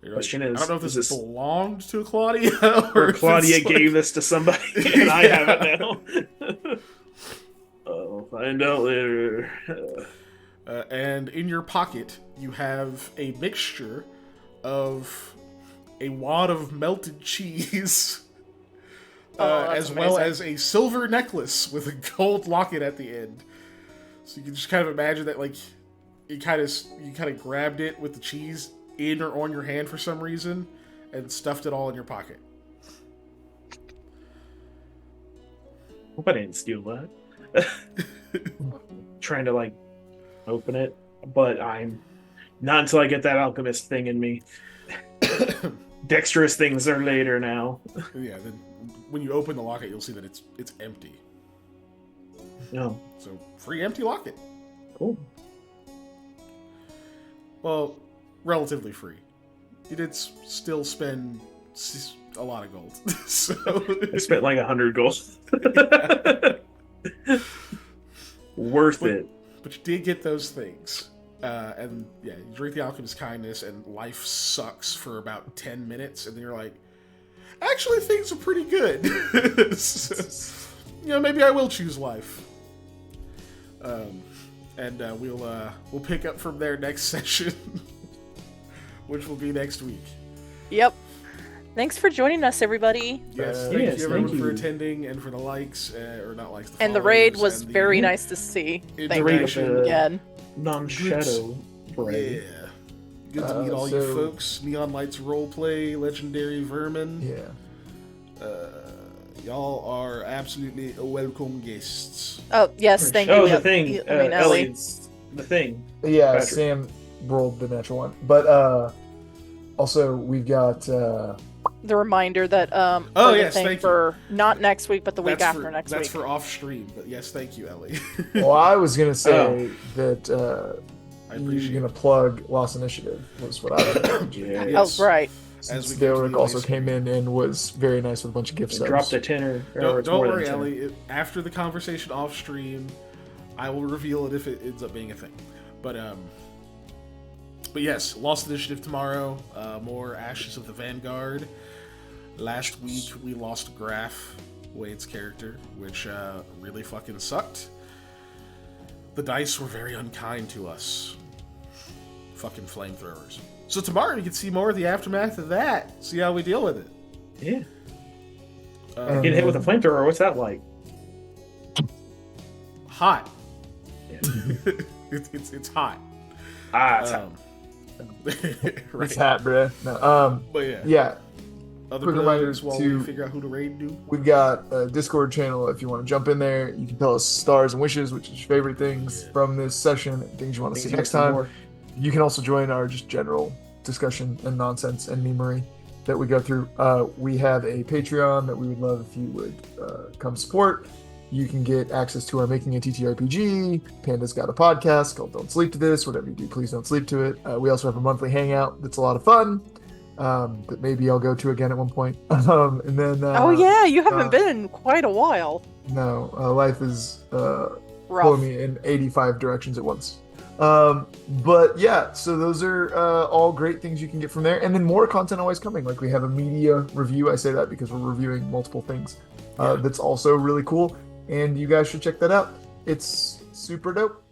A: You're
B: Question
A: I
B: is,
A: don't know if
B: is
A: this
B: this-
A: belonged to Claudia
B: Or
A: if
B: Claudia
A: it's like-
B: gave this to somebody and I
A: Yeah.
B: have it now. I'll find out later.
A: And in your pocket, you have a mixture of a wad of melted cheese,
C: Oh, that's
A: as well
C: amazing.
A: as a silver necklace with a gold locket at the end. So you can just kind of imagine that, like, you kind of grabbed it with the cheese in or on your hand for some reason, and stuffed it all in your pocket.
B: Hope I didn't steal that. Trying to like open it, but I'm not until I get that alchemist thing in me. Dexterous things are later now.
A: Yeah, then when you open the locket, you'll see that it's empty.
B: No.
A: So, free empty locket.
B: Cool.
A: Well, relatively free. You did still spend a lot of gold. So
B: I spent like 100 gold. Worth it.
A: But you did get those things. And yeah, you drink the alchemist's kindness, and life sucks for about 10 minutes, and then you're like, actually, things are pretty good. So, maybe I will choose life. And we'll pick up from there next session, which will be next week.
C: Yep. Thanks for joining us, everybody.
A: Yes, thank you everyone for attending and for the likes, or not likes.
C: And the raid was very nice to see. Thank you again.
B: Non-shadow
A: raid. Yeah. Good to meet all you folks. Neon Lights Roleplay, Legendary Vermin.
D: Yeah.
A: Y'all are absolutely welcome guests.
C: Oh, yes, thank you.
B: Oh, the thing. Ellie's the thing.
D: Yeah,
B: Patrick.
D: Sam rolled the natural one. But also, we've got...
C: the reminder that
A: oh yes, thank you.
C: Not next week, but the week after next week.
A: That's for off stream, but yes, thank you, Ellie.
D: Well, I was gonna say that
A: you're
D: gonna plug Lost Initiative was what I was.
A: Yes.
C: Oh right.
D: Since Derek also came in and was very nice with a bunch of gift subs.
B: Dropped a tenner.
A: Don't worry, Ellie. After the conversation off stream, I will reveal it if it ends up being a thing. But yes, Lost Initiative tomorrow. More Ashes of the Vanguard. Last week we lost Graf, Wade's character, which really fucking sucked. The dice were very unkind to us. Fucking flamethrowers. So tomorrow you can see more of the aftermath of that. See how we deal with it.
B: Yeah. Getting hit with a flamethrower, what's that like?
A: Hot.
B: Yeah.
A: it's hot.
B: It's hot.
A: Right.
D: It's hot, bruh. No,
A: but
D: yeah.
A: Other
D: Quick
A: reminders
D: reminder
A: while
D: to-
A: we figure out who to raid do.
D: We've got a Discord channel if you want to jump in there. You can tell us stars and wishes, which is your favorite things from this session, and things you want to see next time.
B: More.
D: You can also join our just general discussion and nonsense and memery that we go through. We have a Patreon that we would love if you would come support. You can get access to our Making a TTRPG. Panda's got a podcast called Don't Sleep to This. Whatever you do, please don't sleep to it. We also have a monthly hangout that's a lot of fun that maybe I'll go to again at one point. And then
C: oh yeah, you haven't been in quite a while.
D: No, life is
C: Rough.
D: pulling me in 85 directions at once. But yeah, so those are all great things you can get from there, and then more content always coming. Like we have a media review. I say that because we're reviewing multiple things. That's also really cool, and you guys should check that out. It's super dope.